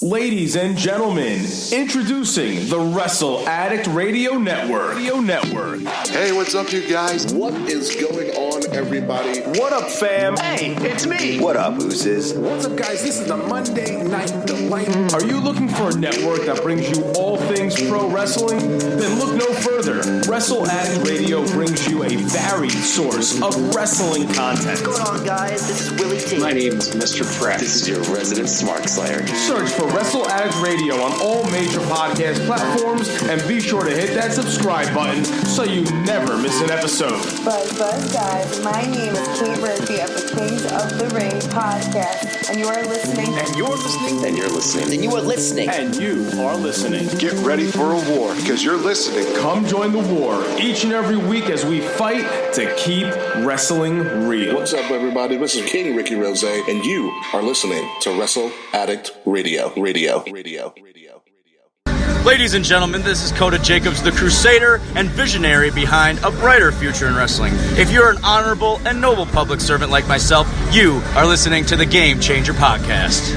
Ladies and gentlemen, introducing the Wrestle Addict Radio Network. Hey, what's up, you guys? What is going on, everybody? What up, fam? Hey, it's me. What up, Oozes? What's up, guys? This is the Monday Night Delight. Are you looking for a network that brings you all things pro wrestling? Then look no further. Wrestle Addict Radio brings you a varied source of wrestling content. What's going on, guys? This is Willie T. My name's Mr. Fretz. This is your resident Smart Slayer. Search for Wrestle Addict Radio on all major podcast platforms and be sure to hit that subscribe button so you never miss an episode. Buzz, guys. My name is Kate Murphy of the Kings of the Ring podcast, and you are listening. And you're listening. And you're listening. And you are listening. And you are listening. Get ready for a war, because you're listening. Come join the war each and every week as we fight to keep wrestling real. What's up, everybody? This is King Ricky Rose, and you are listening to Wrestle Addict Radio. Ladies and gentlemen, this is Coda Jacobs, the Crusader and visionary behind a brighter future in wrestling. If you're an honorable and noble public servant like myself, you are listening to the Game Changer Podcast.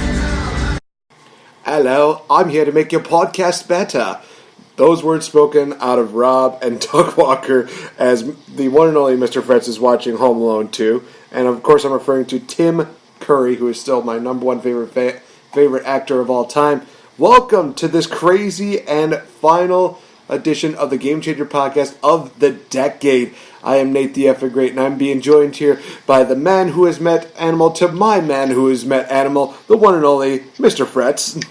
Hello, I'm here to make your podcast better. Those words spoken out of Rob and Doug Walker as the one and only Mr. Fretz is watching Home Alone 2. And of course I'm referring to Tim Curry, who is still my number one favorite actor of all time. Welcome to this crazy and final edition of the Game Changer Podcast of the decade. I am NateFNGreat, and I'm being joined here by the man who has met Animal to my man who has met Animal, the one and only Mr. Fretz.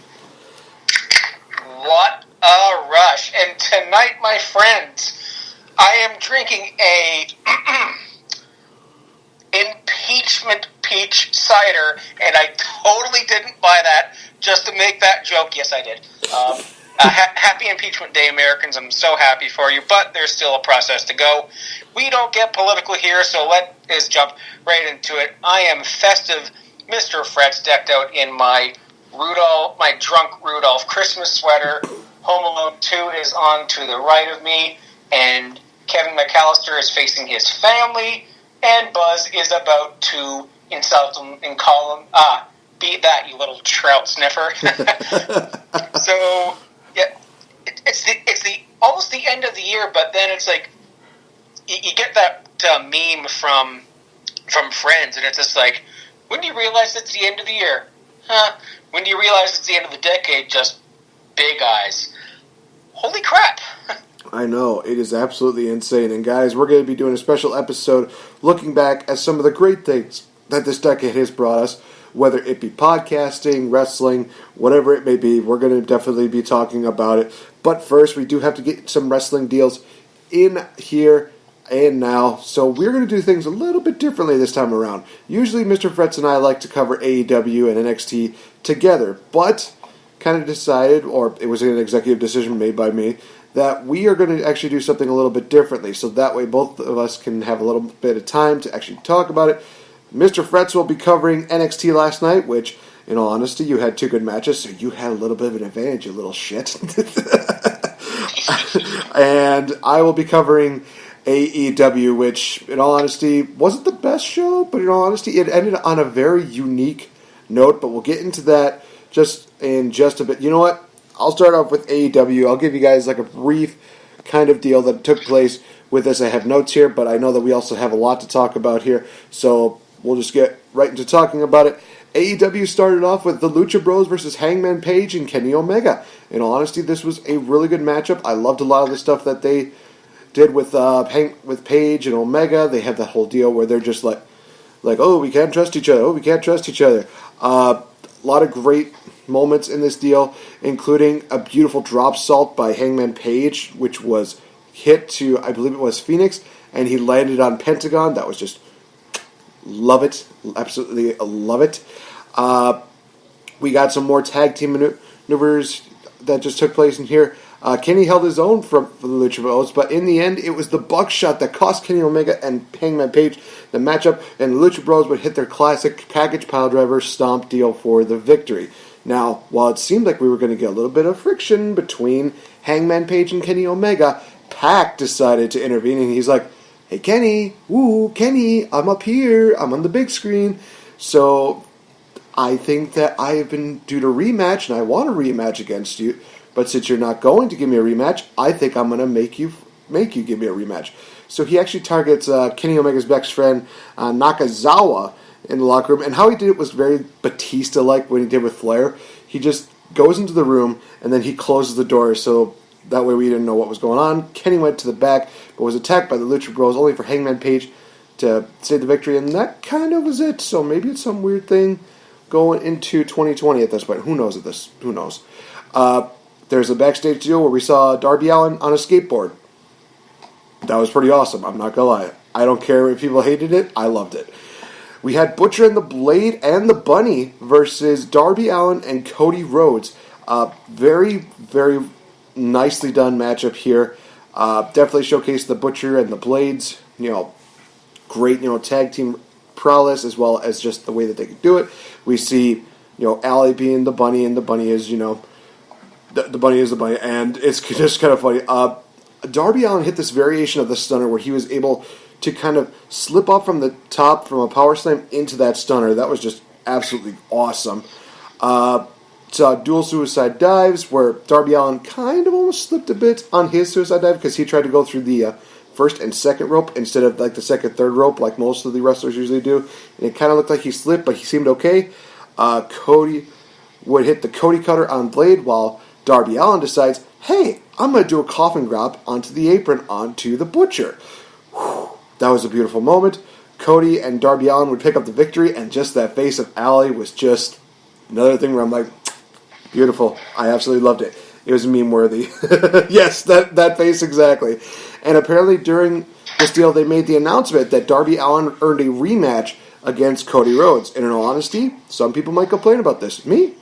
What a rush. And tonight, my friends, I am drinking a impeachment peach cider, and I totally didn't buy that just to make that joke. Yes, I did. Happy Impeachment Day, Americans. I'm so happy for you, but there's still a process to go. We don't get political here, so let's jump right into it. I am festive Mr. Fretz, decked out in my drunk Rudolph Christmas sweater. Home Alone 2 is on to the right of me, and Kevin McAllister is facing his family, and Buzz is about to insult him and call him, beat that, you little trout sniffer. So, yeah, it's almost the end of the year, but then it's like, you get that meme from Friends, and it's just like, when do you realize it's the end of the year? When do you realize it's the end of the decade? Just big eyes. Holy crap. I know, it is absolutely insane. And guys, we're going to be doing a special episode looking back at some of the great things that this decade has brought us, whether it be podcasting, wrestling, whatever it may be. We're going to definitely be talking about it. But first, we do have to get some wrestling deals in here and now. So we're going to do things a little bit differently this time around. Usually, Mr. Fretz and I like to cover AEW and NXT together, but kind of decided, or it was an executive decision made by me, that we are going to actually do something a little bit differently. So that way both of us can have a little bit of time to actually talk about it. Mr. Fretz will be covering NXT last night, which, in all honesty, you had two good matches, so you had a little bit of an advantage, you little shit. And I will be covering AEW, which, in all honesty, wasn't the best show, but in all honesty, it ended on a very unique note, but we'll get into that in just a bit. You know what? I'll start off with AEW. I'll give you guys like a brief kind of deal that took place with this. I have notes here, but I know that we also have a lot to talk about here, so we'll just get right into talking about it. AEW started off with the Lucha Bros versus Hangman Page and Kenny Omega. In all honesty, this was a really good matchup. I loved a lot of the stuff that they did with Page and Omega. They have the whole deal where they're just like, oh, we can't trust each other. Oh, we can't trust each other. A lot of great moments in this deal, including a beautiful drop salt by Hangman Page, which was hit to, I believe it was Phoenix, and he landed on Pentagon. That was just, love it. Absolutely love it. We got some more tag team maneuvers that just took place in here. Kenny held his own for the Lucha Bros, but in the end, it was the buckshot that cost Kenny Omega and Hangman Page the matchup, and the Lucha Bros would hit their classic package piledriver stomp deal for the victory. Now, while it seemed like we were going to get a little bit of friction between Hangman Page and Kenny Omega, Pac decided to intervene, and he's like, hey, Kenny, I'm up here, I'm on the big screen. So I think that I have been due to rematch, and I want a rematch against you. But since you're not going to give me a rematch, I think I'm going to make you give me a rematch. So he actually targets Kenny Omega's best friend, Nakazawa, in the locker room. And how he did it was very Batista-like when he did with Flair. He just goes into the room, and then he closes the door, so that way we didn't know what was going on. Kenny went to the back, but was attacked by the Lucha Bros, only for Hangman Page to save the victory, and that kind of was it. So maybe it's some weird thing going into 2020 at this point. Who knows at this? Who knows? There's a backstage deal where we saw Darby Allin on a skateboard. That was pretty awesome. I'm not going to lie. I don't care if people hated it. I loved it. We had Butcher and the Blade and the Bunny versus Darby Allin and Cody Rhodes. Very, very nicely done matchup here. Definitely showcased the Butcher and the Blades, great, tag team prowess, as well as just the way that they could do it. We see, Allie being the Bunny, and the Bunny is, the Bunny is the Bunny, and it's just kind of funny. Darby Allin hit this variation of the stunner where he was able to kind of slip up from the top from a power slam into that stunner. That was just absolutely awesome. Saw dual suicide dives where Darby Allin kind of almost slipped a bit on his suicide dive because he tried to go through the first and second rope instead of like the second, third rope like most of the wrestlers usually do. And it kind of looked like he slipped, but he seemed okay. Cody would hit the Cody Cutter on Blade while Darby Allin decides, hey, I'm going to do a coffin drop onto the apron onto the Butcher. Whew, that was a beautiful moment. Cody and Darby Allin would pick up the victory, and just that face of Allie was just another thing where I'm like, beautiful. I absolutely loved it. It was meme-worthy. Yes, that face exactly. And apparently during this deal, they made the announcement that Darby Allin earned a rematch against Cody Rhodes. And in all honesty, some people might complain about this. Me?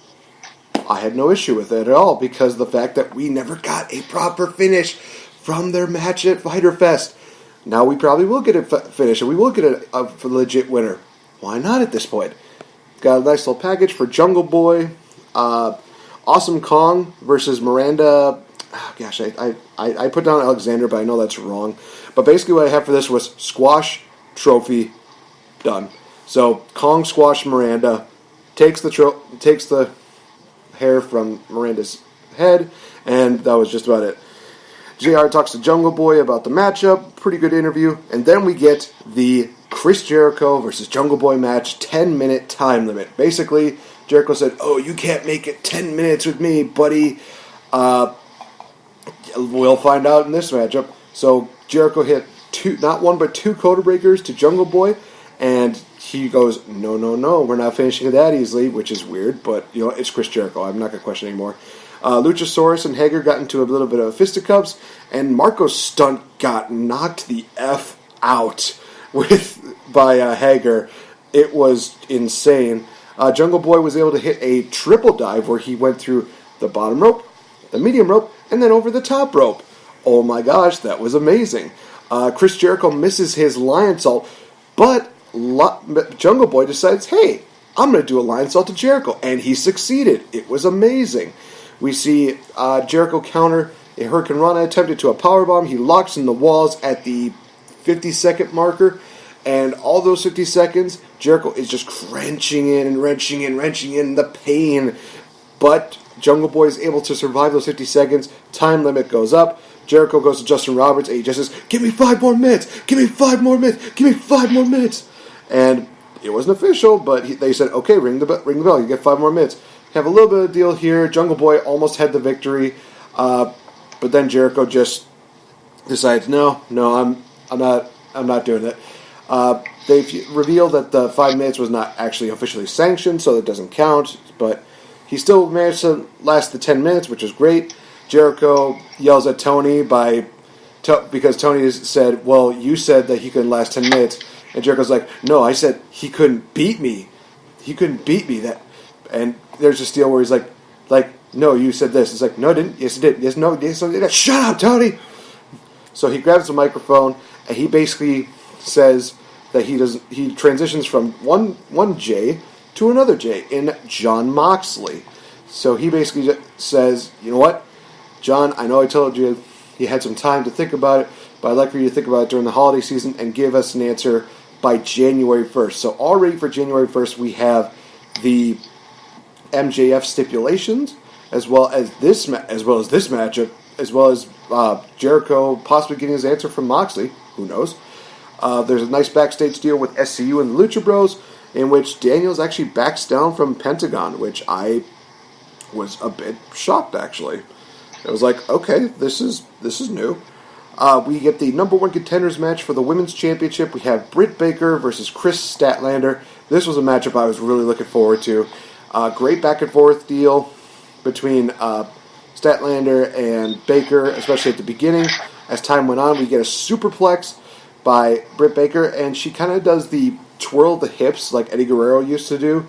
I had no issue with it at all because of the fact that we never got a proper finish from their match at Fyter Fest. Now we probably will get a finish, and we will get a legit winner. Why not at this point? Got a nice little package for Jungle Boy. Awesome Kong versus Miranda. Oh, gosh, I put down Alexander, but I know that's wrong. But basically what I have for this was squash, trophy, done. So Kong squashed Miranda, takes the hair from Miranda's head, and that was just about it. JR talks to Jungle Boy about the matchup, pretty good interview, and then we get the Chris Jericho versus Jungle Boy match, 10-minute time limit. Basically, Jericho said, oh, you can't make it 10 minutes with me, buddy. We'll find out in this matchup. So Jericho hit not one but two Coda Breakers to Jungle Boy, and he goes, no, we're not finishing it that easily, which is weird, but it's Chris Jericho. I'm not going to question anymore. Luchasaurus and Hager got into a little bit of fisticuffs, and Marco's stunt got knocked the F out by Hager. It was insane. Jungle Boy was able to hit a triple dive where he went through the bottom rope, the medium rope, and then over the top rope. Oh my gosh, that was amazing. Chris Jericho misses his lion salt, but Jungle Boy decides, hey, I'm going to do a lion salt to Jericho, and he succeeded. It was amazing. We see Jericho counter a Hurricane Rana attempted to a powerbomb. He locks in the walls at the 50-second marker, and all those 50 seconds, Jericho is just wrenching in the pain. But Jungle Boy is able to survive those 50 seconds. Time limit goes up. Jericho goes to Justin Roberts, and he just says, give me 5 more minutes. Give me 5 more minutes. Give me 5 more minutes. And it wasn't official, but they said, okay, ring the bell. You get 5 more minutes. Have a little bit of deal here. Jungle Boy almost had the victory, but then Jericho just decides, no, I'm not doing it. They revealed that the 5 minutes was not actually officially sanctioned, so it doesn't count. But he still managed to last the 10 minutes, which is great. Jericho yells at Tony because Tony said, well, you said that he couldn't last 10 minutes. And Jericho's like, no, I said he couldn't beat me. He couldn't beat me. And there's this deal where he's like, no, you said this. It's like, no, I didn't. Yes, I did. Yes, no, yes, I did. Shut up, Tony. So he grabs the microphone and he basically says that he transitions from one J to another J in Jon Moxley. So he basically just says, you know what, John, I know I told you had some time to think about it, but I'd like for you to think about it during the holiday season and give us an answer by January 1st. So already for January 1st, we have the MJF stipulations, as well as this matchup, as well as Jericho possibly getting his answer from Moxley. Who knows? There's a nice backstage deal with SCU and the Lucha Bros, in which Daniels actually backs down from Pentagon, which I was a bit shocked, actually. It was like, okay, this is new. We get the number one contenders match for the women's championship. We have Britt Baker versus Chris Statlander. This was a matchup I was really looking forward to. Great back and forth deal between Statlander and Baker, especially at the beginning. As time went on, we get a superplex by Britt Baker, and she kind of does the twirl the hips like Eddie Guerrero used to do.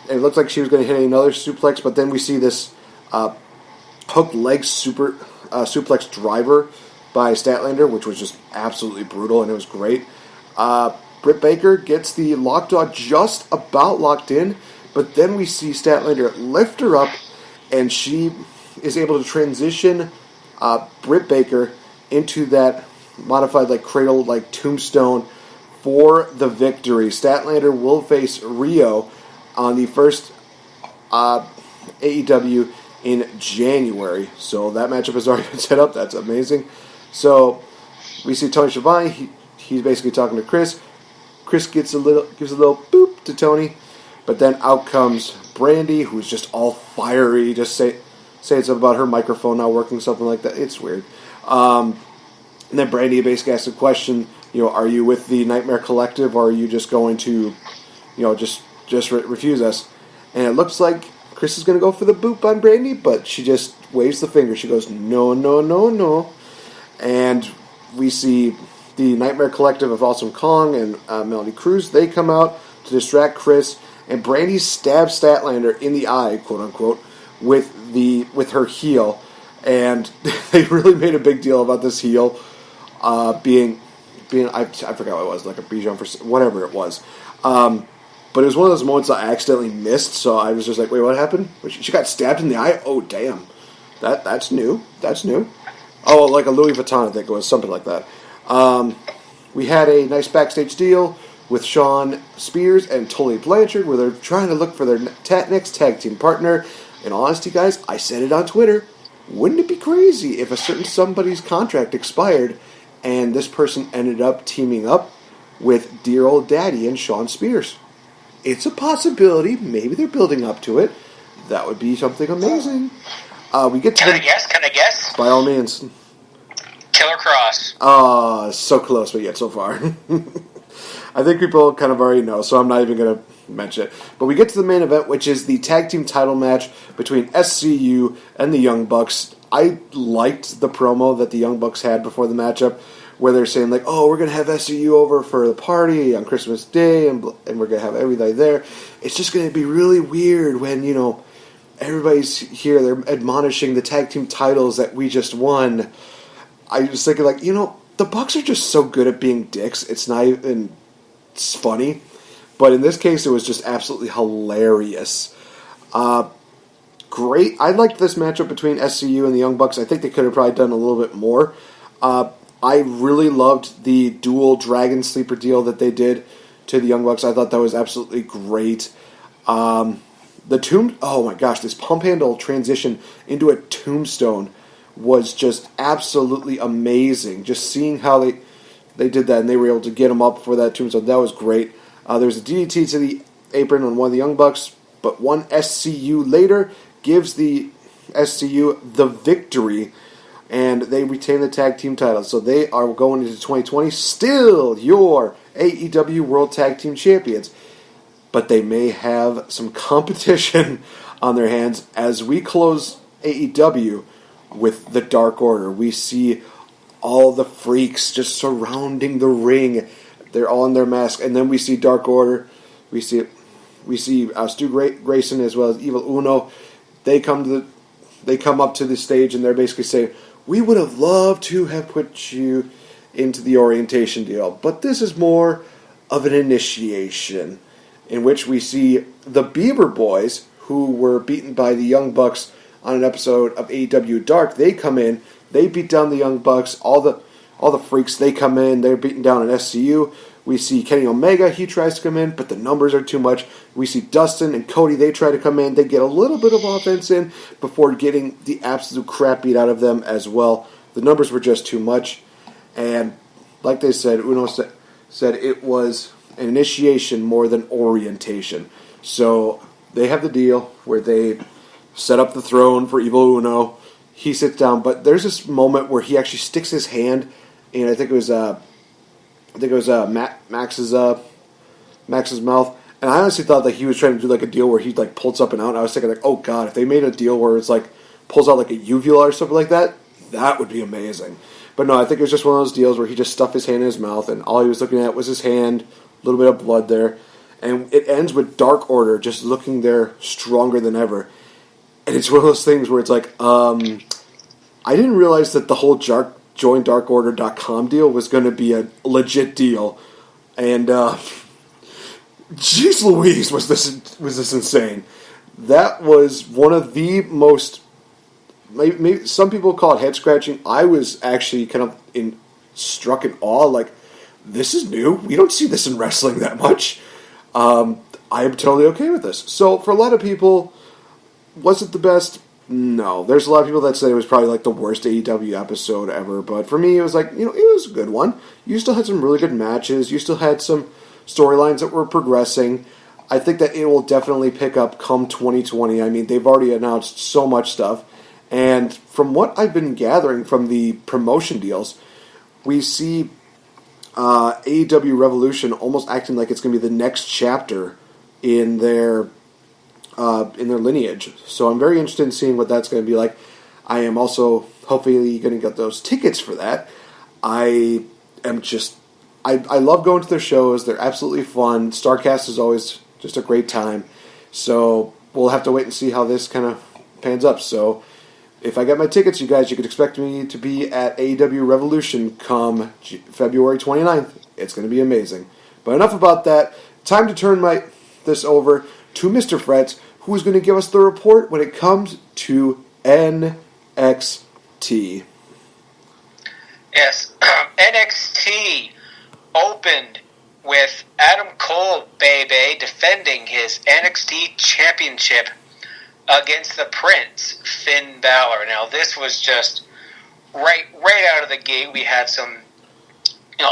It looked like she was going to hit another suplex, but then we see this hook leg suplex driver by Statlander, which was just absolutely brutal, and it was great. Britt Baker gets the lockjaw just about locked in, but then we see Statlander lift her up, and she is able to transition Britt Baker into that modified cradle tombstone for the victory. Statlander will face Rio on the first AEW in January. So that matchup has already been set up. That's amazing. So we see Tony Schiavone. He's basically talking to Chris. Chris gives a little boop to Tony, but then out comes Brandy, who's just all fiery, just saying something about her microphone not working, something like that. It's weird. And then Brandy basically asks a question, are you with the Nightmare Collective, or are you just going to, just refuse us? And it looks like Chris is going to go for the boop on Brandy, but she just waves the finger. She goes, no, no, no, no. And we see the Nightmare Collective of Awesome Kong and Melanie Cruz. They come out to distract Chris, and Brandy stabs Statlander in the eye, quote unquote, with her heel. And they really made a big deal about this heel being I forgot what it was, like a Bijan for whatever it was. But it was one of those moments I accidentally missed, so I was just like, wait, what happened? She got stabbed in the eye? Oh, damn. That's new. That's new. Oh, like a Louis Vuitton, I think it was, something like that. We had a nice backstage deal with Sean Spears and Tully Blanchard, where they're trying to look for their next tag team partner. In all honesty, guys, I said it on Twitter. Wouldn't it be crazy if a certain somebody's contract expired and this person ended up teaming up with dear old daddy and Sean Spears? It's a possibility. Maybe they're building up to it. That would be something amazing. We get to Can I guess? By all means. Killer Cross. So close, but yet so far. I think people kind of already know, so I'm not even going to mention it. But we get to the main event, which is the tag team title match between SCU and the Young Bucks. I liked the promo that the Young Bucks had before the matchup, where they're saying, we're going to have SCU over for the party on Christmas Day, and we're going to have everybody there. It's just going to be really weird when, everybody's here. They're admonishing the tag team titles that we just won. I was thinking, the Bucks are just so good at being dicks. It's not even funny. But in this case, it was just absolutely hilarious. Great. I liked this matchup between SCU and the Young Bucks. I think they could have probably done a little bit more. I really loved the dual Dragon Sleeper deal that they did to the Young Bucks. I thought that was absolutely great. Oh my gosh, this pump handle transition into a tombstone was just absolutely amazing. Just seeing how they did that, and they were able to get him up for that tombstone, that was great. There's a DDT to the apron on one of the Young Bucks, but one SCU later gives the SCU the victory, and they retain the tag team titles. So they are going into 2020 still your AEW World Tag Team Champions. But they may have some competition on their hands as we close AEW with the Dark Order. We see all the freaks just surrounding the ring. They're all in their mask, and then we see Dark Order. We see Stu Grayson as well as Evil Uno. They come up to the stage, and they're basically saying, "We would have loved to have put you into the orientation deal, but this is more of an initiation," in which we see the Beaver Boys, who were beaten by the Young Bucks on an episode of AEW Dark. They come in, they beat down the Young Bucks. All the freaks, they come in, they're beating down an SCU. We see Kenny Omega, he tries to come in, but the numbers are too much. We see Dustin and Cody, they try to come in. They get a little bit of offense in before getting the absolute crap beat out of them as well. The numbers were just too much. And like they said, Uno said it was an initiation more than orientation. So they have the deal where they set up the throne for Evil Uno. He sits down, but there's this moment where he actually sticks his hand in, I think it was Max's mouth, and I honestly thought that he was trying to do like a deal where he like pulls up and out. And I was thinking like, oh god, if they made a deal where it's like pulls out like a uvula or something like that, that would be amazing. But no, I think it was just one of those deals where he just stuffed his hand in his mouth, and all he was looking at was his hand, a little bit of blood there, and it ends with Dark Order just looking there stronger than ever. And it's one of those things where it's like, I didn't realize that the whole JoinDarkOrder.com deal was going to be a legit deal, and jeez Louise, was this insane? That was one of the most. Maybe some people call it head scratching. I was actually kind of struck in awe. Like, this is new. We don't see this in wrestling that much. I am totally okay with this. So for a lot of people, was it the best? No. There's a lot of people that say it was probably like the worst AEW episode ever. But for me, it was like, it was a good one. You still had some really good matches. You still had some storylines that were progressing. I think that it will definitely pick up come 2020. I mean, they've already announced so much stuff. And from what I've been gathering from the promotion deals, we see AEW Revolution almost acting like it's going to be the next chapter in their lineage. So I'm very interested in seeing what that's going to be like. I am also hopefully going to get those tickets for that. I love going to their shows. They're absolutely fun. Starcast is always just a great time. So we'll have to wait and see how this kind of pans up. So if I get my tickets, you guys, you could expect me to be at AEW Revolution come February 29th. It's going to be amazing. But enough about that. Time to turn this over to Mr. Fretz, who is going to give us the report when it comes to NXT. Yes, NXT opened with Adam Cole, baby, defending his NXT championship against the Prince, Finn Balor. Now, this was just right out of the gate. We had some,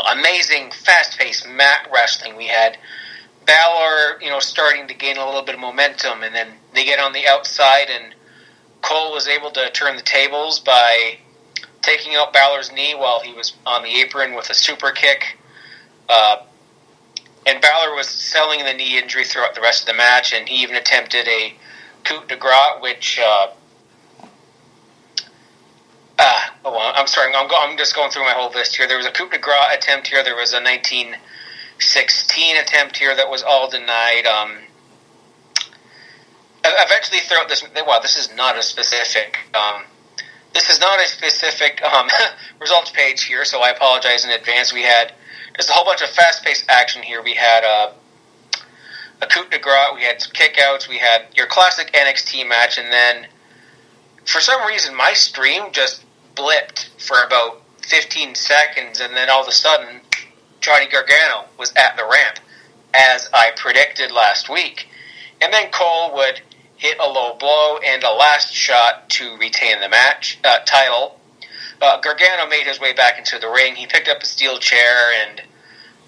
amazing, fast-paced mat wrestling. We had Balor, starting to gain a little bit of momentum, and then they get on the outside, and Cole was able to turn the tables by taking out Balor's knee while he was on the apron with a super kick. And Balor was selling the knee injury throughout the rest of the match, and he even attempted a coup de grace, which I'm sorry, I'm just going through my whole list here. There was a coup de grace attempt here. There was a 1916 attempt here that was all denied. Eventually, throughout this, this is not a specific. This is not a specific results page here, so I apologize in advance. There's a whole bunch of fast-paced action here. We had a coup de grace, we had some kickouts, we had your classic NXT match, and then for some reason my stream just blipped for about 15 seconds, and then all of a sudden Johnny Gargano was at the ramp, as I predicted last week. And then Cole would hit a low blow and a last shot to retain the match title. Gargano made his way back into the ring. He picked up a steel chair and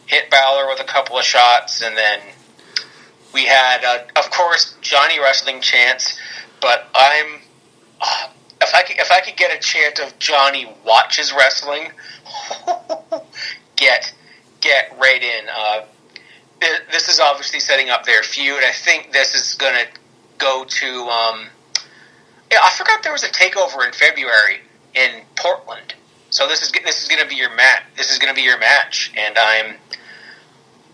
hit Balor with a couple of shots, and then we had, of course, Johnny wrestling chants. But if I could get a chant of Johnny watches wrestling, get right in. This is obviously setting up their feud. I think this is going to go to. I forgot there was a takeover in February in Portland. So this is going to be your match. This is going to be your match, and I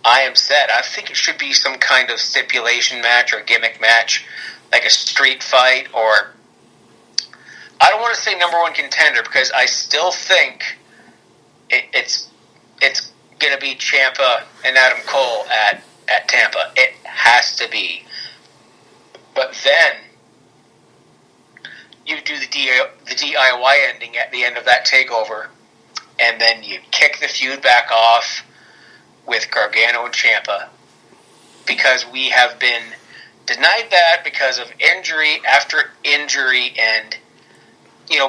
am set. I think it should be some kind of stipulation match or gimmick match, like a street fight, or I don't want to say number one contender because I still think it's going to be Ciampa and Adam Cole at Tampa. It has to be. But then you do the DIY ending at the end of that takeover, and then you kick the feud back off. with Gargano and Ciampa, because we have been denied that because of injury after injury, and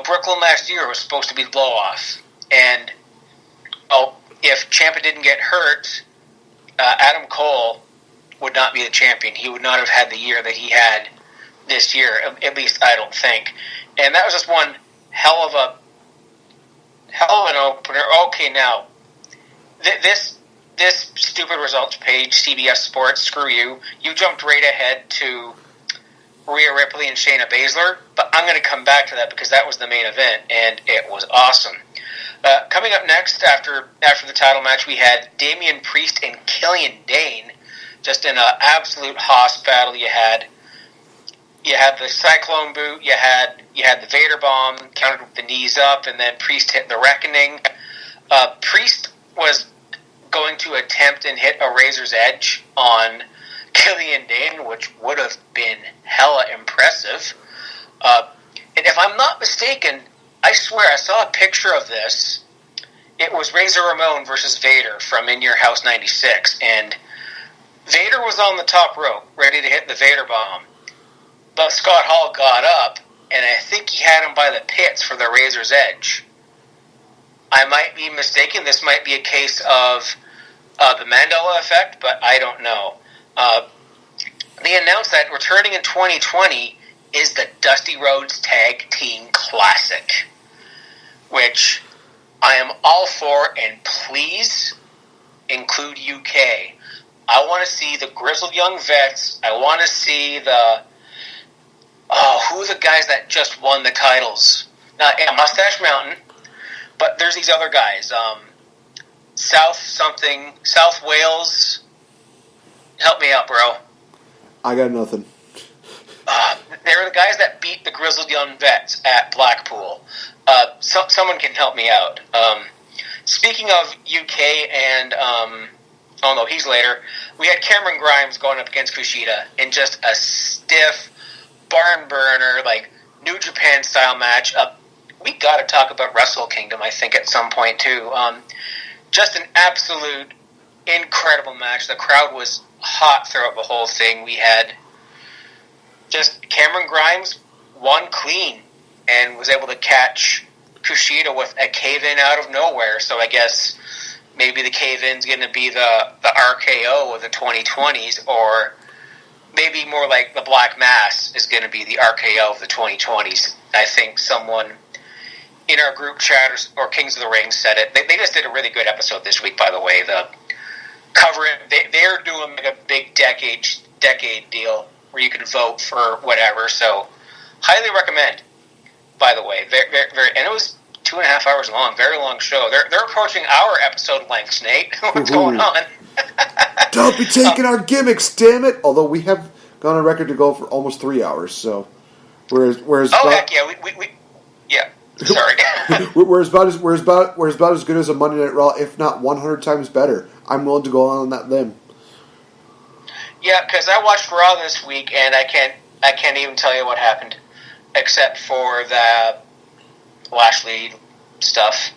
Brooklyn last year was supposed to be blow-off, and if Ciampa didn't get hurt, Adam Cole would not be the champion. He would not have had the year that he had this year, at least I don't think. And that was just one hell of an opener. Okay, now this stupid results page, CBS Sports, screw you. You jumped right ahead to Rhea Ripley and Shayna Baszler, but I'm going to come back to that because that was the main event, and it was awesome. Coming up next, after the title match, we had Damian Priest and Killian Dane, just in an absolute hoss battle. You had the Cyclone Boot, you had the Vader Bomb, countered with the knees up, and then Priest hit the Reckoning. Priest was going to attempt and hit a Razor's Edge on Killian Dane, which would have been hella impressive. And if I'm not mistaken, I swear I saw a picture of this. It was Razor Ramon versus Vader from In Your House 96, and Vader was on the top rope, ready to hit the Vader Bomb. But Scott Hall got up, and I think he had him by the pits for the Razor's Edge. I might be mistaken. This might be a case of the Mandela effect, but I don't know. They announced that returning in 2020 is the Dusty Rhodes Tag Team Classic, which I am all for, and please include UK. I want to see the Grizzled Young Vets. I want to see who are the guys that just won the titles? Mustache Mountain, but there's these other guys. South Wales. Help me out, bro. I got nothing. They're the guys that beat the Grizzled Young Vets at Blackpool. Someone can help me out. Speaking of UK and, he's later. We had Cameron Grimes going up against Kushida in just a stiff, barn burner, like New Japan style match. We got to talk about Wrestle Kingdom, I think, at some point too. Just an absolute incredible match. The crowd was hot throughout the whole thing. We had just Cameron Grimes won clean and was able to catch Kushida with a cave-in out of nowhere. So I guess maybe the cave-in's going to be the RKO of the 2020s, or maybe more like the Black Mass is going to be the RKO of the 2020s. I think someone in our group chat or Kings of the Ring said it. They just did a really good episode this week, by the way. The covering, they're doing like a big decade deal where you can vote for whatever. So highly recommend, by the way. Very, very, and it was 2.5 hours long. Very long show. They're approaching our episode lengths, Nate. What's going on? Don't be taking our gimmicks, damn it! Although we have gone on record to go for almost 3 hours, so whereas heck yeah, we yeah. Sorry. we're about as good as a Monday Night Raw, if not 100 times better. I'm willing to go on that limb. Yeah, because I watched Raw this week, and I can't even tell you what happened, except for the Lashley stuff.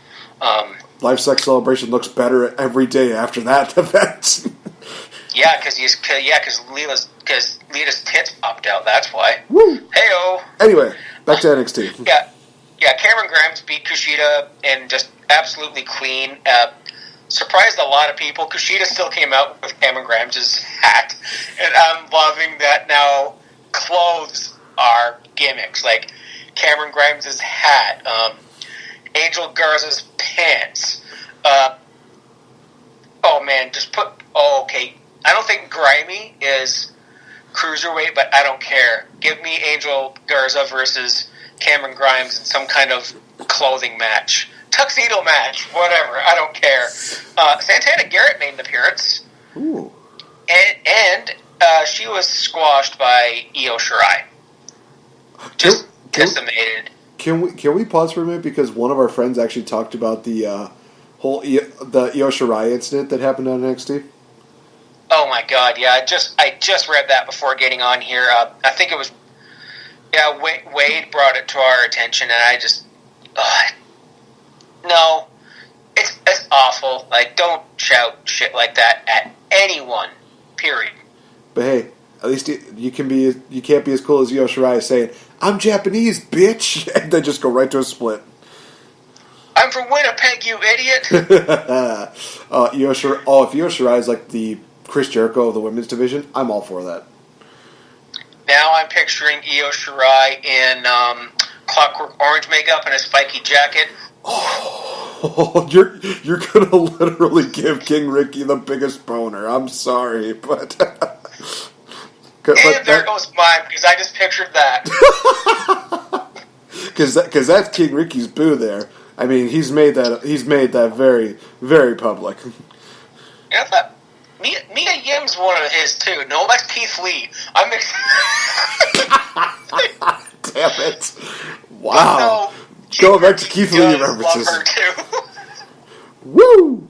Live Sex Celebration looks better every day after that event. Yeah, because Lita's tits popped out. That's why. Woo! Heyo. Anyway, back to NXT. Yeah. Cameron Grimes beat Kushida and just absolutely clean. Surprised a lot of people. Kushida still came out with Cameron Grimes' hat, and I'm loving that now. Clothes are gimmicks, like Cameron Grimes' hat, Angel Garza's pants. Okay. I don't think Grimy is cruiserweight, but I don't care. Give me Angel Garza versus Cameron Grimes in some kind of clothing match. Tuxedo match, whatever, I don't care. Santana Garrett made an appearance. Ooh. And she was squashed by Io Shirai. Just decimated. Can we pause for a minute, because one of our friends actually talked about the whole the Io Shirai incident that happened on NXT? Oh my God! Yeah, I just read that before getting on here. I think it was Wade brought it to our attention, and I just no. It's awful. Like, don't shout shit like that at anyone. Period. But hey, at least you can't be as cool as Io Shirai saying, "I'm Japanese, bitch," and then just go right to a split. I'm from Winnipeg, you idiot. If Io Shirai is like the Chris Jericho of the women's division, I'm all for that. Now I'm picturing Io Shirai in Clockwork Orange makeup and a spiky jacket. Oh, you're gonna literally give King Ricky the biggest boner. I'm sorry, but and there goes mine, because I just pictured that. Because that's King Ricky's boo there. I mean, he's made that very, very public. Yeah, I thought Mia Yim's one of his too. No, that's Keith Lee. I'm Damn it! Wow. Going back to Keith Lee references. Love her too. Woo!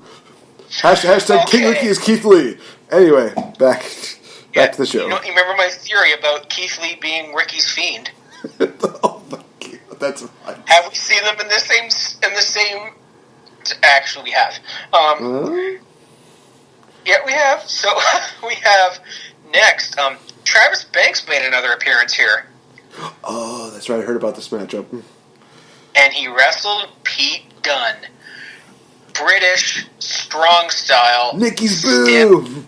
Hashtag King Ricky is Keith Lee. Anyway, back to the show. You remember my theory about Keith Lee being Ricky's fiend? Oh my God, that's right. Have we seen them in the same? Actually, we have. Yeah, we have. So we have next. Travis Banks made another appearance here. Oh, that's right. I heard about this matchup. And he wrestled Pete Dunne. British, strong style. Nikki's boo!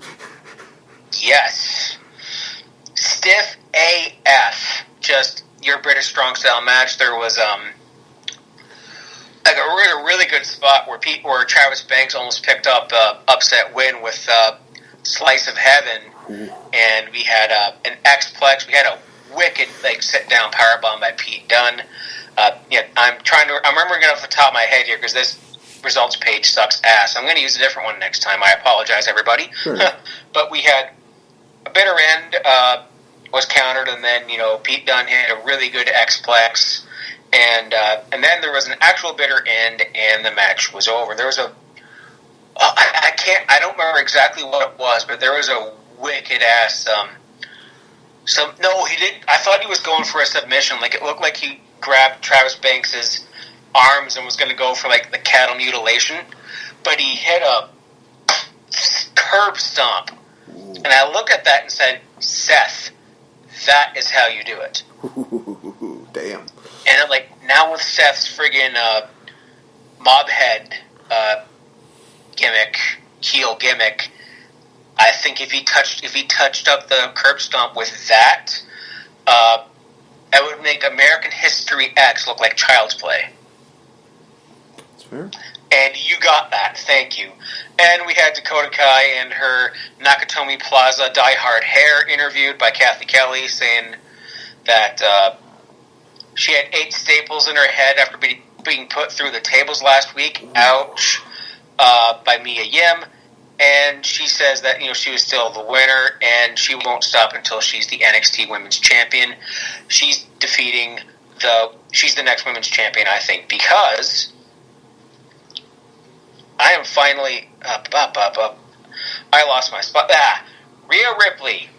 Yes. Stiff AF. Just your British strong style match. There was like a really good spot where Travis Banks almost picked up upset win with Slice of Heaven. Ooh. And we had an X-Plex. We had a wicked sit down powerbomb by Pete Dunne. I'm remembering it off the top of my head here because this results page sucks ass. I'm going to use a different one next time. I apologize, everybody. Sure. But we had a bitter end was countered, and then Pete Dunne hit a really good X-Plex, and then there was an actual bitter end, and the match was over. There was I don't remember exactly what it was, but there was a wicked ass. No, he didn't. I thought he was going for a submission. Like it looked like he grabbed Travis Banks's arms and was going to go for the cattle mutilation, but he hit a curb stomp. Ooh. And I looked at that and said, Seth, that is how you do it. Ooh, damn. And now with Seth's friggin' mob head heel gimmick, I think if he touched up the curb stomp with that, it would make American History X look like Child's Play. That's fair. And you got that. Thank you. And we had Dakota Kai and her Nakatomi Plaza diehard hair interviewed by Kathy Kelly, saying that she had 8 staples in her head after being put through the tables last week. Ouch. By Mia Yim. And she says that, she was still the winner, and she won't stop until she's the NXT Women's Champion. She's the next Women's Champion, I think, because I am finally up. I lost my spot. Rhea Ripley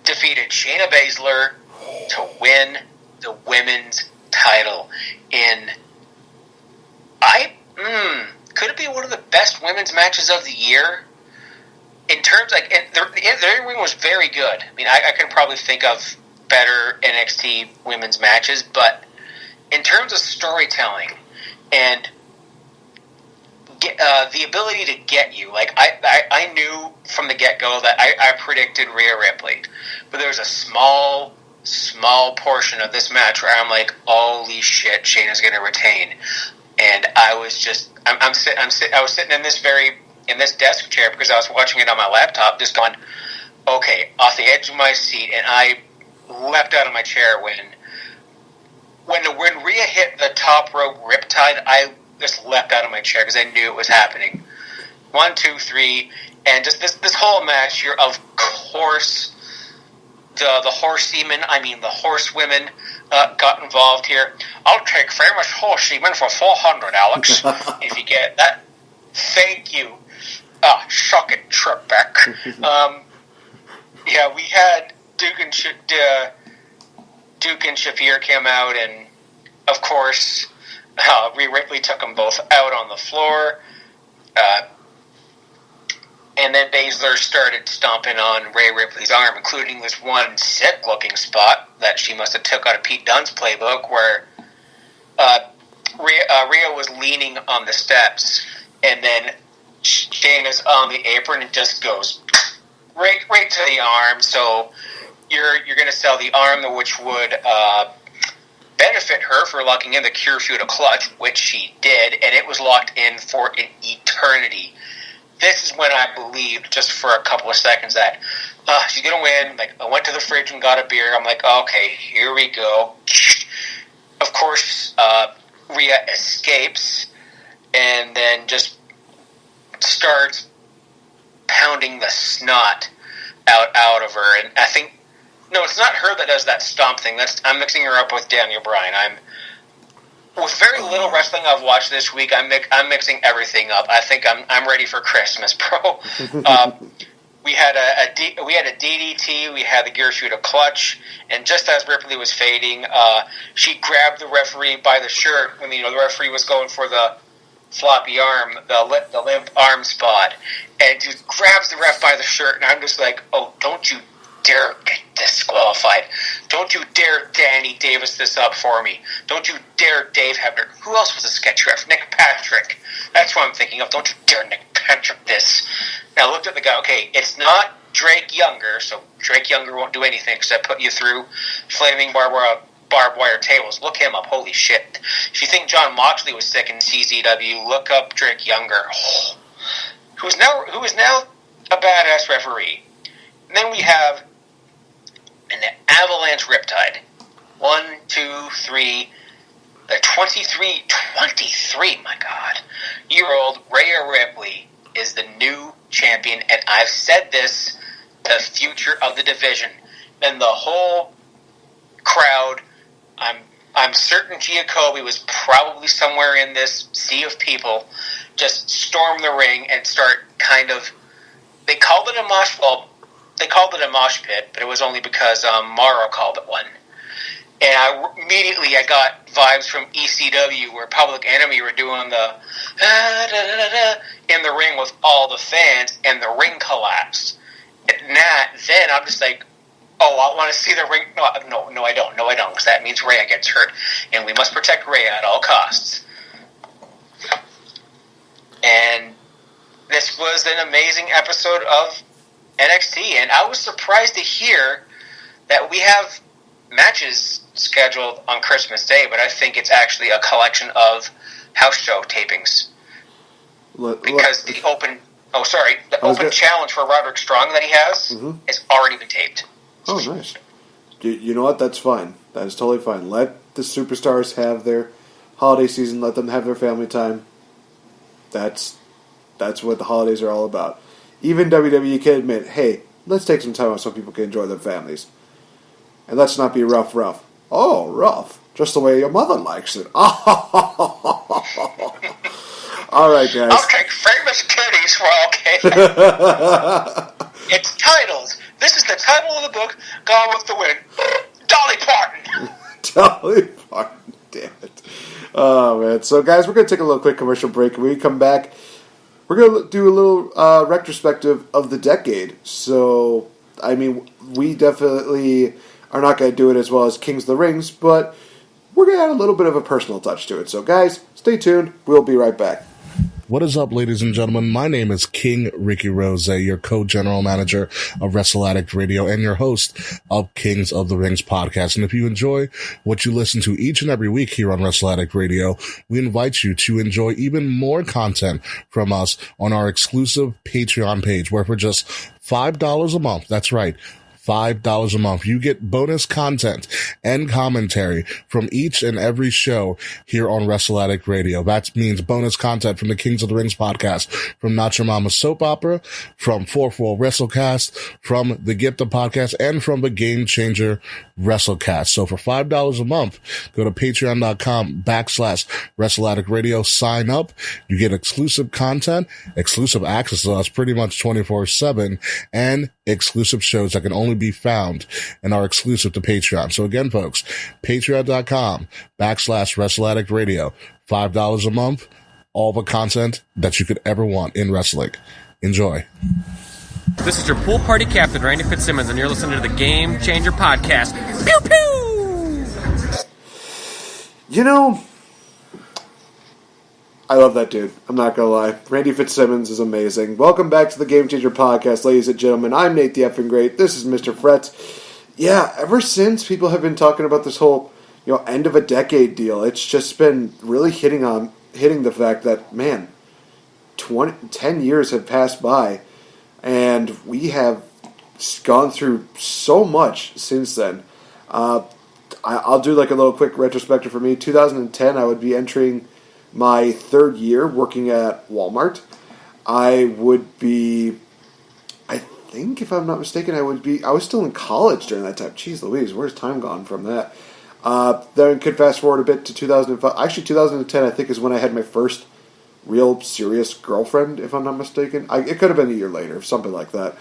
defeated Shayna Baszler to win the women's title could it be one of the best women's matches of the year? In terms, the ring was very good. I mean, I can probably think of better NXT women's matches, but in terms of storytelling and the ability to get you, I knew from the get-go that I predicted Rhea Ripley, but there was a small portion of this match where I'm like, holy shit, Shayna's going to retain. And I was just, I was sitting in this desk chair because I was watching it on my laptop, just going, okay, off the edge of my seat, and I leapt out of my chair when Rhea hit the top rope riptide. I just leapt out of my chair because I knew it was happening. 1, 2, 3, and just this whole match here. Of course, the horsewomen got involved here. I'll take famous horsewomen for 400, Alex. If you get that. Thank you. Shuck it, Trebek. We had Duke and Shafir came out, and of course, Rhea Ripley took them both out on the floor. And then Baszler started stomping on Rhea Ripley's arm, including this one sick-looking spot that she must have took out of Pete Dunne's playbook, where Rhea was leaning on the steps, and then Shayna's on the apron and just goes right to the arm. So you're going to sell the arm, which would benefit her for locking in the Cure Feud clutch, which she did, and it was locked in for an eternity. This is when I believed, just for a couple of seconds, that she's going to win. Like, I went to the fridge and got a beer. I'm like, okay, here we go. Of course, Rhea escapes and then just starts pounding the snot out of her. And I think, no, it's not her that does that stomp thing. I'm mixing her up with Daniel Bryan. With very little wrestling I've watched this week, I'm mixing everything up. I think I'm ready for Christmas, bro. We had a DDT, we had the Gear Shooter clutch, and just as Ripley was fading, she grabbed the referee by the shirt when the referee was going for the floppy arm, the limp arm spot, and just grabs the ref by the shirt, and I'm just like, oh, don't you dare get disqualified. Don't you dare Danny Davis this up for me. Don't you dare Dave Hebner. Who else was a sketch ref? Nick Patrick. That's what I'm thinking of. Don't you dare Nick Patrick this. Now I looked at the guy. Okay, it's not Drake Younger, so Drake Younger won't do anything except put you through flaming barbed wire tables. Look him up. Holy shit. If you think John Moxley was sick in CZW, look up Drake Younger. Oh. Who is now a badass referee. And then we have an Avalanche Riptide. 1, 2, 3. The 23, my God, year-old Rhea Ripley is the new champion, and I've said this, the future of the division. Then the whole crowd, I'm certain Giacobi was probably somewhere in this sea of people, just storm the ring and start kind of, they called it a mosh pit, but it was only because Morrow called it one. And immediately I got vibes from ECW where Public Enemy were doing the in the ring with all the fans, and the ring collapsed. And then I'm just like, oh, I want to see the ring. No, I don't, because that means Rhea gets hurt, and we must protect Rhea at all costs. And this was an amazing episode of NXT, and I was surprised to hear that we have matches scheduled on Christmas Day, but I think it's actually a collection of house show tapings. Because the open challenge for Roderick Strong that he has has already been taped. Oh, nice. You know what? That's fine. That is totally fine. Let the superstars have their holiday season. Let them have their family time. That's what the holidays are all about. Even WWE can admit, hey, let's take some time off so people can enjoy their families. And let's not be rough. Oh, rough. Just the way your mother likes it. All right, guys. I'll take famous kitties for okay. It's titled. This is the title of the book. Gone with the Wind. Dolly Parton. Dolly Parton. Damn it. Oh, man. So, guys, we're going to take a little quick commercial break. When we come back, we're going to do a little retrospective of the decade. So, I mean, we definitely are not going to do it as well as Kings of the Rings, but we're going to add a little bit of a personal touch to it. So, guys, stay tuned. We'll be right back. What is up, ladies and gentlemen? My name is King Ricky Rose, your co-general manager of Wrestle Addict Radio and your host of Kings of the Rings podcast. And if you enjoy what you listen to each and every week here on Wrestle Addict Radio, we invite you to enjoy even more content from us on our exclusive Patreon page, where for just $5 a month, that's right, $5 a month, you get bonus content and commentary from each and every show here on Wrestle Addict Radio. That means bonus content from the Kings of the Rings podcast, from Not Your Mama's Soap Opera, from Fourth Wall WrestleCast, from the Gipta podcast, and from the Game Changer WrestleCast. So for $5 a month, go to patreon.com/Wrestle Addict Radio, sign up. You get exclusive content, exclusive access to us pretty much 24/7, and exclusive shows that can only be found and are exclusive to Patreon. So again, folks, patreon.com/Wrestle Addict Radio, $5 a month, all the content that you could ever want in wrestling. Enjoy. This is your pool party captain, Randy Fitzsimmons, and you're listening to the Game Changer Podcast. Pew pew! You know, I love that dude. I'm not going to lie. Randy Fitzsimmons is amazing. Welcome back to the Game Changer Podcast, ladies and gentlemen. I'm NateFNGreat. This is Mr. Fretz. Yeah, ever since people have been talking about this whole, end of a decade deal, it's just been really hitting the fact that, man, 10 years have passed by, and we have gone through so much since then. I'll do like a little quick retrospective for me. 2010, I would be entering my third year working at Walmart. I think, if I'm not mistaken, I was still in college during that time. Jeez Louise, where's time gone from that? Then could fast forward a bit to 2005. Actually, 2010, I think, is when I had my first real serious girlfriend, if I'm not mistaken. It could have been a year later, something like that.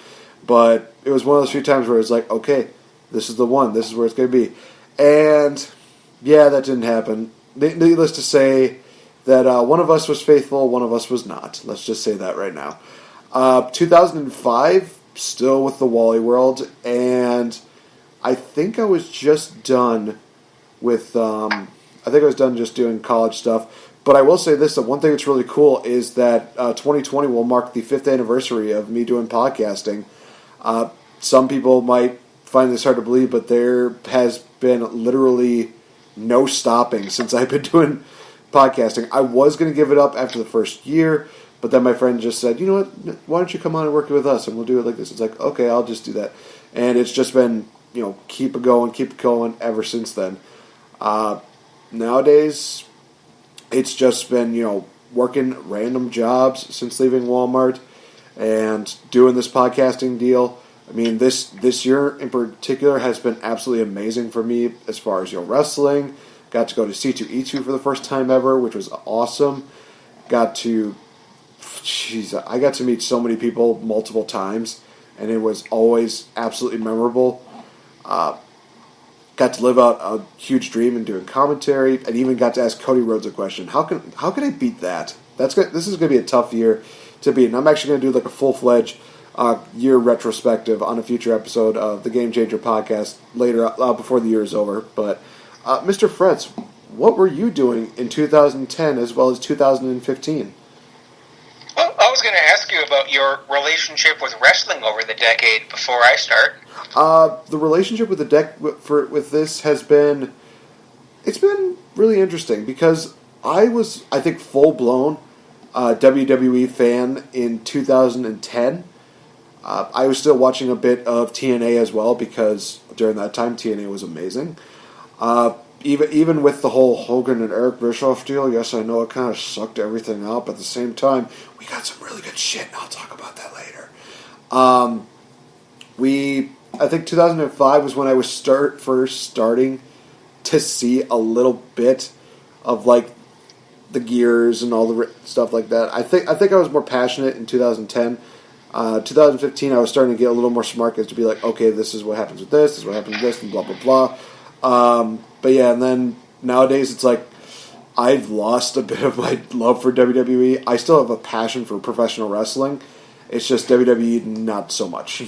But it was one of those few times where it's like, okay, this is the one. This is where it's going to be. And, yeah, that didn't happen. Needless to say that one of us was faithful, one of us was not. Let's just say that right now. 2005, still with the Wally World, and I think I was just done with, just doing college stuff. But I will say this, the one thing that's really cool is that 2020 will mark the 5th anniversary of me doing podcasting. Some people might find this hard to believe, but there has been literally no stopping since I've been doing podcasting. I was going to give it up after the first year, but then my friend just said, you know what, why don't you come on and work with us, and we'll do it like this. It's like, okay, I'll just do that. And it's just been, keep it going ever since then. Nowadays, it's just been, working random jobs since leaving Walmart and doing this podcasting deal. I mean, this year in particular has been absolutely amazing for me as far as, wrestling. Got to go to C2E2 for the first time ever, which was awesome. I got to meet so many people multiple times, and it was always absolutely memorable. Got to live out a huge dream in doing commentary, and even got to ask Cody Rhodes a question. How can I beat that? This is going to be a tough year to beat, and I'm actually going to do like a full-fledged year retrospective on a future episode of the Game Changer Podcast later, before the year is over. But Mr. Fretz, what were you doing in 2010 as well as 2015? Well, I was going to ask you about your relationship with wrestling over the decade before I start. The relationship with with this has been, it's been really interesting because I was, I think, full-blown WWE fan in 2010. I was still watching a bit of TNA as well because during that time TNA was amazing. Even with the whole Hogan and Eric Bischoff deal, yes, I know it kind of sucked everything up. But at the same time, we got some really good shit, and I'll talk about that later. I think 2005 was when I was first starting to see a little bit of like the gears and all the stuff like that. I think I was more passionate in 2010. 2015, I was starting to get a little more smart as to be like, okay, this is what happens with this is what happens with this, and blah, blah, blah. But yeah, and then nowadays it's like I've lost a bit of my love for WWE. I still have a passion for professional wrestling. It's just WWE not so much.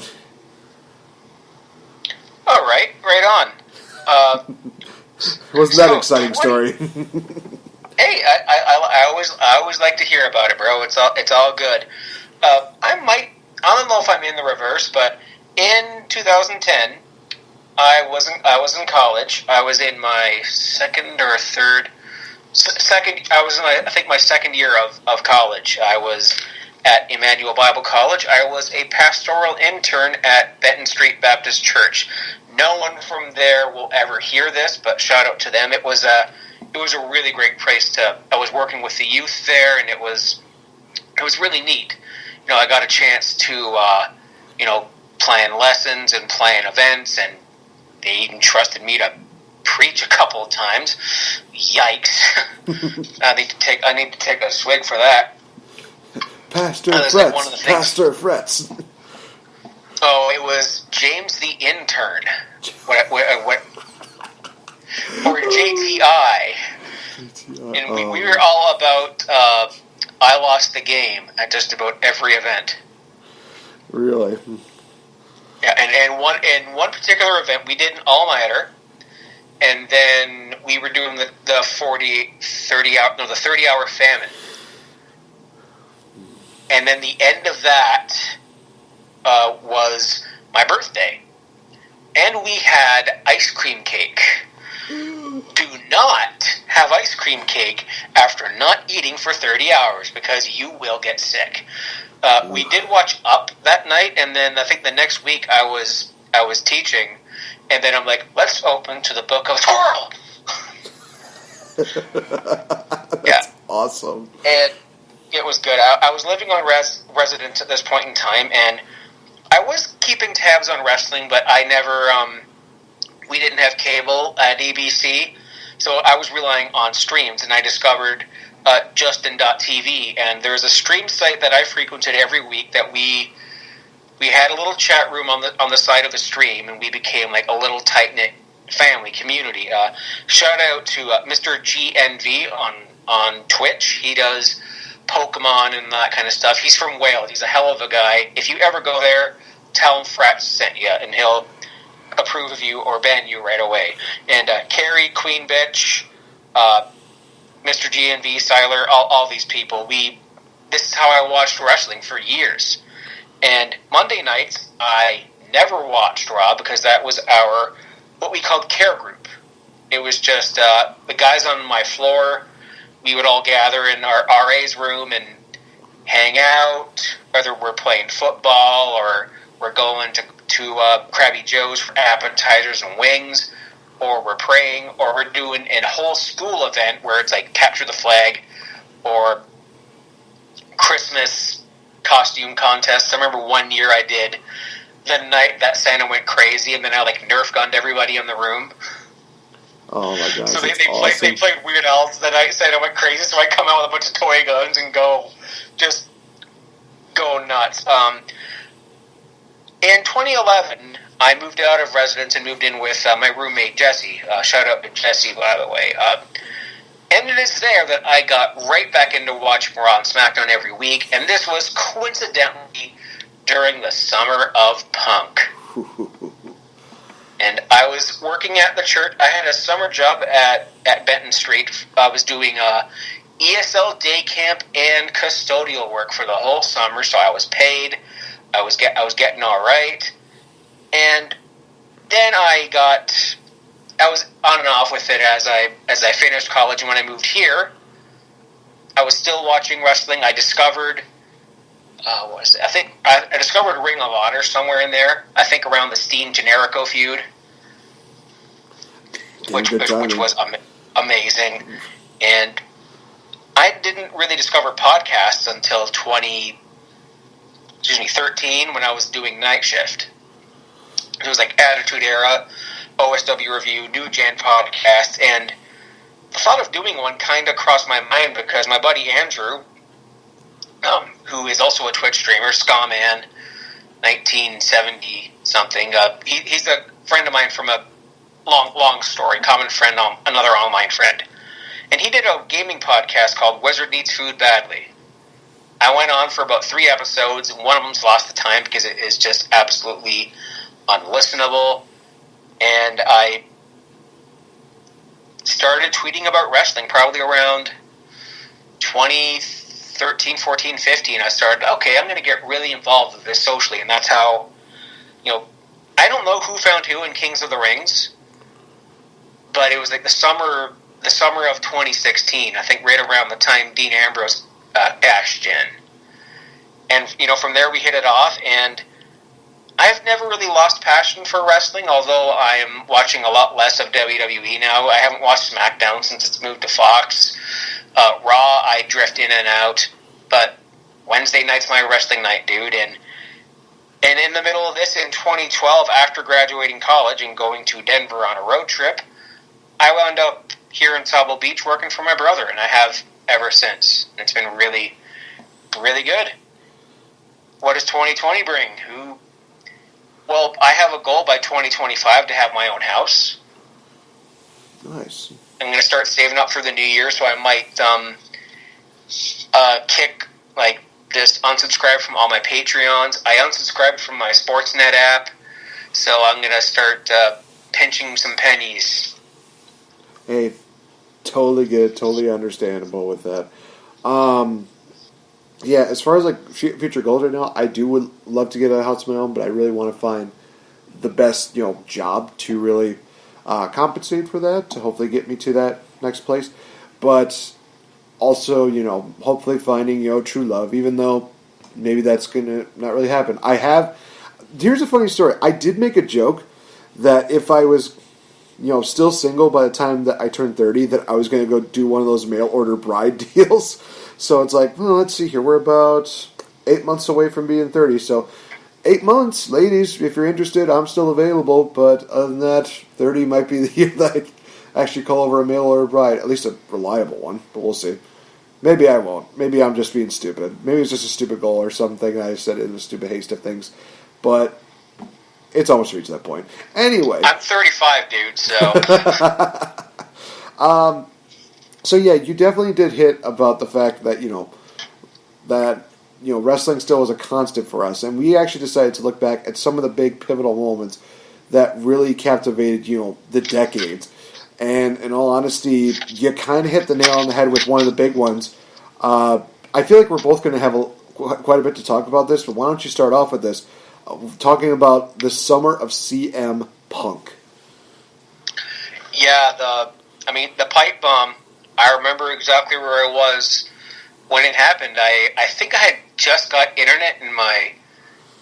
All right, right on. Wasn't that an exciting story? Hey, I always like to hear about it, bro. It's all good. I don't know if I'm in the reverse, but in 2010, I was in college. I was in my second. I was in my second year of college. I was at Emmanuel Bible College. I was a pastoral intern at Benton Street Baptist Church. No one from there will ever hear this, but shout out to them. It was a really great place I was working with the youth there, and it was really neat. I got a chance to plan lessons and plan events, and they even trusted me to preach a couple of times. Yikes! I need to take a swig for that. Pastor Fretz. Pastor Fretz. Oh, it was James the Intern. What? Or JTI. And we were all about I lost the game at just about every event. Really? Yeah, and in one particular event, we did an all-nighter, and then we were doing the 30-hour famine. And then the end of that was my birthday. And we had ice cream cake. Do not have ice cream cake after not eating for 30 hours because you will get sick. We did watch Up that night, and then I think the next week I was teaching, and then I'm like, let's open to the Book of Twirl. That's awesome. And it was good. I was living on residence at this point in time, and I was keeping tabs on wrestling, but I never, we didn't have cable at ABC, so I was relying on streams, and I discovered Justin.tv, and there's a stream site that I frequented every week that we had a little chat room on the side of the stream, and we became like a little tight-knit family community. Shout out to Mr. GNV on Twitch. He does Pokemon and that kind of stuff. He's from Wales. He's a hell of a guy. If you ever go there, tell him Fretz sent you, and he'll approve of you or ban you right away. And Carrie, Queen Bitch, Mr. GNV, Siler, all these people. This is how I watched wrestling for years. And Monday nights, I never watched Raw because that was our, what we called care group. It was just the guys on my floor. We would all gather in our RA's room and hang out, whether we're playing football or we're going to Krabby Joe's for appetizers and wings, or we're praying, or we're doing a whole school event where it's like capture the flag or Christmas costume contests. I remember one year I did the night that Santa went crazy, and then I like Nerf gunned everybody in the room. Oh my god! So they played Weird Al's the night Santa went crazy. So I come out with a bunch of toy guns and go nuts. In 2011, I moved out of residence and moved in with my roommate Jesse. Shout out to Jesse, by the way. And it is there that I got right back into watching Raw and SmackDown every week, and this was coincidentally during the summer of Punk. And I was working at the church. I had a summer job at Benton Street. I was doing ESL day camp and custodial work for the whole summer, so I was paid. I was getting all right. And then I was on and off with it as I finished college, and when I moved here, I was still watching wrestling. I discovered, what was it? I think I discovered Ring of Honor somewhere in there. I think around the Steen Generico feud, which was amazing. And I didn't really discover podcasts until 2013 when I was doing Night Shift. It was like Attitude Era, OSW Review, New Gen podcast, and the thought of doing one kind of crossed my mind because my buddy Andrew, who is also a Twitch streamer, Scawman, 1970-something, he's a friend of mine from a long story, common friend, another online friend. And he did a gaming podcast called Wizard Needs Food Badly. I went on for about 3 episodes, and one of them's lost the time because it is just absolutely unlistenable. And I started tweeting about wrestling probably around 2013, 14, 15. I started, okay, I'm going to get really involved with this socially. And that's how, I don't know who found who in Kings of the Rings, but it was like the summer of 2016, I think right around the time Dean Ambrose cashed in. And, from there we hit it off, and I've never really lost passion for wrestling, although I am watching a lot less of WWE now. I haven't watched SmackDown since it's moved to Fox. Raw, I drift in and out, but Wednesday night's my wrestling night, dude. And in the middle of this, in 2012, after graduating college and going to Denver on a road trip, I wound up here in Sauble Beach working for my brother, and I have ever since. It's been really, really good. What does 2020 bring? Well, I have a goal by 2025 to have my own house. Nice. I'm going to start saving up for the new year, so I might kick, just unsubscribe from all my Patreons. I unsubscribed from my Sportsnet app, so I'm going to start pinching some pennies. Hey, totally good, totally understandable with that. Yeah, as far as future goals right now, I would love to get a house of my own, but I really want to find the best job to really compensate for that, to hopefully get me to that next place. But also, hopefully finding true love, even though maybe that's gonna not really happen. Here's a funny story. I did make a joke that if I was still single by the time that I turned 30, that I was going to go do one of those mail order bride deals. So it's like, well, let's see here. We're about 8 months away from being 30. So 8 months, ladies, if you're interested, I'm still available. But other than that, 30 might be the year that I actually call over a mail order bride. At least a reliable one, but we'll see. Maybe I won't. Maybe I'm just being stupid. Maybe it's just a stupid goal or something. I said it in a stupid haste of things. But it's almost reached that point. Anyway. I'm 35, dude, so... So yeah, you definitely did hit about the fact that wrestling still was a constant for us, and we actually decided to look back at some of the big pivotal moments that really captivated the decades. And in all honesty, you kind of hit the nail on the head with one of the big ones. I feel like we're both going to have quite a bit to talk about this, but why don't you start off with this, talking about the summer of CM Punk? Yeah, the pipe bomb. I remember exactly where I was when it happened. I think I had just got internet in my...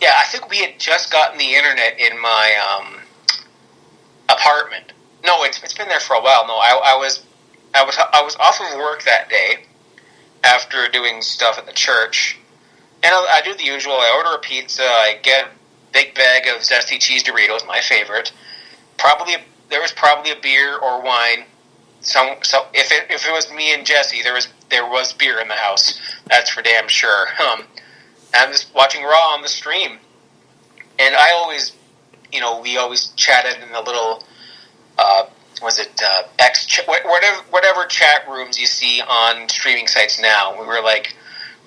Yeah, I think we had just gotten the internet in my apartment. No, it's been there for a while. No, I was off of work that day after doing stuff at the church, and I do the usual. I order a pizza. I get a big bag of zesty cheese Doritos, my favorite. There was probably a beer or wine. So if it was me and Jesse, there was beer in the house. That's for damn sure. I'm just watching Raw on the stream, and I always, we always chatted in the little, whatever chat rooms you see on streaming sites now. We were like,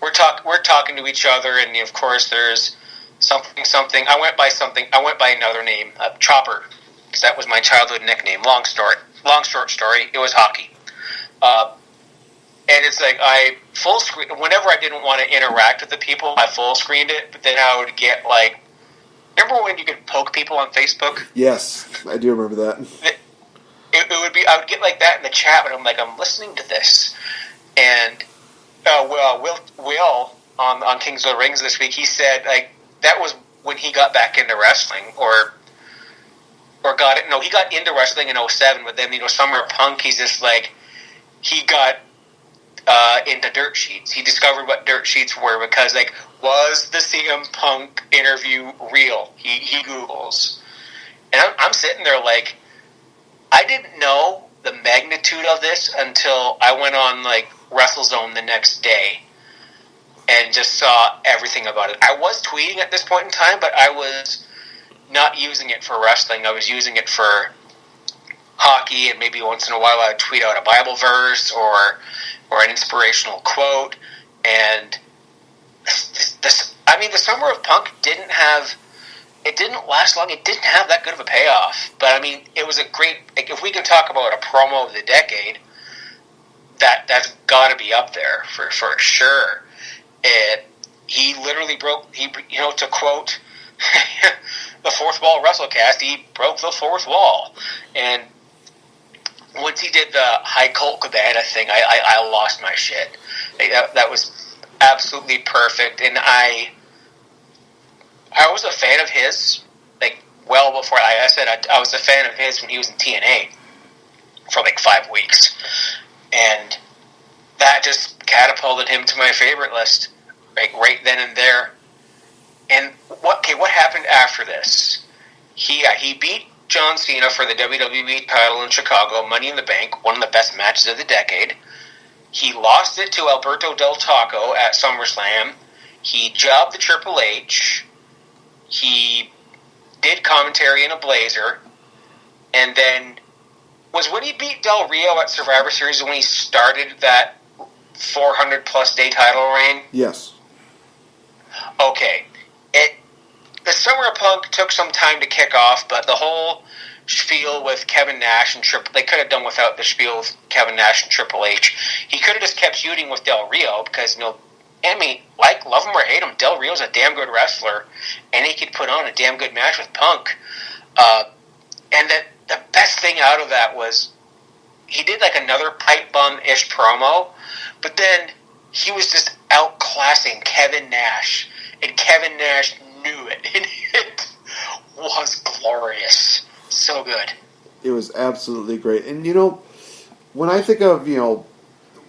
we're talking to each other, and of course there's something. I went by another name, Chopper, because that was my childhood nickname. Long short story, it was hockey. And it's like I full screen, whenever I didn't want to interact with the people, I full screened it, but then I would get remember when you could poke people on Facebook? Yes, I do remember that. It would be, I would get like that in the chat, but I'm like, I'm listening to this. And Will on Kings of the Rings this week, he said that was when he got back into wrestling, or got it. No, he got into wrestling in 2007, but then Summer of Punk, he's just he got into dirt sheets. He discovered what dirt sheets were because was the CM Punk interview real? He Googles, and I'm sitting there I didn't know the magnitude of this until I went on WrestleZone the next day and just saw everything about it. I was tweeting at this point in time, but I was not using it for wrestling. I was using it for hockey, and maybe once in a while I would tweet out a Bible verse or an inspirational quote. And the Summer of Punk didn't last long. It didn't have that good of a payoff. But it was a great. If we can talk about a promo of the decade, that's got to be up there for sure. He literally broke. To quote the Fourth Wall WrestleCast, he broke the fourth wall. And once he did the High Colt Cabana thing, I lost my shit. That was absolutely perfect, and I was a fan of his, well before I said I was a fan of his when he was in TNA for 5 weeks, and that just catapulted him to my favorite list, right then and there. And what happened after this? He beat John Cena for the WWE title in Chicago, Money in the Bank, one of the best matches of the decade. He lost it to Alberto Del Taco at SummerSlam. He jobbed the Triple H. He did commentary in a blazer. And then was when he beat Del Rio at Survivor Series when he started that 400-plus day title reign? Yes. Okay. The Summer of Punk took some time to kick off, but the whole spiel with Kevin Nash and they could have done without the spiel with Kevin Nash and Triple H. He could have just kept feuding with Del Rio because, love him or hate him, Del Rio's a damn good wrestler, and he could put on a damn good match with Punk. And the best thing out of that was he did like another pipe bomb-ish promo, but then he was just outclassing Kevin Nash, and Kevin Nash knew it, and it was glorious. So good. It was absolutely great. And, when I think of,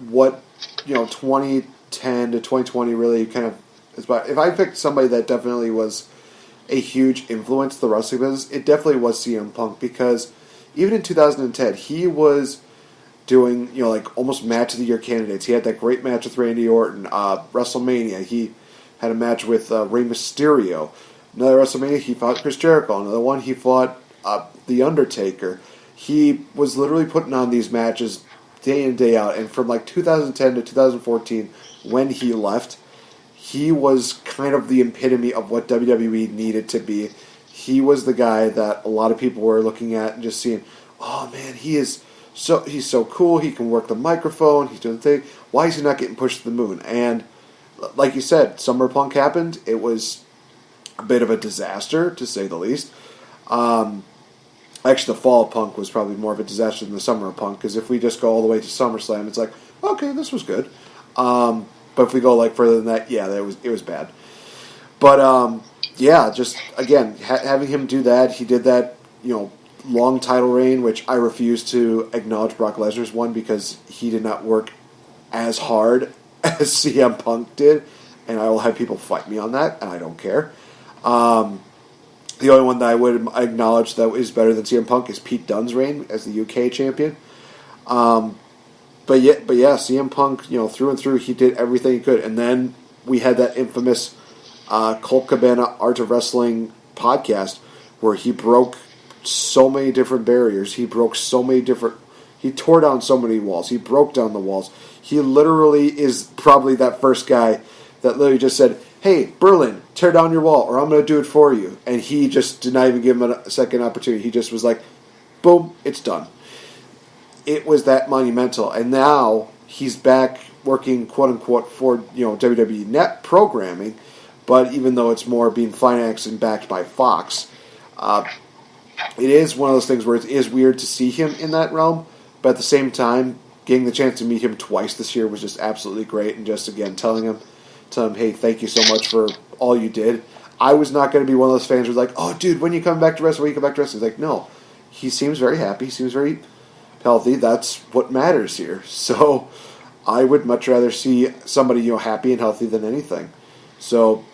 what, 2010 to 2020 really kind of is about, if I picked somebody that definitely was a huge influence to the wrestling business, it definitely was CM Punk, because even in 2010, he was doing, almost match of the year candidates. He had that great match with Randy Orton, WrestleMania. He had a match with Rey Mysterio. Another WrestleMania, he fought Chris Jericho. Another one, he fought The Undertaker. He was literally putting on these matches day in, day out. And from 2010 to 2014, when he left, he was kind of the epitome of what WWE needed to be. He was the guy that a lot of people were looking at and just seeing, oh man, he's so cool. He can work the microphone. He's doing the thing. Why is he not getting pushed to the moon? And like you said, Summer Punk happened. It was a bit of a disaster, to say the least. Actually, the Fall of Punk was probably more of a disaster than the Summer of Punk, because if we just go all the way to SummerSlam, it's like, okay, this was good. But if we go further than that, yeah, it was bad. But just again, having him do that, he did that, long title reign, which I refuse to acknowledge Brock Lesnar's one, because he did not work as hard as CM Punk did, and I will have people fight me on that, and I don't care. The only one that I would acknowledge that is better than CM Punk is Pete Dunne's reign as the UK champion. But yeah, CM Punk, through and through, he did everything he could. And then we had that infamous Colt Cabana Art of Wrestling podcast where he broke so many different barriers. He tore down so many walls. He broke down the walls. He literally is probably that first guy that literally just said, hey, Berlin, tear down your wall, or I'm going to do it for you. And he just did not even give him a second opportunity. He just was like, boom, it's done. It was that monumental. And now he's back working, quote-unquote, for WWE Net programming, but even though it's more being financed and backed by Fox, it is one of those things where it is weird to see him in that realm, but at the same time, getting the chance to meet him twice this year was just absolutely great, and just, again, telling him, hey, thank you so much for all you did. I was not going to be one of those fans who's like, oh, dude, when you come back to wrestling, He's like, no. He seems very happy. He seems very healthy. That's what matters here. So I would much rather see somebody, happy and healthy than anything. So,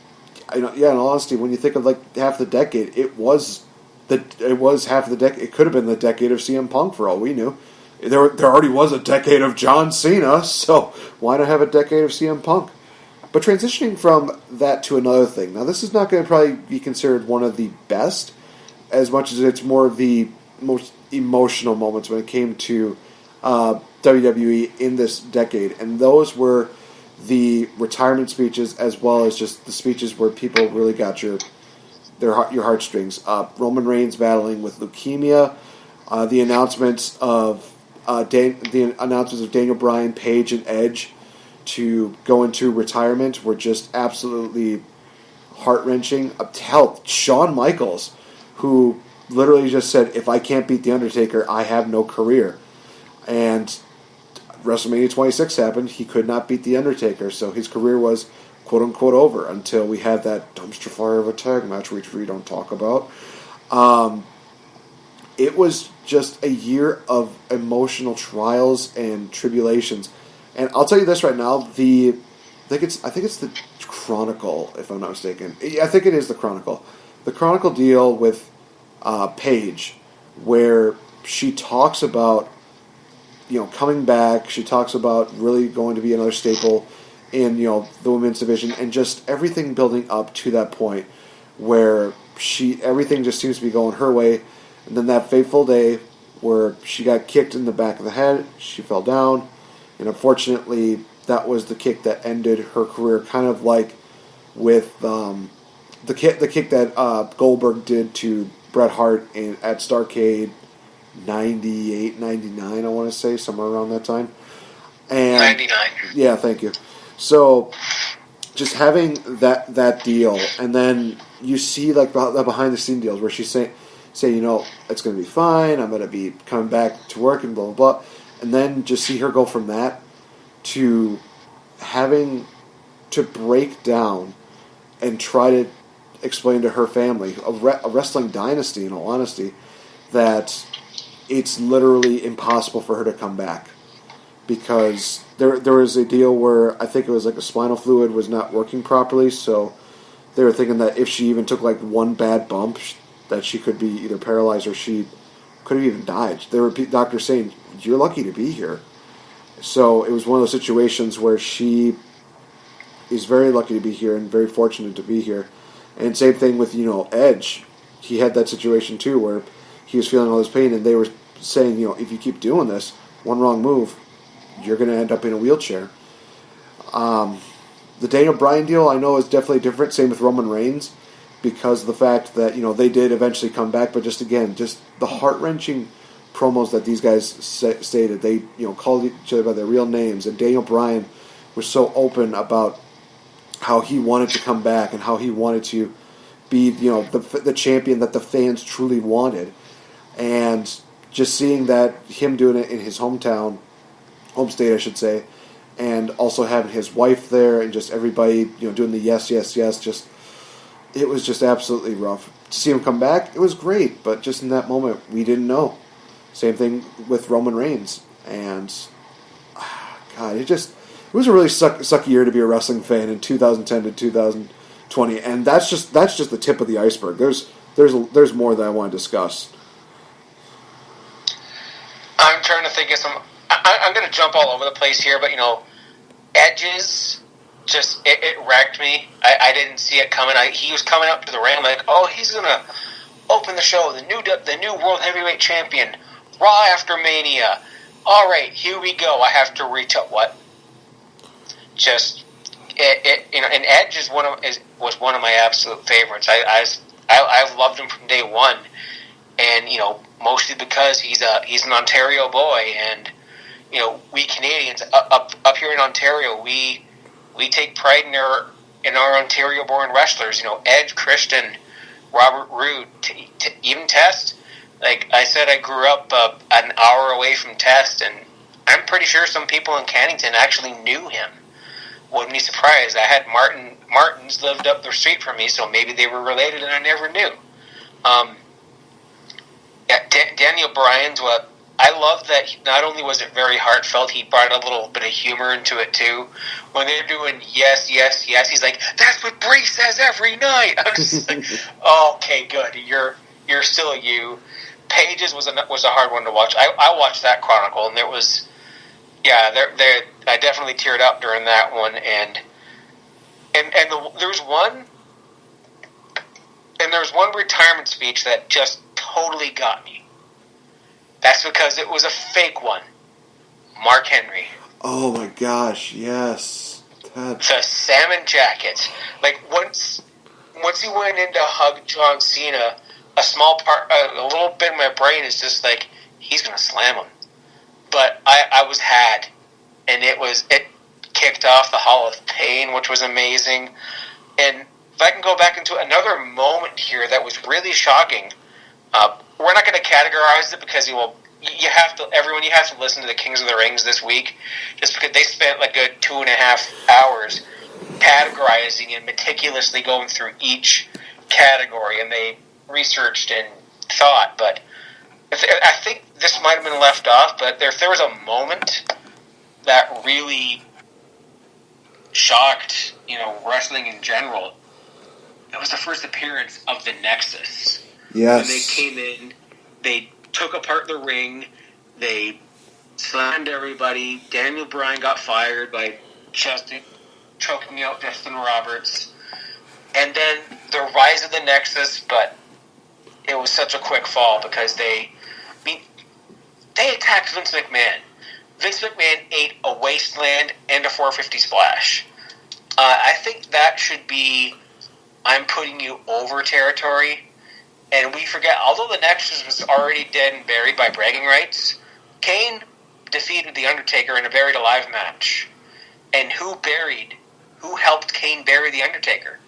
in all honesty, when you think of half the decade, it was half the decade. It could have been the decade of CM Punk for all we knew. There already was a decade of John Cena, so why not have a decade of CM Punk? But transitioning from that to another thing. Now, this is not going to probably be considered one of the best, as much as it's more of the most emotional moments when it came to WWE in this decade. And those were the retirement speeches, as well as just the speeches where people really got your heartstrings. Roman Reigns battling with leukemia, the announcements of Daniel Bryan, Paige, and Edge to go into retirement were just absolutely heart-wrenching. Hell, Shawn Michaels, who literally just said, if I can't beat The Undertaker, I have no career. And WrestleMania 26 happened. He could not beat The Undertaker, so his career was quote-unquote over until we had that dumpster fire of a tag match, which we don't talk about. It was just a year of emotional trials and tribulations. And I'll tell you this right now, I think it's the Chronicle, if I'm not mistaken. I think it is the Chronicle. The Chronicle deal with Paige, where she talks about coming back. She talks about really going to be another staple in the women's division, and just everything building up to that point where everything just seems to be going her way. And then that fateful day where she got kicked in the back of the head, she fell down. And unfortunately, that was the kick that ended her career, kind of like with the kick that Goldberg did to Bret Hart at Starrcade 98, 99, I want to say, somewhere around that time. And 99. Yeah, thank you. So just having that deal, and then you see like the behind the scene deals where she's saying, you know, it's going to be fine, I'm going to be coming back to work and blah, blah, blah. And then just see her go from that to having to break down and try to explain to her family, a wrestling dynasty, in all honesty, that it's literally impossible for her to come back. Because there was a deal where I think it was like a spinal fluid was not working properly, so they were thinking that if she even took like one bad bump, that she could be either paralyzed or she could have even died. There were doctors saying, you're lucky to be here. So it was one of those situations where she is very lucky to be here and very fortunate to be here. And same thing with, you know, Edge. He had that situation too where he was feeling all this pain, and they were saying, you know, if you keep doing this, one wrong move, you're going to end up in a wheelchair. The Daniel Bryan deal, I know, is definitely different. Same with Roman Reigns, because of the fact that, you know, they did eventually come back, but just the heart-wrenching promos that these guys stated. They, you know, called each other by their real names, and Daniel Bryan was so open about how he wanted to come back and how he wanted to be, you know, the champion that the fans truly wanted. And just seeing that, him doing it in his home state, I should say, and also having his wife there and just everybody, you know, doing the yes, yes, yes, just, it was just absolutely rough. To see him come back, it was great, but just in that moment, we didn't know. Same thing with Roman Reigns. And, God, it was a really sucky year to be a wrestling fan in 2010 to 2020, and that's just the tip of the iceberg. There's more that I want to discuss. I'm trying to think of some. I'm going to jump all over the place here, but, you know, Edge's just it wrecked me. I didn't see it coming. He was coming up to the ring like, oh, he's going to open the show, the new World Heavyweight Champion, Raw after Mania. All right, here we go. I have to reach up. What? Just you know, and Edge was one of my absolute favorites. I've loved him from day one, and, you know, mostly because he's an Ontario boy, and, you know, we Canadians up here in Ontario, we take pride in our Ontario-born wrestlers. You know, Edge, Christian, Robert Roode, even Test. Like I said, I grew up an hour away from Test, and I'm pretty sure some people in Cannington actually knew him. Wouldn't be surprised. I had Martins lived up the street from me, so maybe they were related, and I never knew. Daniel Bryan's what I love that not only was it very heartfelt, he brought a little bit of humor into it too. When they're doing yes, yes, yes, he's like, "That's what Bray says every night." I'm just like, okay, good. You're still you. Pages was a hard one to watch. I watched that Chronicle, and there was, yeah, I definitely teared up during that one, and there's one retirement speech that just totally got me. That's because it was a fake one. Mark Henry. Oh my gosh, yes. The salmon jacket. Like, once he went in to hug John Cena, a little bit of my brain is just like, he's going to slam him. But I was had, and it kicked off the Hall of Pain, which was amazing. And if I can go back into another moment here that was really shocking, we're not going to categorize it because you have to listen to the Kings of the Rings this week, just because they spent like a 2.5 hours categorizing and meticulously going through each category, and they researched and thought. But I think this might have been left off, but if there was a moment that really shocked, you know, wrestling in general, it was the first appearance of the Nexus. Yes. When they came in, they took apart the ring, they slammed everybody. Daniel Bryan got fired by choking out Justin Roberts. And then the rise of the Nexus, but it was such a quick fall because they attacked Vince McMahon. Vince McMahon ate away Wasteland, and a 450 splash. I think that should be I'm putting you over territory. And we forget, although the Nexus was already dead and buried by bragging rights, Kane defeated The Undertaker in a buried alive match. And who helped Kane bury The Undertaker?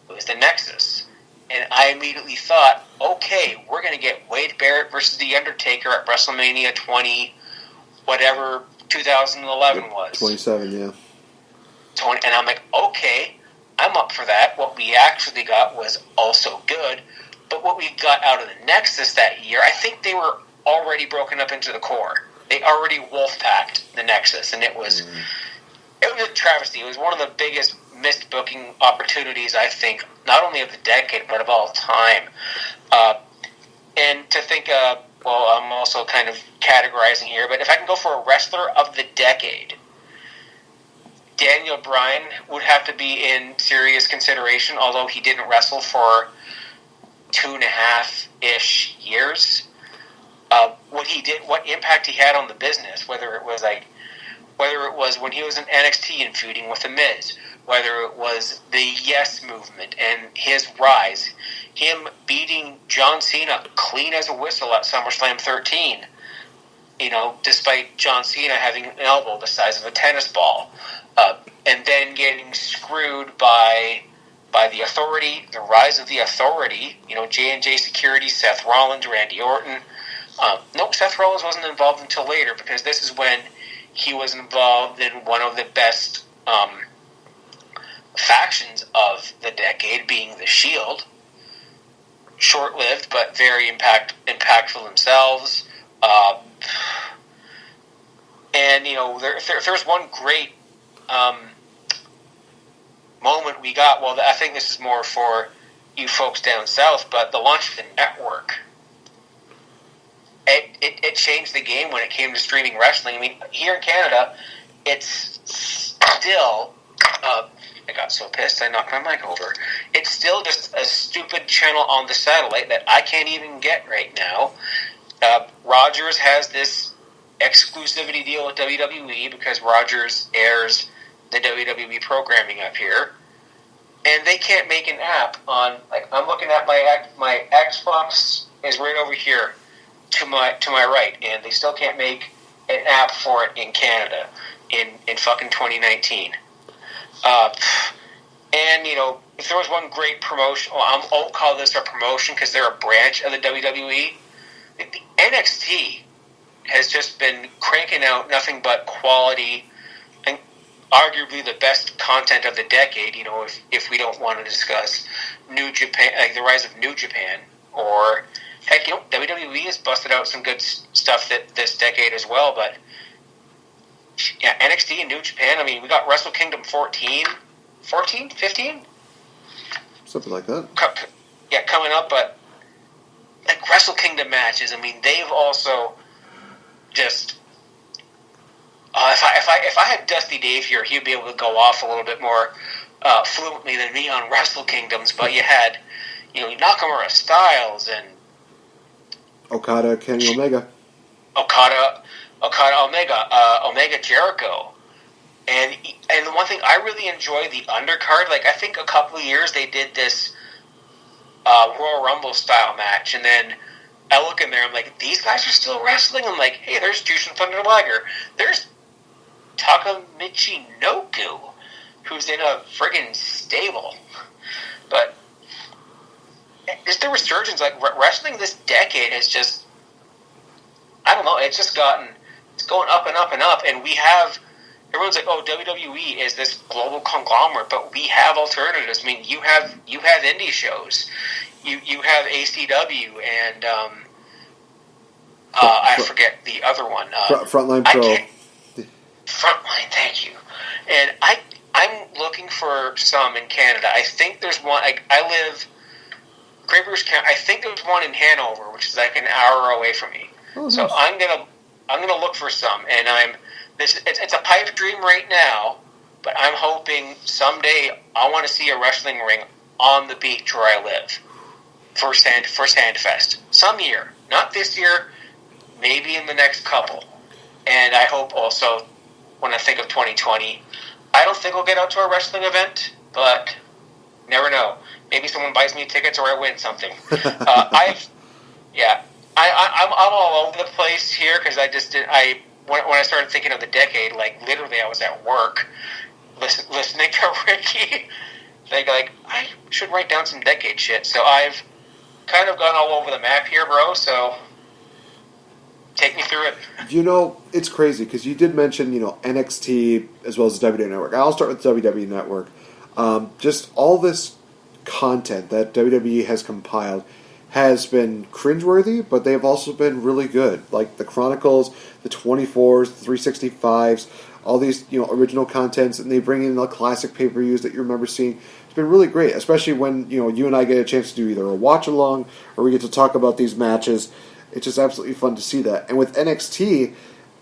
It was the Nexus. And I immediately thought, okay, we're going to get Wade Barrett versus The Undertaker at WrestleMania 20, whatever 2011 was. 27, yeah. 20, and I'm like, okay, I'm up for that. What we actually got was also good. But what we got out of the Nexus that year, I think they were already broken up into the core. They already wolf-packed the Nexus, and it was a travesty. It was one of the biggest missed booking opportunities, I think, not only of the decade, but of all time. And to think, well, I'm also kind of categorizing here, but if I can go for a wrestler of the decade, Daniel Bryan would have to be in serious consideration, although he didn't wrestle for 2.5-ish years. What he did, what impact he had on the business, whether it was when he was in NXT and feuding with The Miz, whether it was the Yes movement and his rise, him beating John Cena clean as a whistle at SummerSlam 13, despite John Cena having an elbow the size of a tennis ball, and then getting screwed by the Authority, the rise of the Authority, J&J Security, Seth Rollins, Randy Orton. Nope, Seth Rollins wasn't involved until later, because this is when he was involved in one of the best factions of the decade, being the Shield. Short-lived, but very impactful themselves. And, if there's one great moment we got, well, I think this is more for you folks down south, but the launch of the network. It changed the game when it came to streaming wrestling. I mean, here in Canada, it's still... I got so pissed I knocked my mic over. It's still just a stupid channel on the satellite that I can't even get right now. Rogers has this exclusivity deal with WWE because Rogers airs the WWE programming up here, and they can't make an app on. Like, I'm looking at my Xbox is right over here to my right, and they still can't make an app for it in Canada in fucking 2019. And, if there was one great promotion, I'll call this a promotion because they're a branch of the WWE. The NXT has just been cranking out nothing but quality and arguably the best content of the decade, if we don't want to discuss New Japan, like the rise of New Japan, or heck, WWE has busted out some good stuff this decade as well, but yeah, NXT and New Japan, I mean, we got Wrestle Kingdom 14, 15? Something like that. Yeah, coming up, but like Wrestle Kingdom matches, I mean, they've also just... if I had Dusty Dave here, he'd be able to go off a little bit more fluently than me on Wrestle Kingdoms, but you had, Nakamura, Styles, and... Okada, Kenny Omega. Okada, Omega Jericho. And the one thing I really enjoy, the undercard, like I think a couple of years they did this Royal Rumble style match, and then I look in there, I'm like, these guys are still wrestling? I'm like, hey, there's Jushin Thunder Liger. There's Taka Michinoku, who's in a friggin' stable. But it's the resurgence, like wrestling this decade has just, I don't know, it's going up and up and up, and we have, everyone's like, oh, WWE is this global conglomerate, but we have alternatives. I mean, you have indie shows, you have ACW, and I forget the other one. Frontline Pro. Frontline, thank you. And I'm looking for some in Canada. I think there's one. I live Great British Canada. I think there's one in Hanover, which is like an hour away from me. Oh, nice. So I'm gonna look for some, and it's a pipe dream right now, but I'm hoping someday I want to see a wrestling ring on the beach where I live for Sandfest. Some year, not this year, maybe in the next couple. And I hope also when I think of 2020. I don't think I'll get out to a wrestling event, but never know. Maybe someone buys me tickets or I win something. I'm all over the place here because when I started thinking of the decade, like literally I was at work listening to Ricky. Like I should write down some decade shit. So I've kind of gone all over the map here, bro. So take me through it. You know, it's crazy because you did mention, NXT as well as the WWE Network. I'll start with WWE Network. Just all this content that WWE has compiled has been cringeworthy, but they have also been really good. Like the Chronicles, the 24s, the 365s, all these original contents, and they bring in the classic pay-per-views that you remember seeing. It's been really great, especially when you and I get a chance to do either a watch-along or we get to talk about these matches. It's just absolutely fun to see that. And with NXT,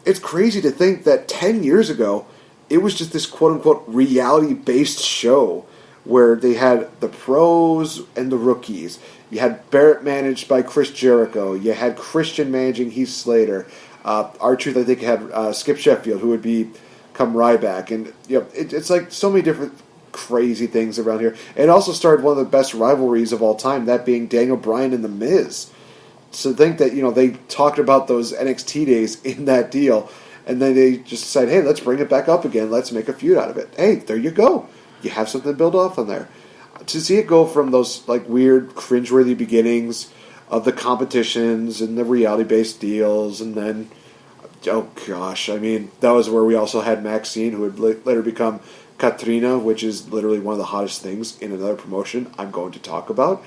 it's crazy to think that 10 years ago, it was just this quote-unquote reality-based show where they had the pros and the rookies. You had Barrett managed by Chris Jericho. You had Christian managing Heath Slater. R-Truth, I think, had Skip Sheffield, who would become Ryback. And it's like so many different crazy things around here. And it also started one of the best rivalries of all time, that being Daniel Bryan and The Miz. So think that, they talked about those NXT days in that deal, and then they just decided, hey, let's bring it back up again. Let's make a feud out of it. Hey, there you go. You have something to build off on there. To see it go from those like weird, cringeworthy beginnings of the competitions and the reality-based deals, and then, oh gosh, I mean, that was where we also had Maxine, who would later become Katrina, which is literally one of the hottest things in another promotion I'm going to talk about.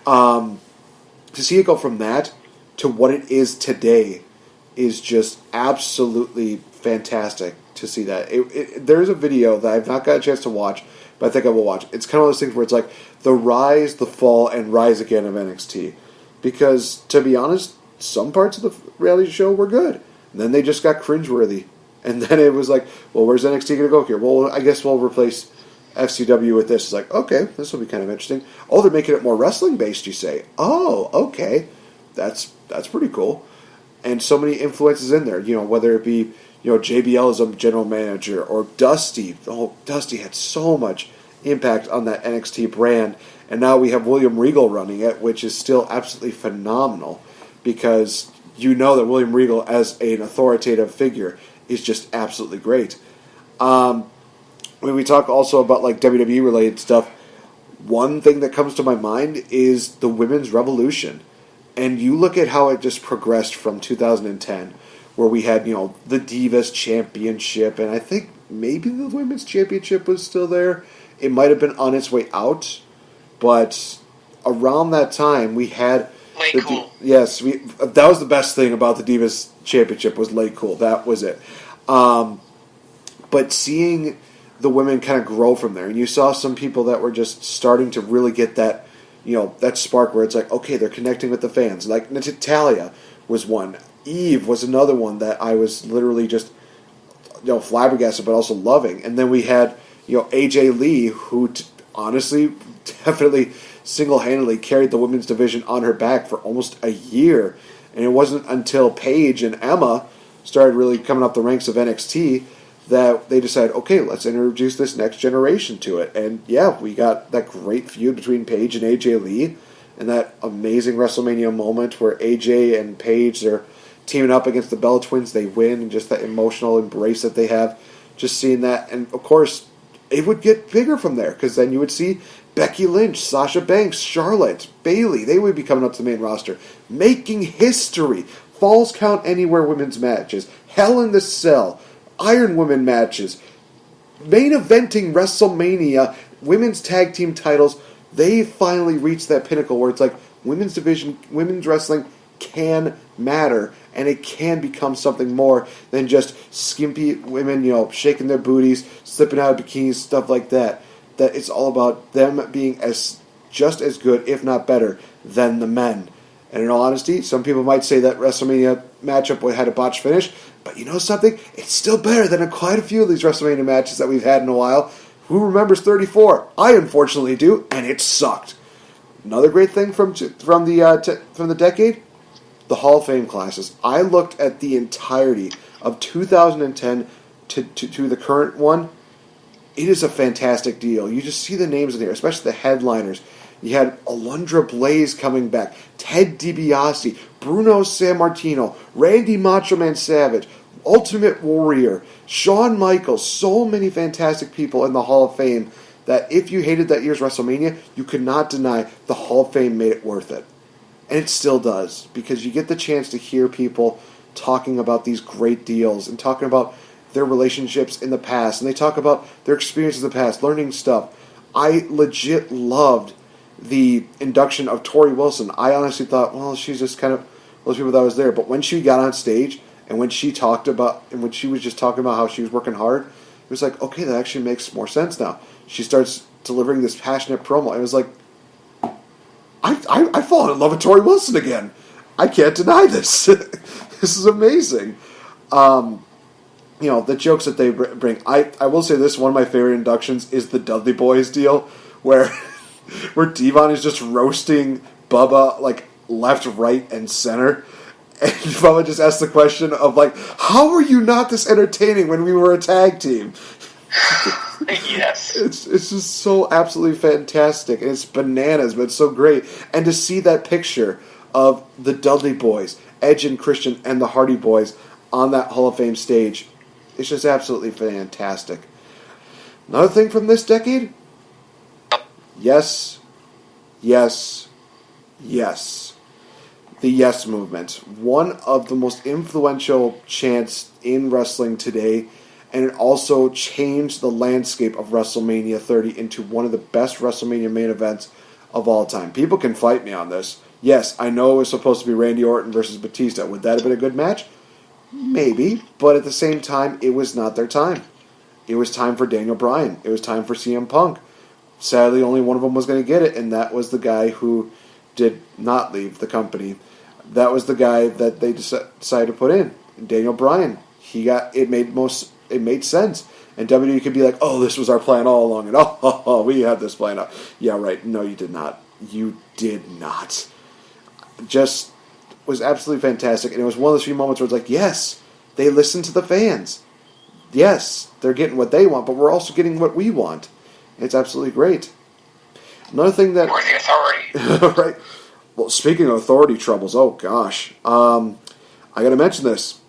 To see it go from that to what it is today is just absolutely fantastic to see that. There's a video that I've not got a chance to watch, but I think I will watch. It's kind of one of those things where it's like the rise, the fall, and rise again of NXT. Because, to be honest, some parts of the reality show were good. And then they just got cringeworthy. And then it was like, well, where's NXT going to go here? Well, I guess we'll replace FCW with this. It's like, okay, this will be kind of interesting. Oh, they're making it more wrestling-based, you say. Oh, okay. That's pretty cool. And so many influences in there, whether it be, JBL as a general manager or Dusty. Oh, Dusty had so much impact on that NXT brand. And now we have William Regal running it, which is still absolutely phenomenal because that William Regal as an authoritative figure is just absolutely great. When we talk also about like WWE related stuff, one thing that comes to my mind is the women's revolution. And you look at how it just progressed from 2010, where we had, the Divas Championship, and I think maybe the Women's Championship was still there. It might have been on its way out, but around that time we had Late Cool. Yes, that was the best thing about the Divas Championship was Late Cool. That was it. But seeing the women kind of grow from there, and you saw some people that were just starting to really get that, that spark where it's like, okay, they're connecting with the fans. Like Natalia was one. Eve was another one that I was literally just, flabbergasted, but also loving. And then we had, AJ Lee, who honestly, definitely single-handedly carried the women's division on her back for almost a year. And it wasn't until Paige and Emma started really coming up the ranks of NXT that they decided, okay, let's introduce this next generation to it. And yeah, we got that great feud between Paige and AJ Lee, and that amazing WrestleMania moment where AJ and Paige are teaming up against the Bella Twins. They win, and just that emotional embrace that they have. Just seeing that, and of course, it would get bigger from there, because then you would see Becky Lynch, Sasha Banks, Charlotte, Bayley. They would be coming up to the main roster, making history. Falls Count Anywhere women's matches, Hell in the Cell, Iron Women matches, main eventing WrestleMania, women's tag team titles. They finally reached that pinnacle where it's like women's division, women's wrestling can matter, and it can become something more than just skimpy women, shaking their booties, slipping out of bikinis, stuff like that. That it's all about them being just as good, if not better, than the men. And in all honesty, some people might say that WrestleMania matchup had a botched finish, but you know something? It's still better than quite a few of these WrestleMania matches that we've had in a while. Who remembers 34? I unfortunately do, and it sucked. Another great thing from the decade, the Hall of Fame classes. I looked at the entirety of 2010 to the current one, it is a fantastic deal. You just see the names in there, especially the headliners. You had Alundra Blaze coming back, Ted DiBiase, Bruno Sammartino, Randy Macho Man Savage, Ultimate Warrior, Shawn Michaels, so many fantastic people in the Hall of Fame that if you hated that year's WrestleMania, you could not deny the Hall of Fame made it worth it. And it still does, because you get the chance to hear people talking about these great deals and talking about their relationships in the past, and they talk about their experiences in the past, learning stuff. I legit loved the induction of Tori Wilson. I honestly thought, well, she's just kind of those people that was there. But when she got on stage and when she talked about, and when she was just talking about how she was working hard, it was like, okay, that actually makes more sense now. She starts delivering this passionate promo. It was like, I've fallen in love with Tori Wilson again. I can't deny this. This is amazing. The jokes that they bring. I will say this, one of my favorite inductions is the Dudley Boys deal, where Devon is just roasting Bubba, like, left, right, and center. And Bubba just asks the question of, like, how were you not this entertaining when we were a tag team? Yes. It's just so absolutely fantastic. And it's bananas, but it's so great. And to see that picture of the Dudley Boys, Edge and Christian, and the Hardy Boys on that Hall of Fame stage, it's just absolutely fantastic. Another thing from this decade? Yes, yes, yes. The Yes Movement. One of the most influential chants in wrestling today, and it also changed the landscape of WrestleMania 30 into one of the best WrestleMania main events of all time. People can fight me on this. Yes, I know it was supposed to be Randy Orton versus Batista. Would that have been a good match? Maybe, but at the same time, it was not their time. It was time for Daniel Bryan. It was time for CM Punk. Sadly, only one of them was going to get it, and that was the guy who did not leave the company. That was the guy that they decided to put in, Daniel Bryan. It made sense, and WWE could be like, "Oh, this was our plan all along," and oh, we had this plan out. Yeah, right. No, you did not. You did not. Just was absolutely fantastic, and it was one of those few moments where it's like, yes, they listen to the fans. Yes, they're getting what they want, but we're also getting what we want. It's absolutely great. Another thing that... We're the authority. Right. Well, speaking of authority troubles, oh gosh. I got to mention this.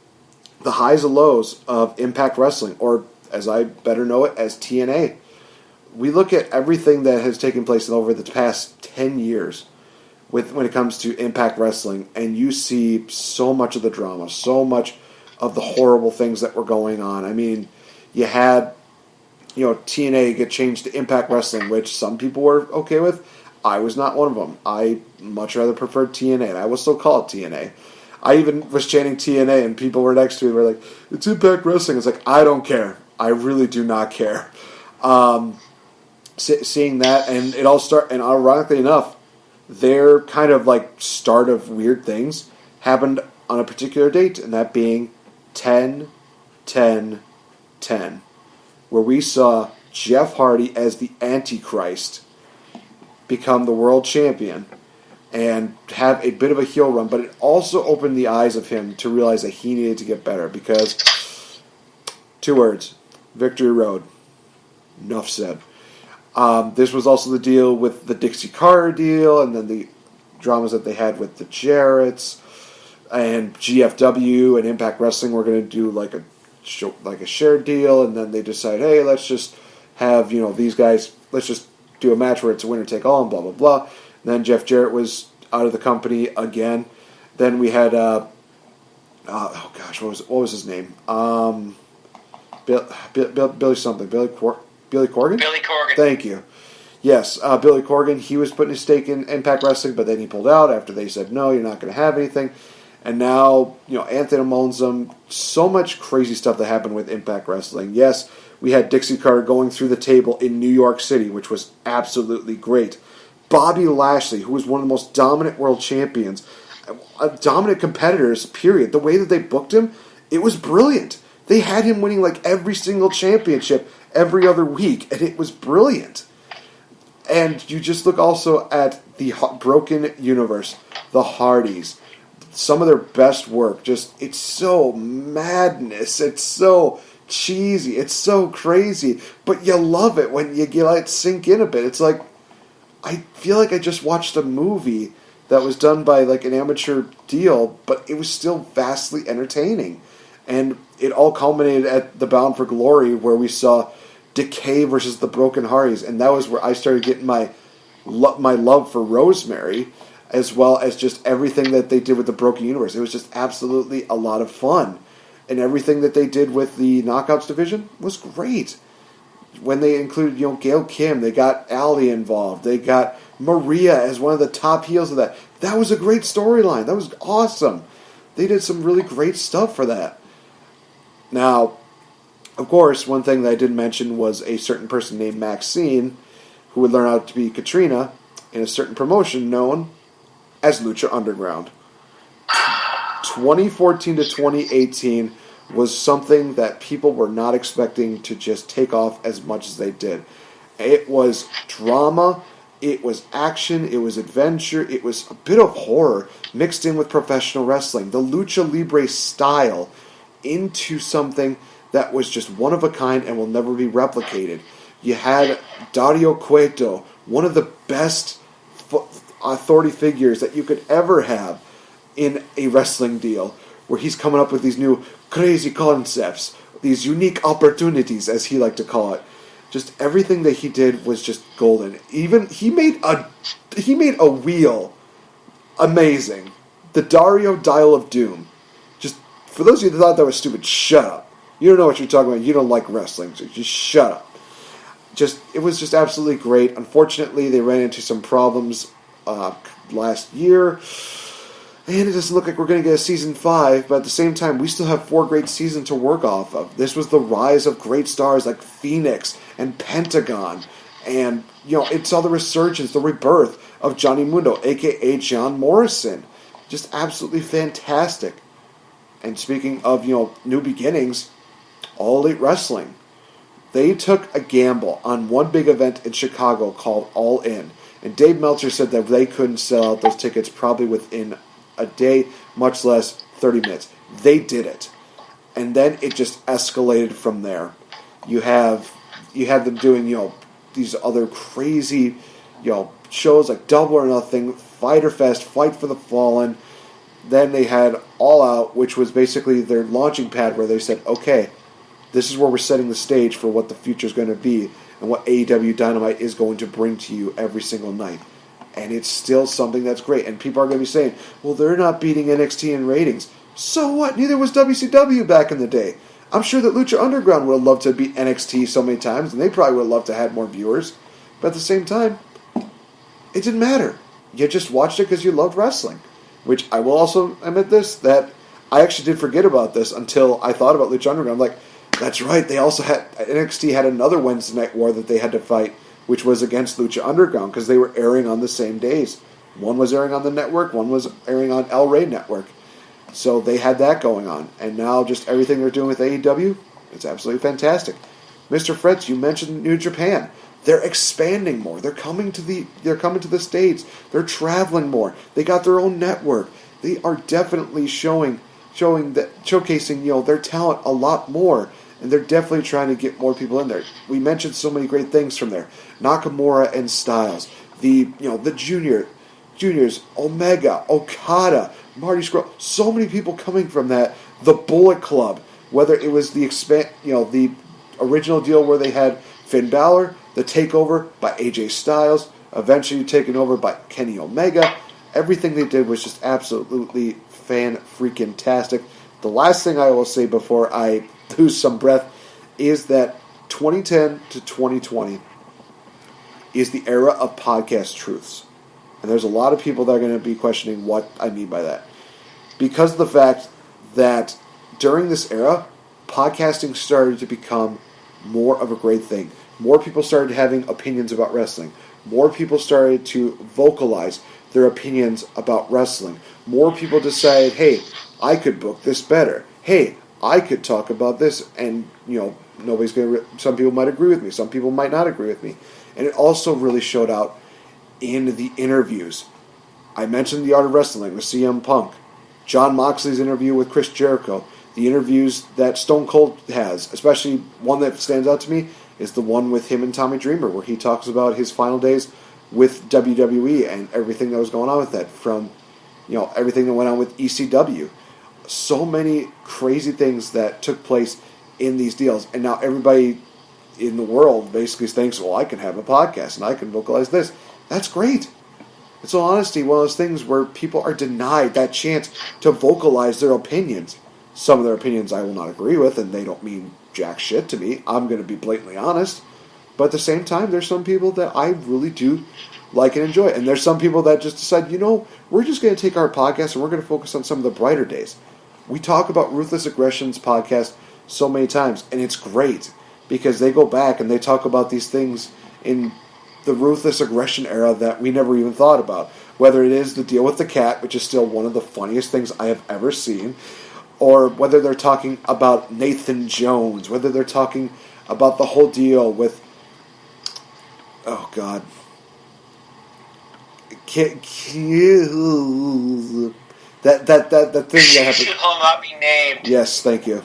The highs and lows of Impact Wrestling, or as I better know it, as TNA. We look at everything that has taken place over the past 10 years when it comes to Impact Wrestling, and you see so much of the drama, so much of the horrible things that were going on. I mean, you had... TNA get changed to Impact Wrestling, which some people were okay with. I was not one of them. I much rather preferred TNA, and I will still call it TNA. I even was chanting TNA, and people were next to me were like, "It's Impact Wrestling." It's like, I don't care. I really do not care. Seeing that, and it all and ironically enough, their kind of like start of weird things happened on a particular date, and that being 10-10-10. Where we saw Jeff Hardy as the Antichrist become the world champion and have a bit of a heel run, but it also opened the eyes of him to realize that he needed to get better because, 2 words, Victory Road. Enough said. This was also the deal with the Dixie Carter deal, and then the dramas that they had with the Jarretts, and GFW and Impact Wrestling were going to do like a shared deal, and then they decide, hey, let's just have, these guys, let's just do a match where it's a winner take all, and blah, blah, blah. And then Jeff Jarrett was out of the company again. Then we had, what was his name? Billy something. Billy Corgan? Billy Corgan. Thank you. Yes, Billy Corgan, he was putting his stake in Impact Wrestling, but then he pulled out after they said, no, you're not going to have anything. And now, Anthony owns them. So much crazy stuff that happened with Impact Wrestling. Yes, we had Dixie Carter going through the table in New York City, which was absolutely great. Bobby Lashley, who was one of the most dominant world champions, dominant competitors, period. The way that they booked him, it was brilliant. They had him winning like every single championship every other week, and it was brilliant. And you just look also at the Broken Universe, the Hardys. Some of their best work, it's so madness. It's so cheesy. It's so crazy. But you love it when you let it sink in a bit. It's like, I feel like I just watched a movie that was done by like an amateur deal, but it was still vastly entertaining. And it all culminated at the Bound for Glory, where we saw Decay versus the Broken Hearties, and that was where I started getting my love for Rosemary, as well as just everything that they did with the Broken Universe. It was just absolutely a lot of fun. And everything that they did with the Knockouts division was great. When they included, Gail Kim, they got Allie involved. They got Maria as one of the top heels of that. That was a great storyline. That was awesome. They did some really great stuff for that. Now, of course, one thing that I didn't mention was a certain person named Maxine, who would learn out to be Katrina in a certain promotion known as Lucha Underground. 2014 to 2018 was something that people were not expecting to just take off as much as they did. It was drama, it was action, it was adventure, it was a bit of horror mixed in with professional wrestling. The Lucha Libre style into something that was just one of a kind and will never be replicated. You had Dario Cueto, one of the best authority figures that you could ever have in a wrestling deal, where he's coming up with these new crazy concepts, these unique opportunities, as he liked to call it. Just everything that he did was just golden. Even he made a wheel amazing. The Dario Dial of Doom. Just for those of you that thought that was stupid, shut up. You don't know what you're talking about. You don't like wrestling, so just shut up. It was just absolutely great. Unfortunately, they ran into some problems last year. And it doesn't look like we're going to get a Season 5, but at the same time, we still have 4 great seasons to work off of. This was the rise of great stars like Phoenix and Pentagon. And, it saw the resurgence, the rebirth of Johnny Mundo, a.k.a. John Morrison. Just absolutely fantastic. And speaking of, new beginnings, All Elite Wrestling. They took a gamble on one big event in Chicago called All In. And Dave Meltzer said that they couldn't sell out those tickets probably within a day, much less 30 minutes. They did it. And then it just escalated from there. You had them doing, these other crazy, shows like Double or Nothing, Fyter Fest, Fight for the Fallen. Then they had All Out, which was basically their launching pad where they said, okay, this is where we're setting the stage for what the future is going to be and what AEW Dynamite is going to bring to you every single night. And it's still something that's great. And people are going to be saying, well, they're not beating NXT in ratings. So what? Neither was WCW back in the day. I'm sure that Lucha Underground would have loved to beat NXT so many times, and they probably would have loved to have more viewers. But at the same time, it didn't matter. You just watched it because you loved wrestling. Which I will also admit that I actually did forget about this until I thought about Lucha Underground. I'm like, that's right, they also had, NXT had another Wednesday Night War that they had to fight, which was against Lucha Underground, because they were airing on the same days. One was airing on the network, one was airing on El Rey Network. So they had that going on. And now just everything they're doing with AEW, it's absolutely fantastic. Mr. Fretz, you mentioned New Japan. They're expanding more. They're coming to the States. They're traveling more. They got their own network. They are definitely showcasing their talent a lot more. And they're definitely trying to get more people in there. We mentioned so many great things from there. Nakamura and Styles, the juniors, Omega, Okada, Marty Scurll. So many people coming from that. The Bullet Club, whether it was the original deal where they had Finn Balor, the takeover by AJ Styles, eventually taken over by Kenny Omega. Everything they did was just absolutely fan-freaking-tastic. The last thing I will say before I lose some breath is that 2010 to 2020 is the era of podcast truths. And there's a lot of people that are going to be questioning what I mean by that. Because of the fact that during this era, podcasting started to become more of a great thing. More people started having opinions about wrestling. More people started to vocalize their opinions about wrestling. More people decided, hey, I could book this better. Hey, I could talk about this, and nobody's gonna. Some people might agree with me. Some people might not agree with me. And it also really showed out in the interviews. I mentioned the Art of Wrestling with CM Punk, John Moxley's interview with Chris Jericho, the interviews that Stone Cold has, especially one that stands out to me, is the one with him and Tommy Dreamer, where he talks about his final days with WWE and everything that was going on with that, from everything that went on with ECW. So many crazy things that took place in these deals, and now everybody in the world basically thinks, well, I can have a podcast and I can vocalize this. That's great. It's all honesty one of those things where people are denied that chance to vocalize their opinions. Some of their opinions I will not agree with, and they don't mean jack shit to me. I'm going to be blatantly honest. But at the same time, there's some people that I really do like and enjoy. And there's some people that just decide, we're just going to take our podcast and we're going to focus on some of the brighter days. We talk about Ruthless Aggression's podcast so many times, and it's great because they go back and they talk about these things in the Ruthless Aggression era that we never even thought about. Whether it is the deal with the cat, which is still one of the funniest things I have ever seen, or whether they're talking about Nathan Jones, whether they're talking about the whole deal with, oh God, that thing that happened. Shall not be named. Yes, thank you.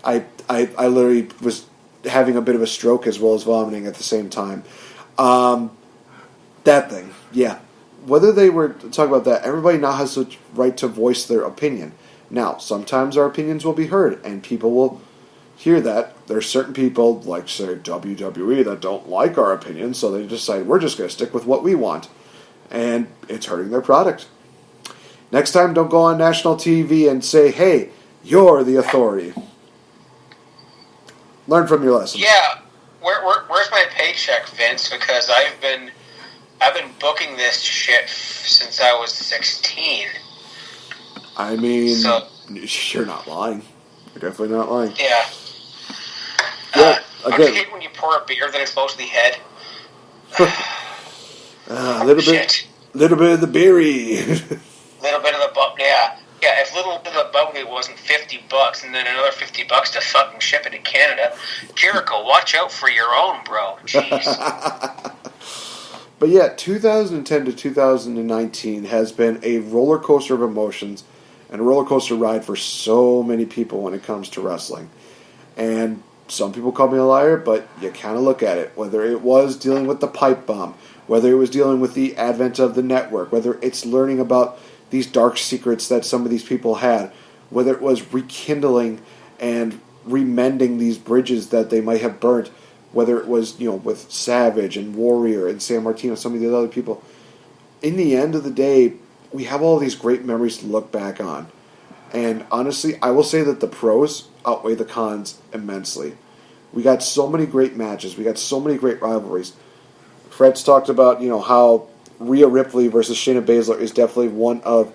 I literally was having a bit of a stroke as well as vomiting at the same time. That thing, yeah. Whether they were talking about that, everybody now has the right to voice their opinion. Now, sometimes our opinions will be heard, and people will hear that. There's certain people, like, say, WWE, that don't like our opinion, so they decide we're just going to stick with what we want. And it's hurting their product. Next time, don't go on national TV and say, hey, you're the authority. Learn from your lessons. Yeah. Where's my paycheck, Vince? Because I've been booking this shit since I was 16. I mean, you're not lying. You're definitely not lying. Yeah. Yeah, I hate when you pour a beer that it's mostly head. A little bit of the beery. Little bit of the yeah. Yeah, if little bit of the bubbly wasn't $50 and then another $50 to fucking ship it to Canada, Jericho, watch out for your own, bro. Jeez. But yeah, 2010 to 2019 has been a roller coaster of emotions and a roller coaster ride for so many people when it comes to wrestling. And some people call me a liar, but you kind of look at it. Whether it was dealing with the pipe bomb, whether it was dealing with the advent of the network, whether it's learning about these dark secrets that some of these people had, whether it was rekindling and remending these bridges that they might have burnt, whether it was, with Savage and Warrior and San Martino, some of the other people. In the end of the day, we have all these great memories to look back on. And honestly, I will say that the pros outweigh the cons immensely. We got so many great matches. We got so many great rivalries. Fretz talked about, how Rhea Ripley versus Shayna Baszler is definitely one of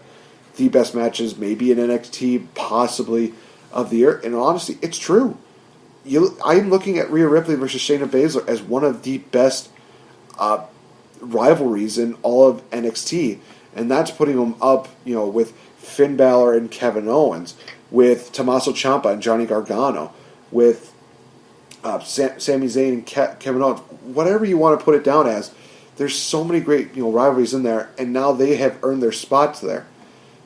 the best matches, maybe in NXT, possibly of the year. And honestly, it's true. I'm looking at Rhea Ripley versus Shayna Baszler as one of the best rivalries in all of NXT. And that's putting them up, with Finn Balor and Kevin Owens, with Tommaso Ciampa and Johnny Gargano, with Sami Zayn and Kevin Owens. Whatever you want to put it down as, there's so many great rivalries in there, and now they have earned their spots there.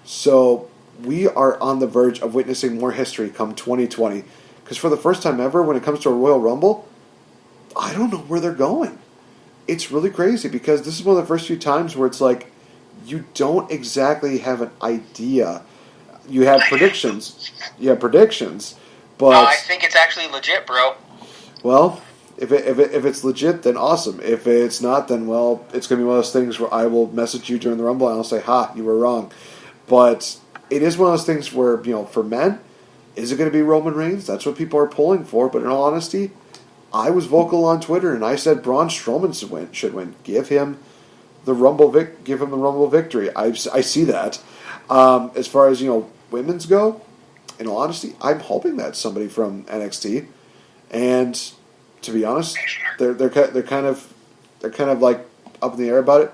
So we are on the verge of witnessing more history come 2020. Because for the first time ever, when it comes to a Royal Rumble, I don't know where they're going. It's really crazy because this is one of the first few times where it's like you don't exactly have an idea. You have predictions. But no, I think it's actually legit, bro. Well, if it's legit, then awesome. If it's not, then it's going to be one of those things where I will message you during the Rumble and I'll say, "Ha, you were wrong." But it is one of those things where for men, is it going to be Roman Reigns? That's what people are pulling for. But in all honesty, I was vocal on Twitter and I said Braun Strowman should win. Give him the Rumble victory. I see that. As far as women's go, in all honesty, I'm hoping that's somebody from NXT. And to be honest, they're kind of like up in the air about it.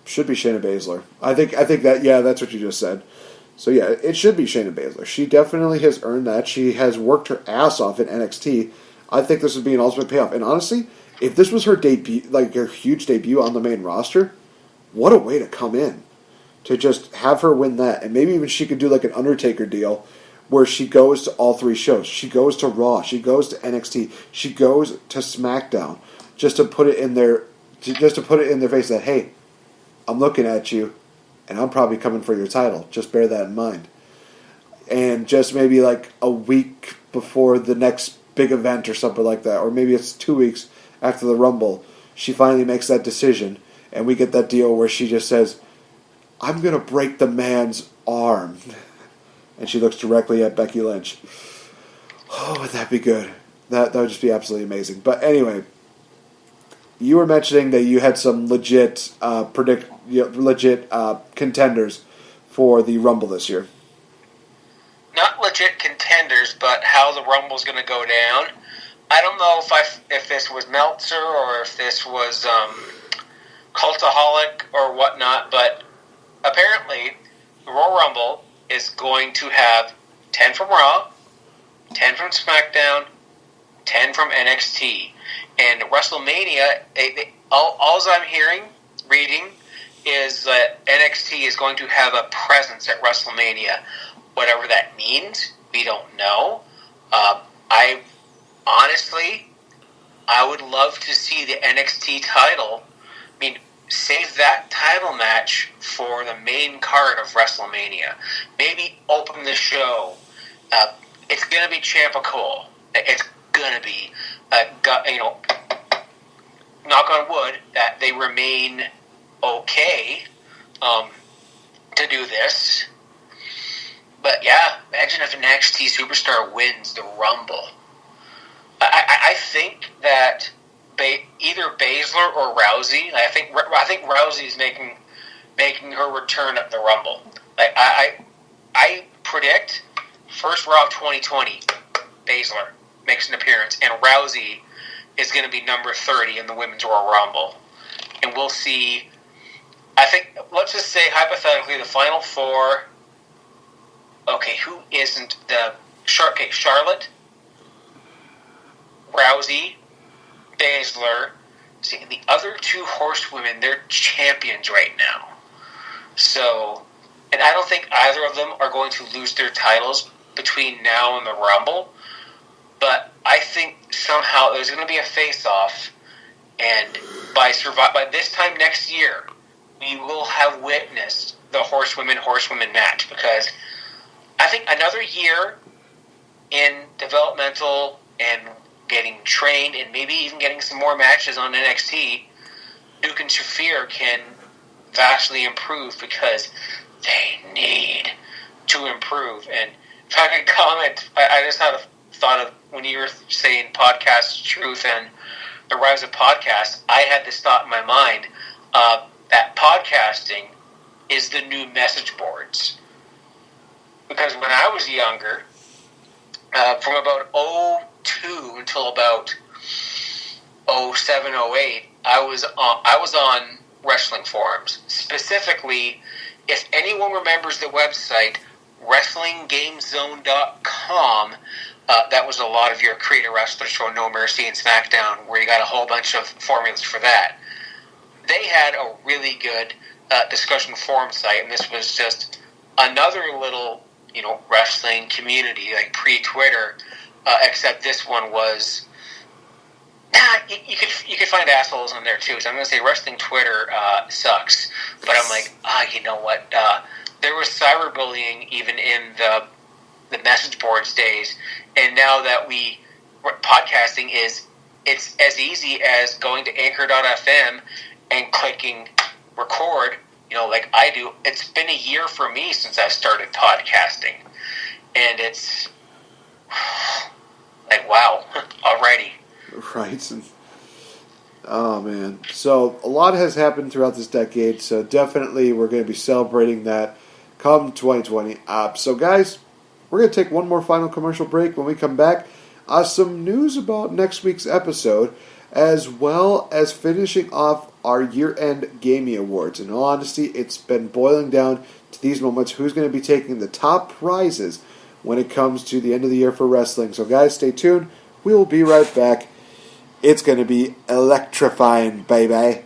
Should be Shayna Baszler. I think that that's what you just said. So yeah, it should be Shayna Baszler. She definitely has earned that. She has worked her ass off in NXT. I think this would be an ultimate payoff. And honestly, if this was her debut, like her huge debut on the main roster, what a way to come in. To just have her win that. And maybe even she could do like an Undertaker deal where she goes to all three shows. She goes to Raw. She goes to NXT. She goes to SmackDown just to put it in their face that, hey, I'm looking at you, and I'm probably coming for your title. Just bear that in mind. And just maybe like a week before the next big event or something like that, or maybe it's 2 weeks after the Rumble, she finally makes that decision, and we get that deal where she just says, I'm going to break the man's arm. And she looks directly at Becky Lynch. Oh, would that be good? That would just be absolutely amazing. But anyway, you were mentioning that you had some legit contenders for the Rumble this year. Not legit contenders, but how the Rumble's going to go down. I don't know if this was Meltzer or if this was Cultaholic or whatnot, but apparently the Royal Rumble is going to have 10 from Raw, 10 from SmackDown, 10 from NXT. And WrestleMania, all I'm reading, is that NXT is going to have a presence at WrestleMania. Whatever that means, we don't know. I would love to see the NXT title. I mean, save that title match for the main card of WrestleMania. Maybe open the show. It's going to be Ciampa Cole. It's going to be, knock on wood, that they remain okay to do this. But yeah, imagine if an NXT superstar wins the Rumble. I think that either Baszler or Rousey. I think Rousey is making her return at the Rumble. Like I predict first Raw of 2020, Baszler makes an appearance, and Rousey is going to be number 30 in the Women's Royal Rumble, and we'll see. I think let's just say hypothetically the final four. Okay, who isn't the Charlotte, Rousey, Baszler. See, the other two horsewomen, they're champions right now. So, and I don't think either of them are going to lose their titles between now and the Rumble. But I think somehow there's going to be a face-off, and by this time next year, we will have witnessed the horsewomen match, because I think another year in developmental and getting trained and maybe even getting some more matches on NXT, Duke and Shafir can vastly improve, because they need to improve. And if I could comment, I just had a thought of when you were saying podcast truth and the rise of podcasts, I had this thought in my mind that podcasting is the new message boards. Because when I was younger, from about 2002 until about 2007, 2008, I was on wrestling forums. Specifically, if anyone remembers the website, WrestlingGameZone.com, that was a lot of your creator wrestlers show No Mercy and SmackDown, where you got a whole bunch of formulas for that. They had a really good discussion forum site, and this was just another little wrestling community, like pre-Twitter, except this one was, you could find assholes on there too, so I'm going to say wrestling Twitter sucks, but I'm like, you know what, there was cyberbullying even in the message boards days, and now that podcasting it's as easy as going to anchor.fm and clicking record, like I do. It's been a year for me since I started podcasting, and it's like, wow, already. Right. Oh, man. So a lot has happened throughout this decade, so definitely we're going to be celebrating that come 2020. So, guys, we're going to take one more final commercial break. When we come back, some news about next week's episode, as well as finishing off our year-end Gaming Awards. In all honesty, it's been boiling down to these moments. Who's going to be taking the top prizes when it comes to the end of the year for wrestling? So, guys, stay tuned. We will be right back. It's going to be electrifying, baby.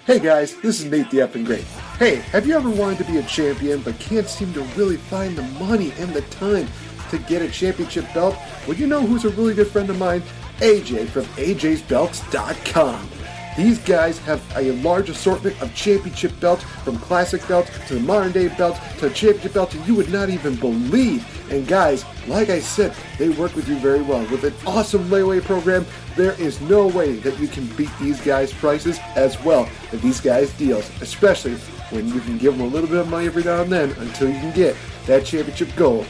Hey guys, this is NateFNGreat. Hey, have you ever wanted to be a champion but can't seem to really find the money and the time to get a championship belt? Well, you know who's a really good friend of mine? AJ from AJsBelts.com. These guys have a large assortment of championship belts, from classic belts to the modern day belts to championship belts you would not even believe. And guys, like I said, they work with you very well. With an awesome layaway program, there is no way that you can beat these guys' prices as well as these guys' deals, especially when you can give them a little bit of money every now and then until you can get that championship gold.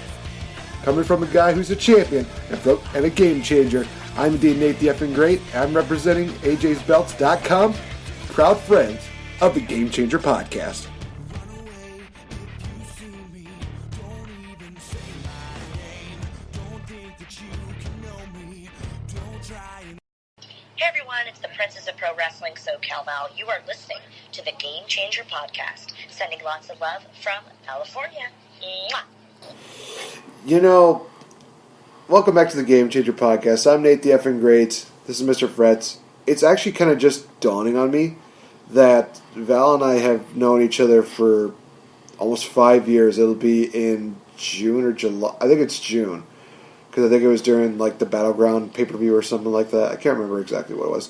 Coming from a guy who's a champion and a game changer, I'm indeed NateFNGreat. I'm representing AJsBelts.com, proud friends of the Game Changer podcast. Hey everyone, it's the Princess of Pro Wrestling, SoCal Val. You are listening to the Game Changer podcast. Sending lots of love from California. Mwah. You know, welcome back to the Game Changer podcast. I'm NateFNGreat. This is Mr. Fretz. It's actually kind of just dawning on me that Val and I have known each other for almost 5 years. It'll be in June or July. I think it's June, because I think it was during like the Battleground pay-per-view or something like that. I can't remember exactly what it was.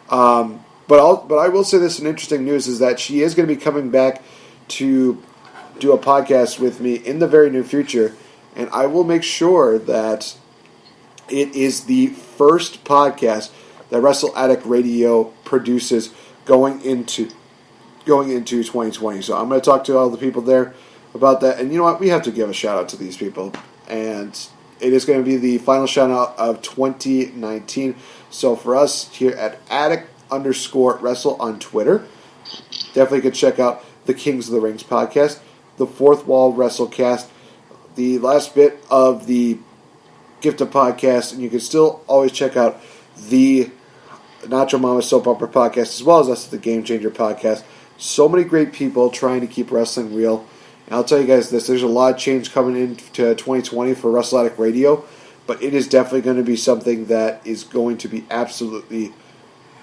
But I will say this, and interesting news is that she is going to be coming back to do a podcast with me in the very near future, and I will make sure that it is the first podcast that Wrestle Addict Radio produces going into 2020. So I'm going to talk to all the people there about that. And you know what? We have to give a shout out to these people. And it is going to be the final shout out of 2019. So for us here at Addict_Wrestle on Twitter, definitely could check out the Kings of the Rings podcast, the Fourth Wall WrestleCast, the last bit of the Gifted podcast, and you can still always check out the Nacho Mama Soap Opera podcast, as well as us at the Game Changer podcast. So many great people trying to keep wrestling real. And I'll tell you guys this, there's a lot of change coming into 2020 for Wrestle Addict Radio, but it is definitely going to be something that is going to be absolutely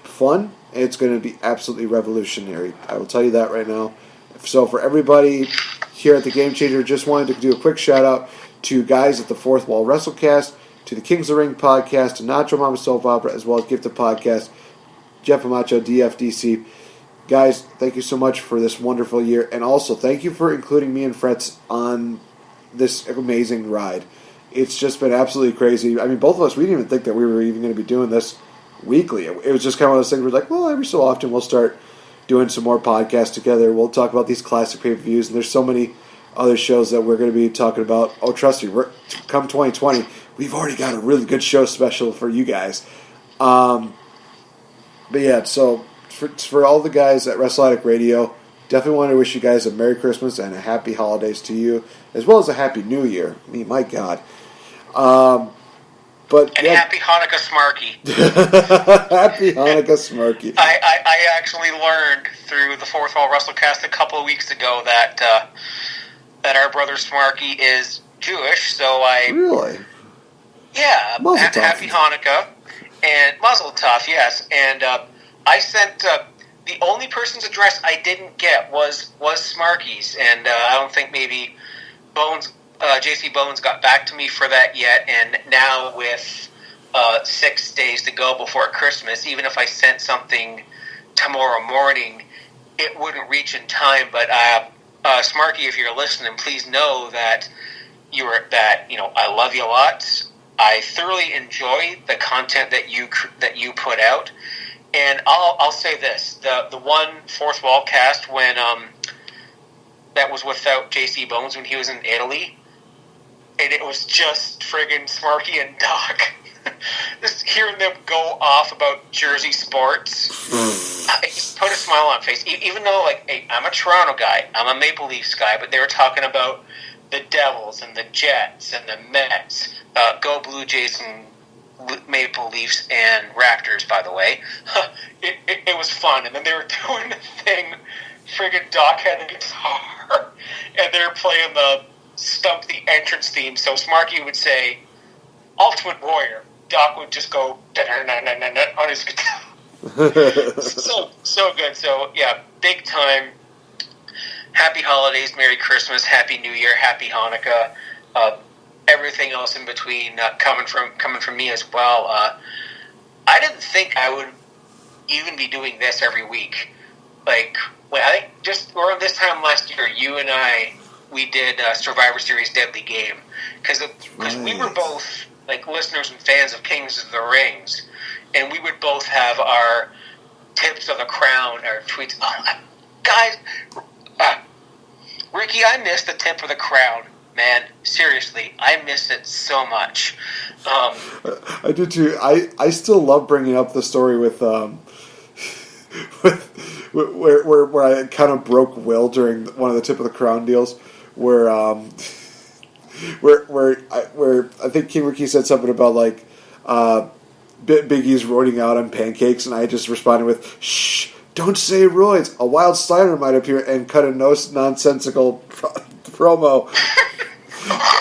fun, and it's going to be absolutely revolutionary. I will tell you that right now. So for everybody here at the Game Changer, just wanted to do a quick shout out to guys at the Fourth Wall WrestleCast, to the Kings of the Ring podcast, to Nacho Mama Soap Opera, as well as Gifted Podcast, Jeff Amacho, DFDC. Guys, thank you so much for this wonderful year, and also thank you for including me and Fretz on this amazing ride. It's just been absolutely crazy. I mean, both of us, we didn't even think that we were even going to be doing this weekly. It was just kind of one of those things where we're like, well, every so often we'll start doing some more podcasts together. We'll talk about these classic pay-per-views, and there's so many other shows that we're going to be talking about. Oh, trust me, come 2020, we've already got a really good show special for you guys. But yeah, so for all the guys at Wrestle Addict Radio, definitely want to wish you guys a Merry Christmas and a Happy Holidays to you, as well as a Happy New Year. I mean, my God. And Happy Hanukkah Smarky. Happy Hanukkah Smarky. I actually learned through the Fourth Wall WrestleCast a couple of weeks ago that our brother Smarky is Jewish, so I... Really? Yeah, Happy Hanukkah, and Mazel Tov, yes, and I sent, the only person's address I didn't get was Smarky's, and I don't think maybe JC Bones got back to me for that yet, and now with 6 days to go before Christmas, even if I sent something tomorrow morning, it wouldn't reach in time, but Smarky, if you're listening, please know that I love you a lot. I thoroughly enjoy the content that you put out, and I'll say this: the one Fourth Wall cast when that was without JC Bones when he was in Italy, and it was just friggin' Smarky and Doc. Just hearing them go off about Jersey sports, it put a smile on my face. Even though, I'm a Toronto guy, I'm a Maple Leafs guy, but they were talking about the Devils and the Jets and the Mets. Go Blue Jays and Maple Leafs and Raptors, by the way. It was fun. And then they were doing the thing, friggin' Doc had the guitar, and they were playing the Stump the Entrance theme. So Smarky would say, Ultimate Warrior. Doc would just go on his guitar. So good. So, yeah, big time happy holidays, Merry Christmas, Happy New Year, Happy Hanukkah, everything else in between coming from me as well. I didn't think I would even be doing this every week. Like, when I think just around this time last year, you and we did Survivor Series Deadly Game because we were both like listeners and fans of Kings of the Rings, and we would both have our tips of the crown, our tweets. Oh, guys, Ricky, I missed the tip of the crown. Man, seriously, I miss it so much. I do too. I still love bringing up the story with where I kind of broke Will during one of the Tip of the Crown deals, where I think King Ricky said something about like Big E's roiding out on pancakes, and I just responded with, "Shh, don't say roids. A wild Steiner might appear," and cut a nonsensical promo.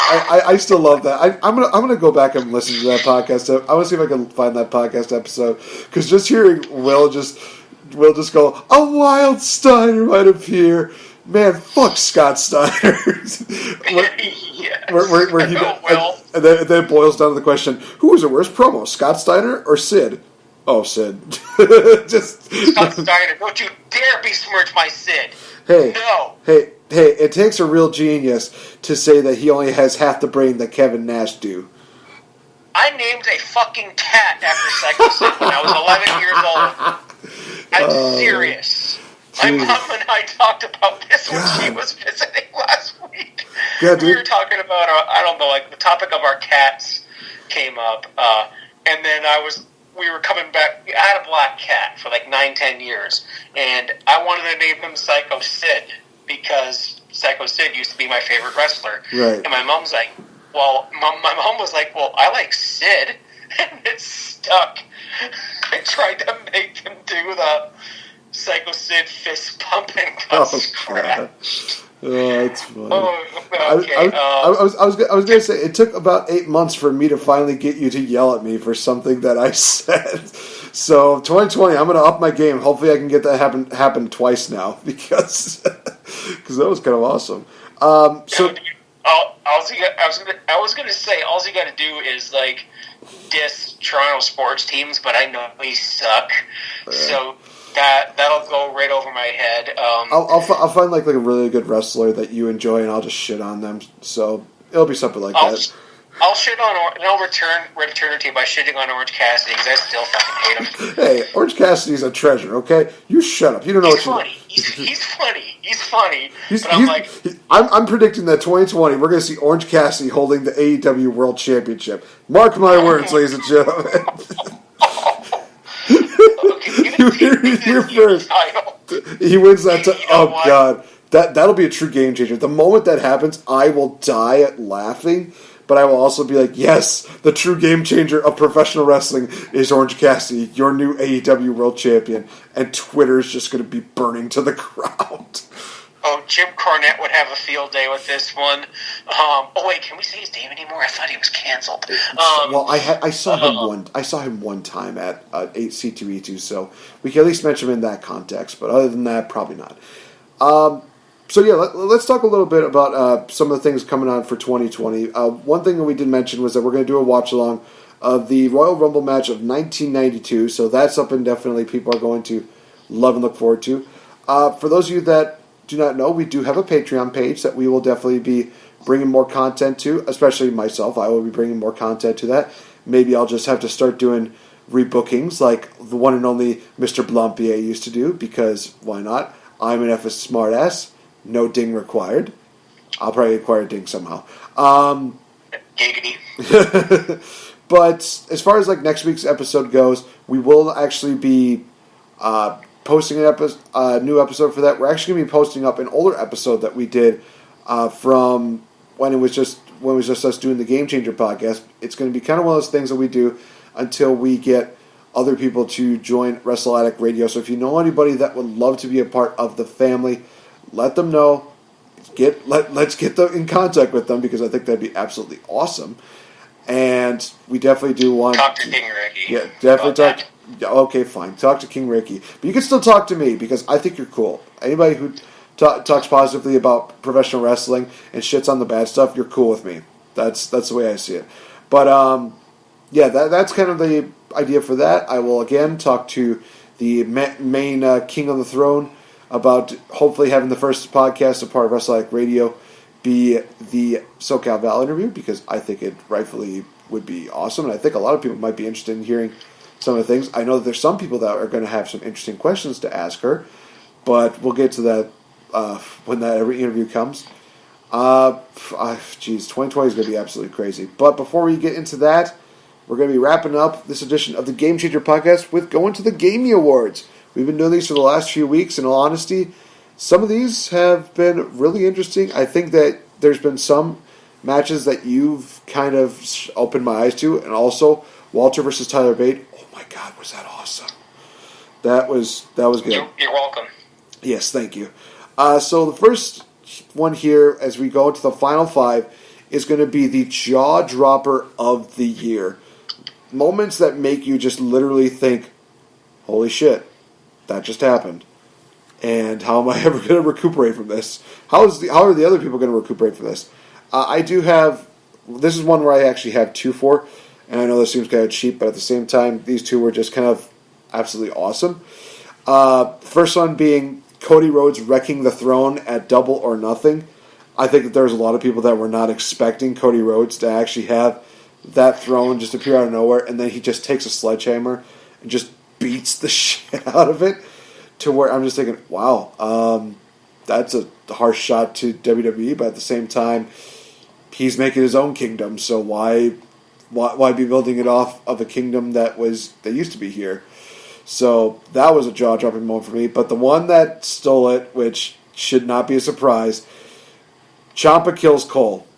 I still love that. I'm gonna go back and listen to that podcast. I want to see if I can find that podcast episode, because just hearing Will just go, "A wild Steiner might appear." Man, fuck Scott Steiner. where he and then it boils down to the question: who was the worst promo, Scott Steiner or Sid? Oh, Sid. Just Scott Steiner, don't you dare besmirch my Sid. Hey, no. Hey, it takes a real genius to say that he only has half the brain that Kevin Nash do. I named a fucking cat after Psycho Sid when I was 11 years old. I'm serious. My mom and I talked about this when she was visiting last week. God, we were talking about, I don't know, like the topic of our cats came up, and then we were coming back. I had a black cat for like 9-10 years, and I wanted to name him Psycho Sid because Psycho Sid used to be my favorite wrestler. Right. And my mom's like, well, my mom was like, well, I like Sid, and it stuck. I tried to make him do the Psycho Sid fist pumping. Scratch. Oh, that's funny. Oh, okay. I was going to say, it took about 8 months for me to finally get you to yell at me for something that I said. So 2020, I'm going to up my game. Hopefully, I can get that happen twice now because that was kind of awesome. So I was going to say, all you got to do is like diss Toronto sports teams, but I know we suck. So that'll go right over my head. I'll find like a really good wrestler that you enjoy, and I'll just shit on them. So it'll be something like that. I'll shit on, and I'll return it to you by shitting on Orange Cassidy because I still fucking hate him. Hey, Orange Cassidy's a treasure. Okay, you shut up. You don't know what you're doing. He's funny. I'm predicting that 2020 we're going to see Orange Cassidy holding the AEW World Championship. Mark my words, ladies and gentlemen. You hear it here first. He wins that. Oh God, that'll be a true game changer. The moment that happens, I will die at laughing. But I will also be like, yes, the true game changer of professional wrestling is Orange Cassidy, your new AEW World Champion. And Twitter is just going to be burning to the ground. Oh, Jim Cornette would have a field day with this one. Oh wait, can we say his name anymore? I thought he was canceled. Well, I saw him I saw him one time at C2E2, so we can at least mention him in that context. But other than that, probably not. So yeah, let's talk a little bit about some of the things coming on for 2020. One thing that we did mention was that we're going to do a watch along of the Royal Rumble match of 1992. So that's something definitely people are going to love and look forward to. For those of you that do not know, we do have a Patreon page that we will definitely be bringing more content to, especially myself. I will be bringing more content to that. Maybe I'll just have to start doing rebookings like the one and only Mr. Blampier used to do, because why not? I'm an F smart ass. No ding required. I'll probably acquire a ding somehow. Giggity. But as far as like next week's episode goes, we will actually be posting a new episode for that. We're actually going to be posting up an older episode that we did from when it was just us doing the Game Changer podcast. It's going to be kind of one of those things that we do until we get other people to join Wrestle Addict Radio. So if you know anybody that would love to be a part of the family, let them know. Let's get them in contact with them, because I think that'd be absolutely awesome. And we definitely do want talk to King Ricky. Yeah, definitely talk. Okay, fine. Talk to King Ricky, but you can still talk to me because I think you're cool. Anybody who talks positively about professional wrestling and shits on the bad stuff, you're cool with me. That's the way I see it. But yeah, that's kind of the idea for that. I will again talk to the main king on the throne about hopefully having the first podcast, a part of WrestleAddict Radio, be the SoCal Val interview, because I think it rightfully would be awesome, and I think a lot of people might be interested in hearing some of the things. I know that there's some people that are going to have some interesting questions to ask her, but we'll get to that when that interview comes. 2020 is going to be absolutely crazy. But before we get into that, we're going to be wrapping up this edition of the Game Changer Podcast with going to the Gamey Awards. We've been doing these for the last few weeks. In all honesty, some of these have been really interesting. I think that there's been some matches that you've kind of opened my eyes to, and also Walter versus Tyler Bate. Oh my God, was that awesome! That was good. You're welcome. Yes, thank you. So the first one here, as we go into the final five, is going to be the jaw dropper of the year. Moments that make you just literally think, "Holy shit, that just happened." And how am I ever going to recuperate from this? How are the other people going to recuperate from this? I do have... This is one where I actually have two for. And I know this seems kind of cheap, but at the same time, these two were just kind of absolutely awesome. First one being Cody Rhodes wrecking the throne at Double or Nothing. I think that there's a lot of people that were not expecting Cody Rhodes to actually have that throne just appear out of nowhere. And then he just takes a sledgehammer and just beats the shit out of it. To where I'm just thinking, wow, that's a harsh shot to WWE, but at the same time, he's making his own kingdom, so why be building it off of a kingdom that used to be here? So that was a jaw-dropping moment for me. But the one that stole it, which should not be a surprise, Ciampa kills Cole.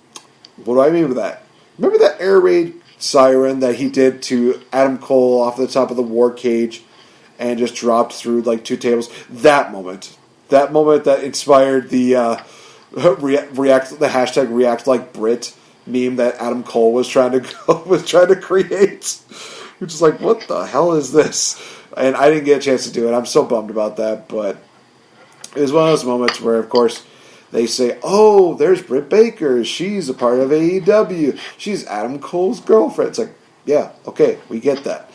What do I mean with that? Remember that air raid siren that he did to Adam Cole off the top of the war cage? And just dropped through like two tables. That moment that inspired the hashtag React Like Brit meme that Adam Cole was trying to create. Which is like, what the hell is this? And I didn't get a chance to do it. I'm so bummed about that. But it was one of those moments where, of course, they say, "Oh, there's Britt Baker. She's a part of AEW. She's Adam Cole's girlfriend." It's like, yeah, okay, we get that.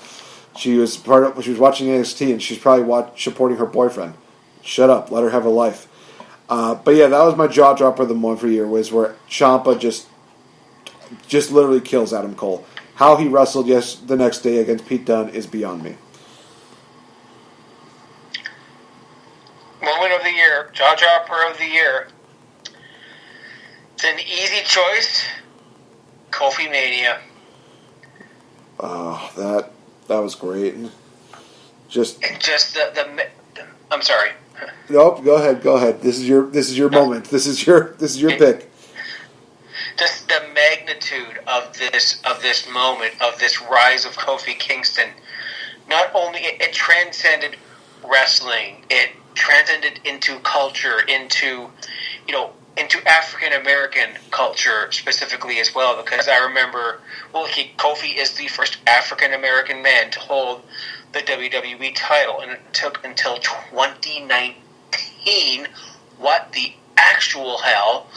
She was watching NXT, and she's probably supporting her boyfriend. Shut up, let her have a life. But yeah, that was my jaw dropper of the month for year, was where Ciampa just literally kills Adam Cole. How he wrestled the next day against Pete Dunne is beyond me. Moment of the year, jaw dropper of the year. It's an easy choice. Kofi Mania. Oh, that was great. Just the I'm sorry. Nope, go ahead. This is your moment. This is your pick. Just the magnitude of this moment, of this rise of Kofi Kingston. Not only it transcended wrestling, it transcended into culture, into African American culture specifically as well, because I remember, Kofi is the first African American man to hold the WWE title, and it took until 2019. What the actual hell?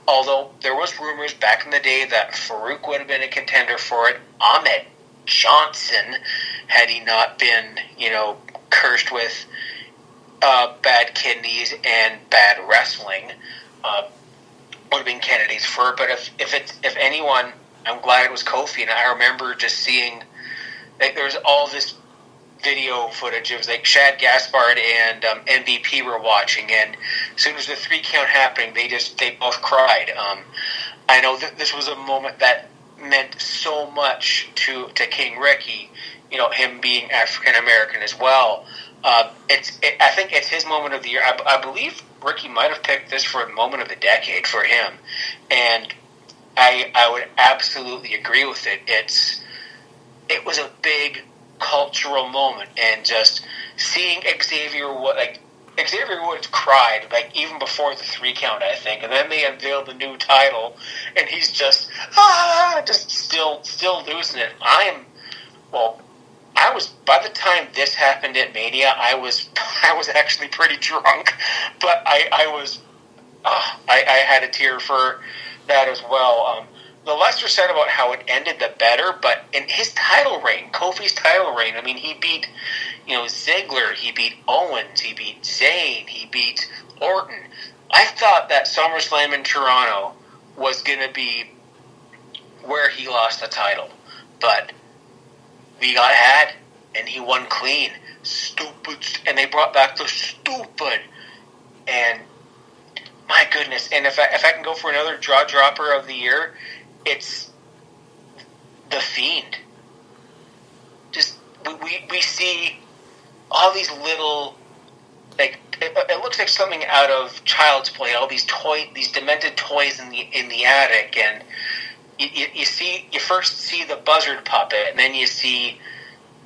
Although there was rumors back in the day that Farouk would have been a contender for it, Ahmed Johnson, had he not been, cursed with bad kidneys and bad wrestling, would have been candidates for it. But if anyone, I'm glad it was Kofi. And I remember just seeing, there was all this video footage. It was like Shad Gaspard and MVP were watching, and as soon as the 3 count happened, they both cried. I know that this was a moment that meant so much to King Ricky, him being African American as well. I think it's his moment of the year. I believe Ricky might have picked this for a moment of the decade for him, and I would absolutely agree with it. It was a big cultural moment, and just seeing Xavier Woods cried even before the 3 count, I think, and then they unveiled the new title, and he's just still losing it. I was, by the time this happened at Mania, I was actually pretty drunk, but I was I had a tear for that as well. The less are said about how it ended, the better. But in his title reign, Kofi's title reign, I mean, he beat, Ziggler, he beat Owens, he beat Zayn, he beat Orton. I thought that SummerSlam in Toronto was going to be where he lost the title. But we got had, and he won clean. Stupid. And they brought back the stupid. And my goodness. And if I can go for another jaw dropper of the year, it's The Fiend. Just, we see all these little, like, it looks like something out of Child's Play. All these demented toys in the attic, and you first see the buzzard puppet, and then you see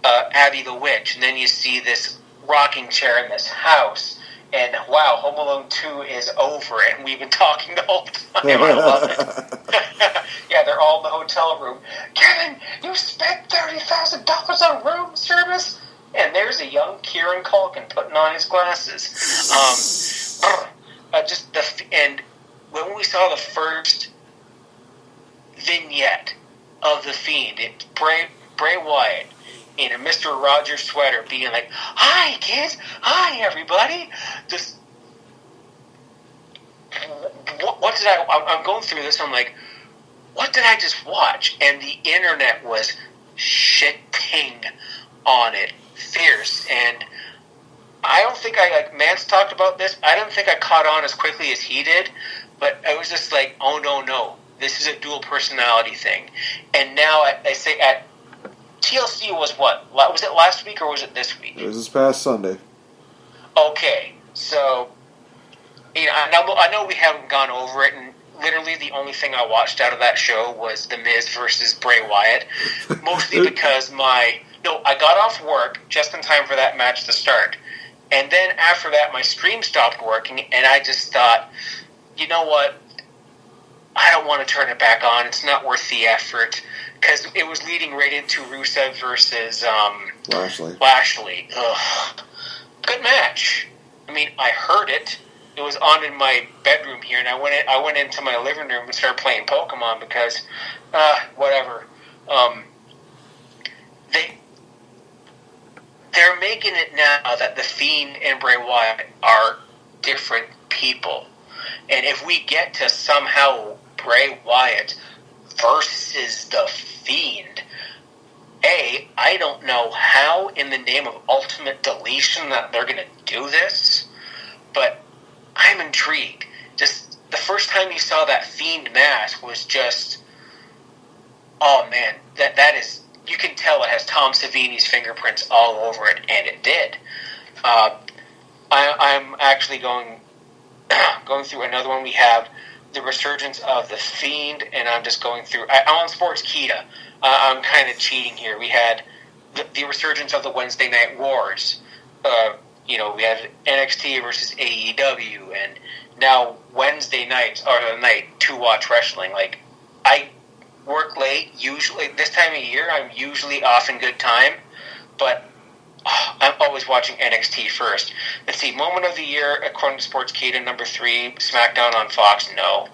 Abby the Witch, and then you see this rocking chair in this house, and wow, Home Alone 2 is over, and we've been talking the whole time. I love it. Yeah, they're all in the hotel room. Kevin, you spent $30,000 on room service? And there's a young Kieran Culkin putting on his glasses. And when we saw the first vignette of The Fiend, it's Bray Wyatt in a Mr. Rogers sweater being like, "Hi, kids. Hi, everybody." Just, what did I'm going through this, I'm like, what did I just watch? And the internet was shitting on it fierce. And I don't think Mance talked about this. I don't think I caught on as quickly as he did, but I was just like, oh no, this is a dual personality thing. And now I say at TLC was what? Was it last week or was it this week? It was this past Sunday. Okay, so I know we haven't gone over it, and literally the only thing I watched out of that show was The Miz versus Bray Wyatt, mostly because I got off work just in time for that match to start, and then after that my stream stopped working, and I just thought, you know what, I don't want to turn it back on, it's not worth the effort, because it was leading right into Rusev versus Lashley. Ugh. Good match. I mean, I heard it. It was on in my bedroom here, and I went into my living room and started playing Pokemon because, whatever. They're making it now that The Fiend and Bray Wyatt are different people. And if we get to somehow Bray Wyatt versus The Fiend, I don't know how in the name of ultimate deletion that they're going to do this, but I'm intrigued. Just the first time you saw that Fiend mask was just, oh man, that is, you can tell it has Tom Savini's fingerprints all over it, and it did. I'm actually going through another one. We have the resurgence of The Fiend, and I'm just going through, I'm on Sportskeeda. I'm kind of cheating here. We had the resurgence of the Wednesday Night Wars. We had NXT versus AEW, and now Wednesday nights are the night to watch wrestling. Like, I work late, usually, this time of year, I'm usually off in good time, but I'm always watching NXT first. Let's see, moment of the year, according to Sportskeeda, number 3, SmackDown on Fox, no.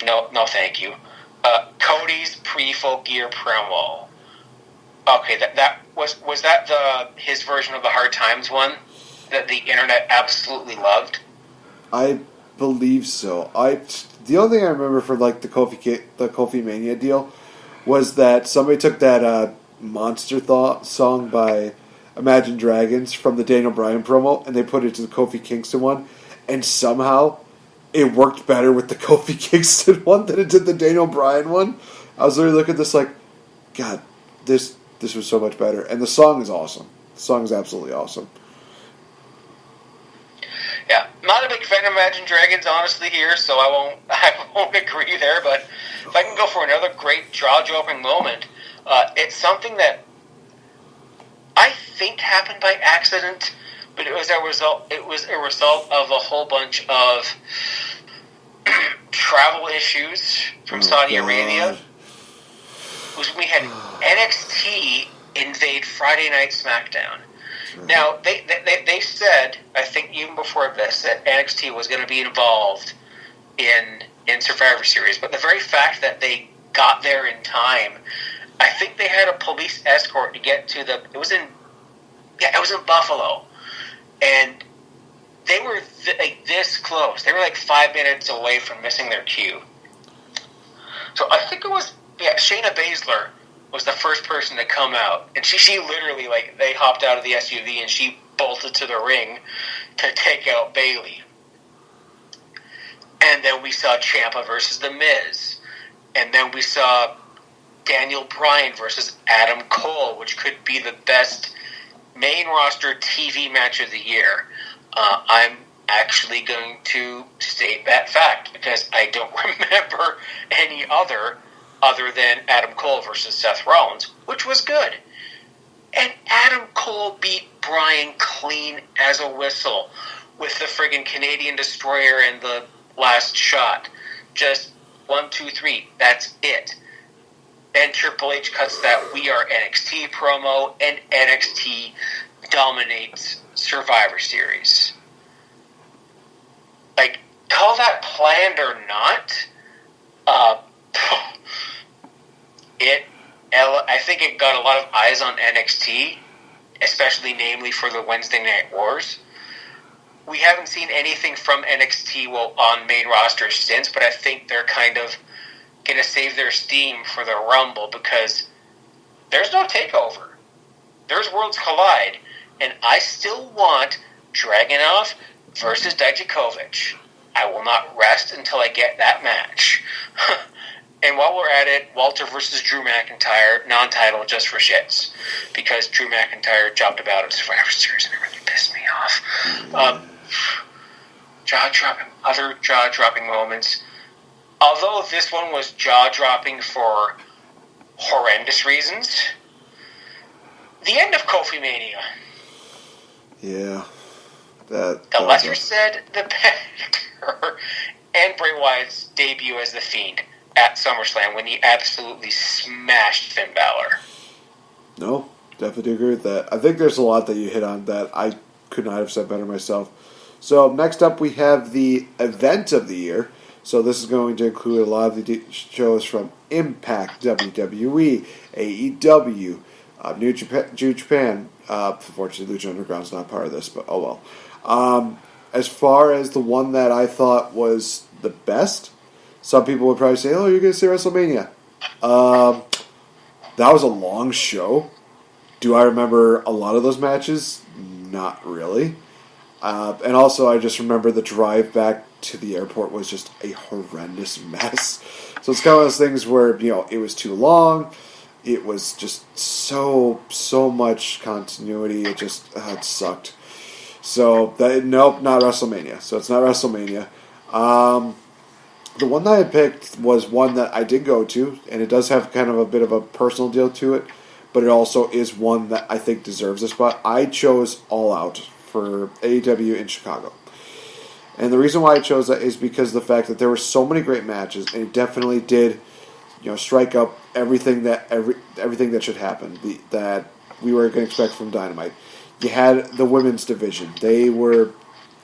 No, thank you. Cody's pre-Full Gear promo. Okay, that was that his version of the Hard Times one that the internet absolutely loved? I believe so. The only thing I remember for the Kofi Mania deal was that somebody took that Monster song by Imagine Dragons from the Daniel Bryan promo and they put it to the Kofi Kingston one, and somehow it worked better with the Kofi Kingston one than it did the Daniel Bryan one. I was literally looking at this like, God, this was so much better. And the song is awesome. The song is absolutely awesome. Yeah, not a big fan of Imagine Dragons, honestly, here, so I won't agree there. But if I can go for another great jaw-dropping moment, it's something that I think happened by accident, but it was a result. It was a result of a whole bunch of travel issues from Saudi Arabia. Was when we had NXT invade Friday Night SmackDown, Now, they said, I think even before this, that NXT was going to be involved in Survivor Series, but the very fact that they got there in time, I think they had a police escort to get to it was in Buffalo, and they were this close. They were like 5 minutes away from missing their cue. So I think it was, Shayna Baszler was the first person to come out, and she literally, they hopped out of the SUV and she bolted to the ring to take out Bayley. And then we saw Ciampa versus The Miz. And then we saw Daniel Bryan versus Adam Cole, which could be the best main roster TV match of the year. I'm actually going to state that fact because I don't remember any other than Adam Cole versus Seth Rollins, which was good. And Adam Cole beat Bryan clean as a whistle with the friggin' Canadian Destroyer and the last shot. Just 1, 2, 3. That's it. Then Triple H cuts that We Are NXT promo, and NXT dominates Survivor Series. Call that planned or not, I think it got a lot of eyes on NXT, especially namely for the Wednesday Night Wars. We haven't seen anything from NXT on main roster since, but I think they're kind of going to save their steam for the Rumble because there's no takeover. There's Worlds Collide, and I still want Dragunov versus Dijakovic. I will not rest until I get that match. And while we're at it, Walter versus Drew McIntyre, non-title just for shits, because Drew McIntyre jumped about at Survivor Series and it really pissed me off. Other jaw-dropping moments. Although this one was jaw-dropping for horrendous reasons, the end of Kofi Mania. Yeah. The lesser said, the better. And Bray Wyatt's debut as The Fiend at SummerSlam when he absolutely smashed Finn Balor. No, definitely agree with that. I think there's a lot that you hit on that I could not have said better myself. So next up we have the event of the year. So this is going to include a lot of the shows from Impact, WWE, AEW, New Japan. Unfortunately, Lucha Underground's not part of this, but oh well. As far as the one that I thought was the best, some people would probably say, oh, you're going to say WrestleMania. That was a long show. Do I remember a lot of those matches? Not really. And also, I just remember the drive back to the airport was just a horrendous mess. So it's kind of those things where, it was too long. It was just so much continuity. It just it sucked. So, nope, not WrestleMania. So it's not WrestleMania. The one that I picked was one that I did go to, and it does have kind of a bit of a personal deal to it, but it also is one that I think deserves a spot. I chose All Out for AEW in Chicago. And the reason why I chose that is because of the fact that there were so many great matches, and it definitely did, strike up everything that should happen, that we were going to expect from Dynamite. You had the women's division. They were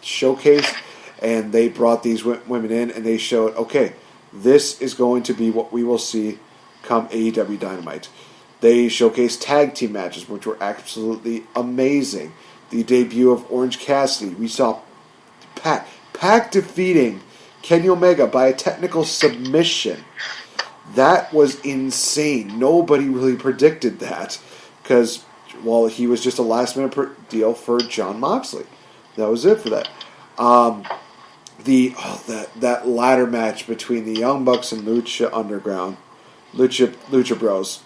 showcased, and they brought these women in, and they showed, okay, this is going to be what we will see come AEW Dynamite. They showcased tag team matches, which were absolutely amazing. The debut of Orange Cassidy. We saw Pac defeating Kenny Omega by a technical submission. That was insane. Nobody really predicted that because, he was just a last-minute deal for Jon Moxley. That was it for that. That ladder match between the Young Bucks and Lucha Underground, Lucha Bros.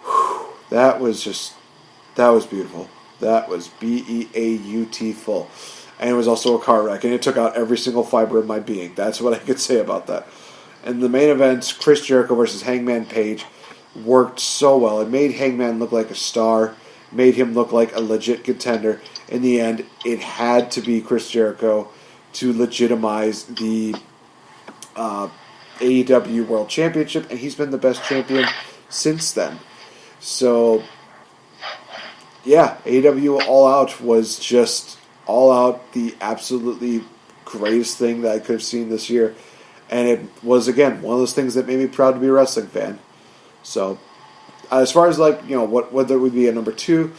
Whew, that was beautiful. That was beautiful. And it was also a car wreck, and it took out every single fiber of my being. That's what I could say about that. And the main event, Chris Jericho versus Hangman Page, worked so well. It made Hangman look like a star, made him look like a legit contender. In the end, it had to be Chris Jericho to legitimize the AEW World Championship, and he's been the best champion since then. So yeah, AEW All Out was just all out, the absolutely greatest thing that I could have seen this year. And it was, again, one of those things that made me proud to be a wrestling fan. So, as far as, like, you know, whether it would be a number 2,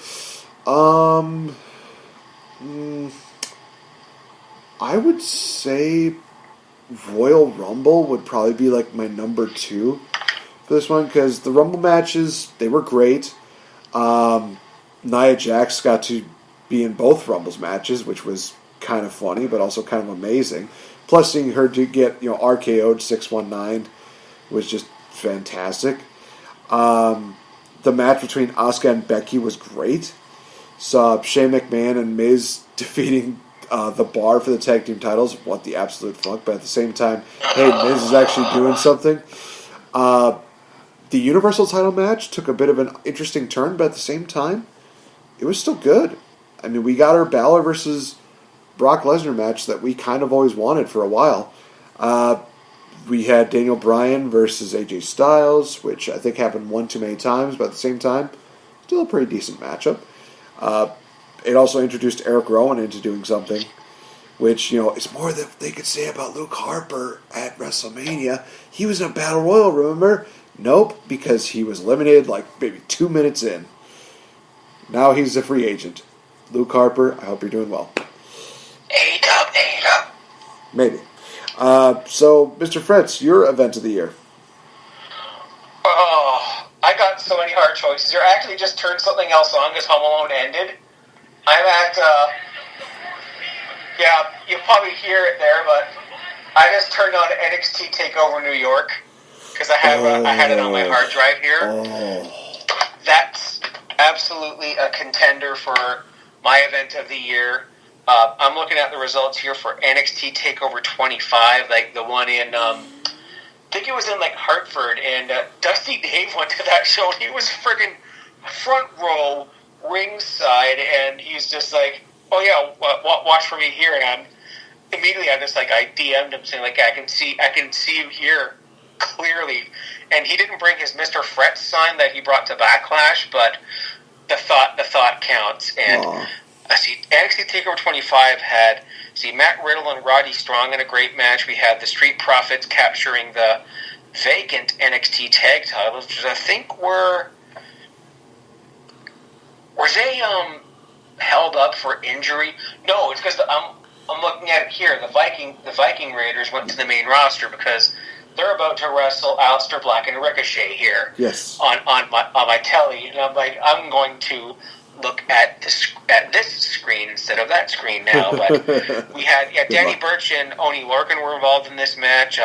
I would say Royal Rumble would probably be, like, my number 2 for this one, because the Rumble matches, they were great. Nia Jax got to be in both Rumbles matches, which was kind of funny, but also kind of amazing. Plus, seeing her to get, you know, RKO'd 619 was just fantastic. The match between Asuka and Becky was great. Saw Shane McMahon and Miz defeating the Bar for the tag team titles. What the absolute fuck? But at the same time, hey, Miz is actually doing something. The Universal title match took a bit of an interesting turn, but at the same time, it was still good. I mean, we got our Balor versus Brock Lesnar match that we kind of always wanted for a while. We had Daniel Bryan versus AJ Styles, which I think happened one too many times, but at the same time, still a pretty decent matchup. It also introduced Eric Rowan into doing something, which, you know, is more than they could say about Luke Harper at WrestleMania. He was in a Battle Royal, remember? Nope, because he was eliminated like maybe 2 minutes in. Now he's a free agent. Luke Harper, I hope you're doing well. A-dub. Maybe. So, Mr. Fretz, your event of the year. Oh, I got so many hard choices. You actually just turned something else on because Home Alone ended. I'm at, yeah, you'll probably hear it there, but I just turned on NXT TakeOver New York because I had it on my hard drive here. Oh. That's absolutely a contender for my event of the year. I'm looking at the results here for NXT TakeOver 25, like the one in, I think it was in like Hartford, and Dusty Dave went to that show. He was friggin' front row, ringside, and he's just like, "Oh yeah, watch for me here." And I DM'd him saying like, I can see you here clearly. And he didn't bring his Mr. Fretz sign that he brought to Backlash, but the thought counts. And NXT TakeOver 25 had Matt Riddle and Roddy Strong in a great match. We had the Street Profits capturing the vacant NXT tag titles, which I think were they held up for injury? No, it's because I'm looking at it here. The Viking Raiders went to the main roster because they're about to wrestle Aleister Black and Ricochet here. Yes. On my telly, and I'm like, I'm going to look at this screen instead of that screen now. But we had Danny Burch and Oney Lorcan were involved in this match.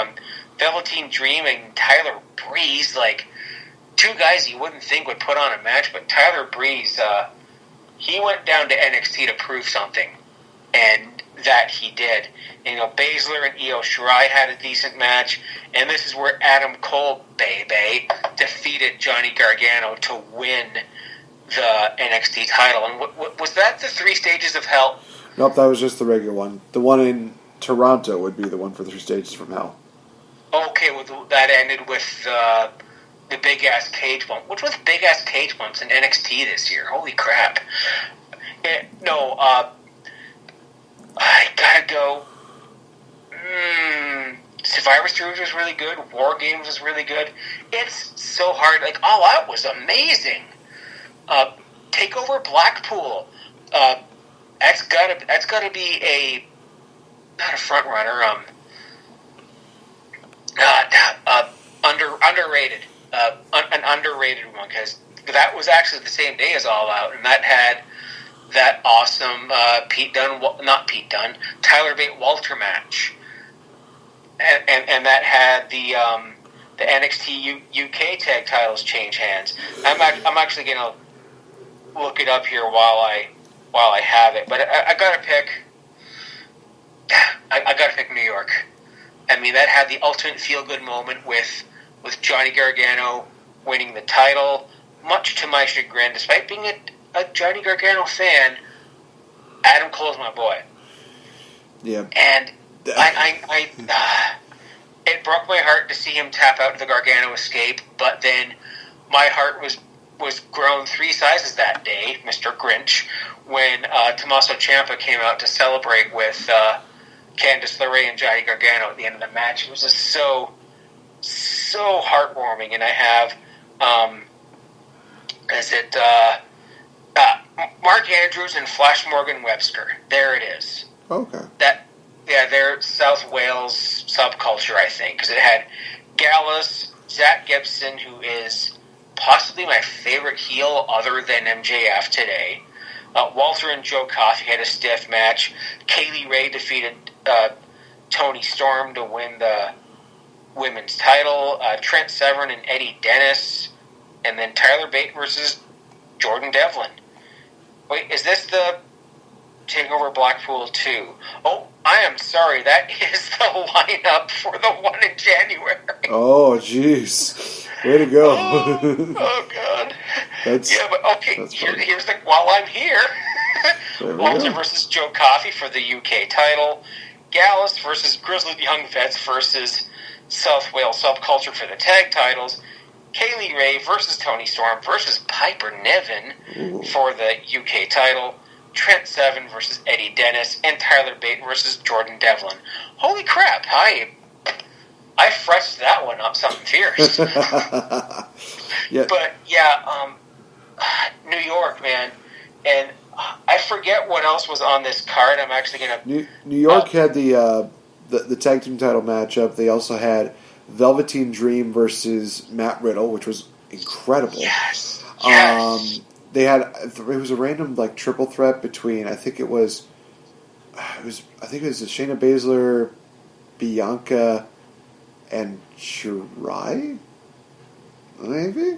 Velveteen Dream and Tyler Breeze, like two guys you wouldn't think would put on a match, but Tyler Breeze, he went down to NXT to prove something, and that he did. And, Baszler and Io Shirai had a decent match, and this is where Adam Cole, baby, defeated Johnny Gargano to win the NXT title. And was that the 3 stages of hell? Nope, that was just the regular one. The one in Toronto would be the one for 3 stages from hell. Okay, well, that ended with the big-ass cage bump. Which was big-ass cage bumps in NXT this year? Holy crap. I gotta go. Survivor Series was really good. War Games was really good. It's so hard. Like, All Out was amazing. TakeOver Blackpool. That's gotta be not a front runner. Underrated. An underrated one, because that was actually the same day as All Out, and that had that awesome Tyler Bate Walter match, and that had the NXT UK tag titles change hands. I'm actually gonna look it up here while I have it, but I gotta pick. I gotta pick New York. I mean, that had the ultimate feel-good moment with Johnny Gargano winning the title, much to my chagrin. Despite being a Johnny Gargano fan, Adam Cole's my boy. Yeah. And it broke my heart to see him tap out to the Gargano escape, but then my heart was was grown 3 sizes that day, Mr. Grinch, when Tommaso Ciampa came out to celebrate with Candice LeRae and Johnny Gargano at the end of the match. It was just so heartwarming. And I have, Mark Andrews and Flash Morgan Webster. There it is. Okay. They're South Wales subculture, I think, because it had Gallus, Zach Gibson, who is possibly my favorite heel other than MJF today. Walter and Joe Coffey had a stiff match. Kaylee Ray defeated Toni Storm to win the women's title. Trent Severin and Eddie Dennis. And then Tyler Bate versus Jordan Devlin. Wait, is this the TakeOver Blackpool 2? Oh, I am sorry. That is the lineup for the one in January. Oh, jeez. Way to go. Oh God. But okay, here's the, while I'm here, Walter versus Joe Coffey for the UK title, Gallus versus Grizzly Young Vets versus South Wales Subculture for the tag titles, Kaylee Ray versus Toni Storm versus Piper Niven for the UK title, Trent Seven versus Eddie Dennis, and Tyler Bate versus Jordan Devlin. Holy crap, I fretched that one up something fierce. Yeah. But, New York, man. And I forget what else was on this card. I'm actually going to... New York had the tag team title matchup. They also had Velveteen Dream versus Matt Riddle, which was incredible. Yes. They had... It was a random, triple threat between... I think it was Shayna Baszler, Bianca... and Shirai? Maybe?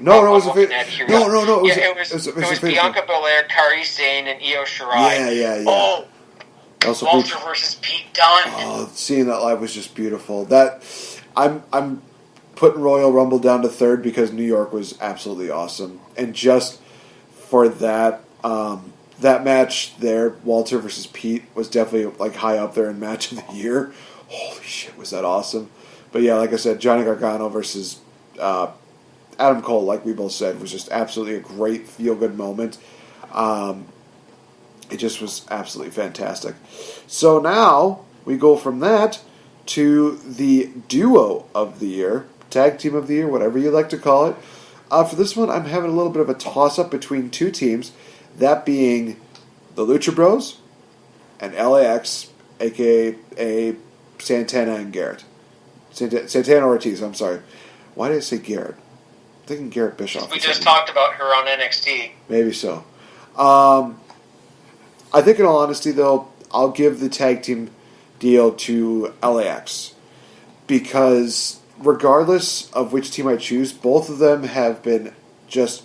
No, it was a fit. No. It was Bianca Belair, Kairi Sane, and Io Shirai. Yeah. Oh, also Walter versus Pete Dunne. Oh, seeing that live was just beautiful. I'm putting Royal Rumble down to third because New York was absolutely awesome. And just for that, that match there, Walter versus Pete, was definitely high up there in match of the year. Holy shit, was that awesome. But yeah, like I said, Johnny Gargano versus Adam Cole, like we both said, was just absolutely a great feel-good moment. It just was absolutely fantastic. So now we go from that to the duo of the year, tag team of the year, whatever you like to call it. For this one, I'm having a little bit of a toss-up between two teams, that being the Lucha Bros and LAX, a.k.a. Santana and Garrett. Santana Ortiz, I'm sorry. Why did I say Garrett? I'm thinking Garrett Bischoff. We just talked about her on NXT. Maybe so. I think in all honesty, though, I'll give the tag team deal to LAX. Because regardless of which team I choose, both of them have been just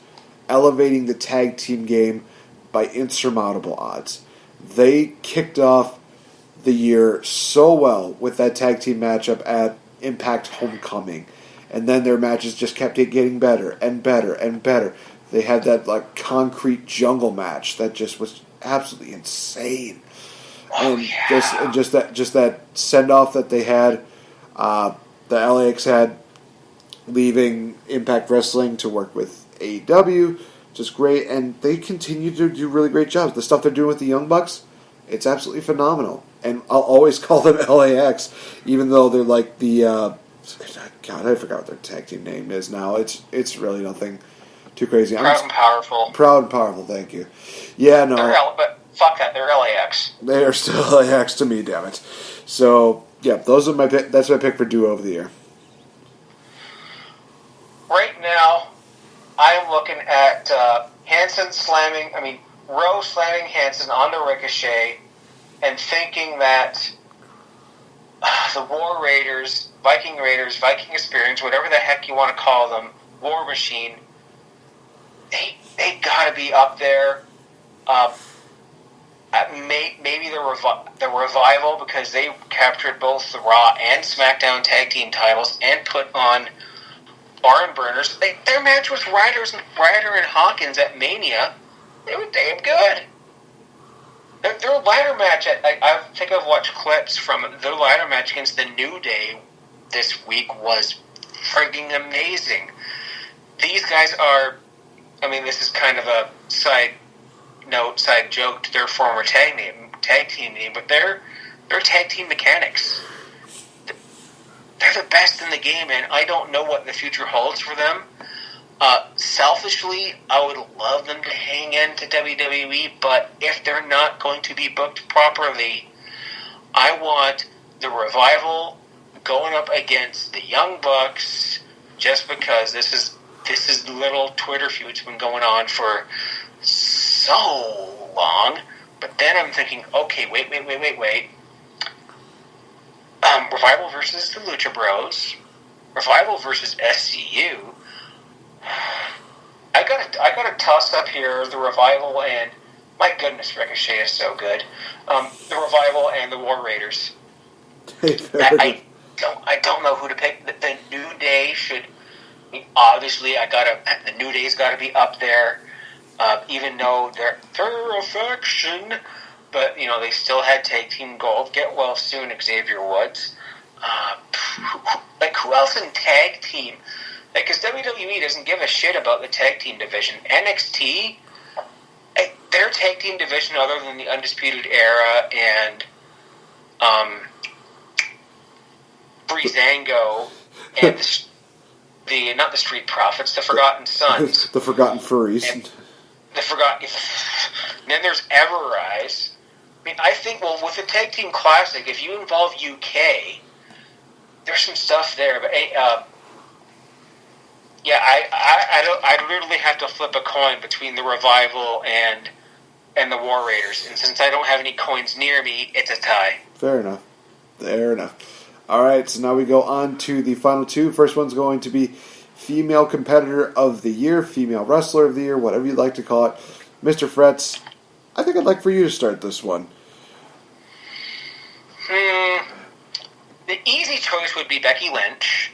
elevating the tag team game by insurmountable odds. They kicked off the year so well with that tag team matchup at Impact Homecoming. And then their matches just kept getting better and better and better. They had that concrete jungle match that just was absolutely insane. Just that send off that they had, the LAX had leaving Impact Wrestling to work with AEW, just great, and they continue to do really great jobs. The stuff they're doing with the Young Bucks, it's absolutely phenomenal. And I'll always call them LAX, even though they're like the God, I forgot what their tag team name is now. It's really nothing too crazy. Proud and Powerful. Proud and Powerful, thank you. Yeah, no. But fuck that, they're LAX. They are still LAX to me, damn it. So, yeah, those are my pick. That's my pick for duo of the year. Right now, I'm looking at Rowe slamming Hansen on the Ricochet, and thinking that the War Raiders, Viking Experience, whatever the heck you want to call them, War Machine, they gotta be up there. Maybe the Revival, because they captured both the Raw and SmackDown tag team titles and put on barn burners. Their match with Ryder and Hawkins at Mania, they were damn good. Their ladder match, I think I've watched clips from their ladder match against the New Day this week, was frigging amazing. These guys are I mean, this is kind of a side joke to their former tag team name, but they're tag team mechanics. They're the best in the game, and I don't know what the future holds for them. Selfishly, I would love them to hang into WWE, but if they're not going to be booked properly, I want the Revival going up against the Young Bucks, just because this is little Twitter feud's been going on for so long. But then I'm thinking, okay, wait. Revival versus the Lucha Bros, Revival versus SCU. I gotta toss up here the Revival and, my goodness, Ricochet is so good. The Revival and the War Raiders. I don't know who to pick. The New Day should. I mean, obviously, the New Day's got to be up there, even though they're a faction. But they still had tag team gold. Get well soon, Xavier Woods. Who else in tag team? Because WWE doesn't give a shit about the tag team division. NXT, their tag team division, other than the Undisputed Era and Breezango and the not the Street Profits, the Forgotten Sons, the Forgotten Furries, and the Forgotten. Then there's Everrise. I mean, I think with the Tag Team Classic, if you involve UK, there's some stuff there, but I literally have to flip a coin between the Revival and the War Raiders, and since I don't have any coins near me, it's a tie. Fair enough. All right, so now we go on to the final two. First one's going to be Female Competitor of the Year, Female Wrestler of the Year, whatever you'd like to call it. Mr. Fretz, I think I'd like for you to start this one. The easy choice would be Becky Lynch,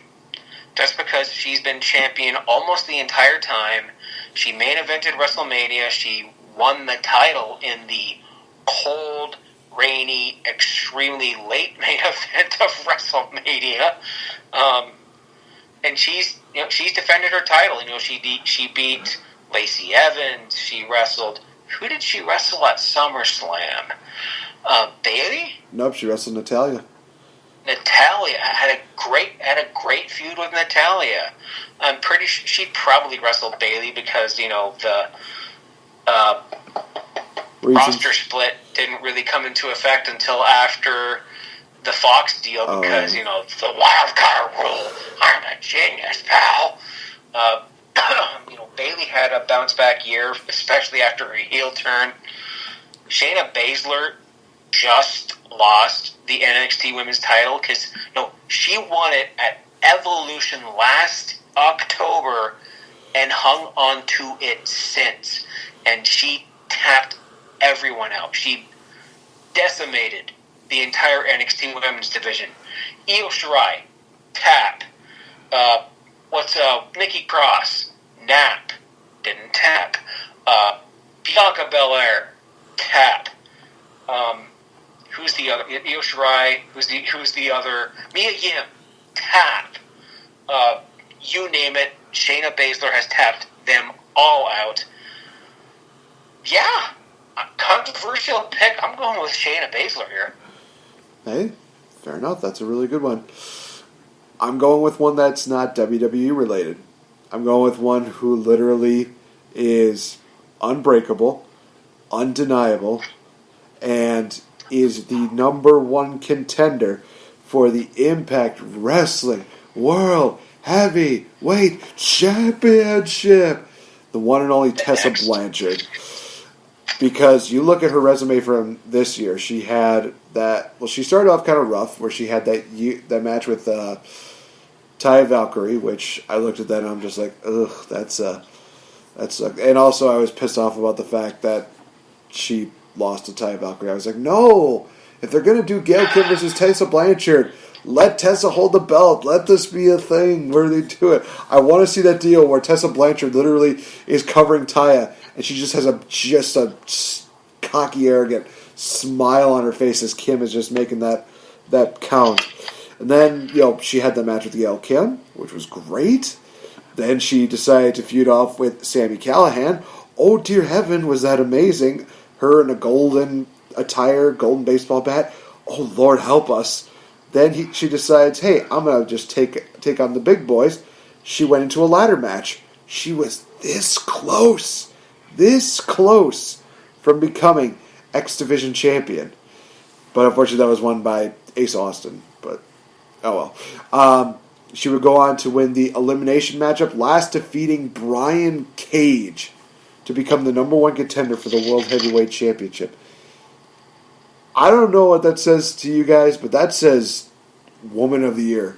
just because she's been champion almost the entire time. She main evented WrestleMania. She won the title in the cold, rainy, extremely late main event of WrestleMania. And she's defended her title. She beat Lacey Evans. She wrestled. Who did she wrestle at SummerSlam? Bayley? Nope, she wrestled Natalya. Natalya had a great feud with Natalya. I'm pretty sure she probably wrestled Bayley because the roster split didn't really come into effect until after the Fox deal because the wild card rule. I'm a genius, pal. Bayley had a bounce back year, especially after her heel turn. Shayna Baszler just lost the NXT Women's title because she won it at Evolution last October and hung on to it since. And she tapped everyone out. She decimated the entire NXT Women's division. Io Shirai, tap. Nikki Cross, nap, didn't tap. Bianca Belair, tap. Who's the other? Io Shirai. Who's the other? Mia Yim, tap. You name it. Shayna Baszler has tapped them all out. Yeah, controversial pick. I'm going with Shayna Baszler here. Hey, fair enough. That's a really good one. I'm going with one that's not WWE related. I'm going with one who literally is unbreakable, undeniable, and is the number one contender for the Impact Wrestling World Heavyweight Championship. The one and only Tessa Blanchard. Because you look at her resume from this year, she had that. Well, she started off kind of rough, where she had that match with Taya Valkyrie, which I looked at that and I'm just like, ugh, that sucked. And also, I was pissed off about the fact that she lost to Taya Valkyrie. I was like, no, if they're gonna do Gail Kim versus Tessa Blanchard, let Tessa hold the belt. Let this be a thing where they do it. I want to see that deal where Tessa Blanchard literally is covering Taya, and she just has a cocky, arrogant smile on her face as Kim is just making that count. And then she had that match with Gail Kim, which was great. Then she decided to feud off with Sami Callihan. Oh, dear heaven, was that amazing. Her in a golden attire, golden baseball bat. Oh, Lord, help us. Then she decides, hey, I'm going to just take on the big boys. She went into a ladder match. She was this close from becoming X Division champion. But unfortunately, that was won by Ace Austin. But, oh well. She would go on to win the elimination matchup, last defeating Brian Cage to become the number 1 contender for the World Heavyweight Championship. I don't know what that says to you guys, but that says Woman of the Year.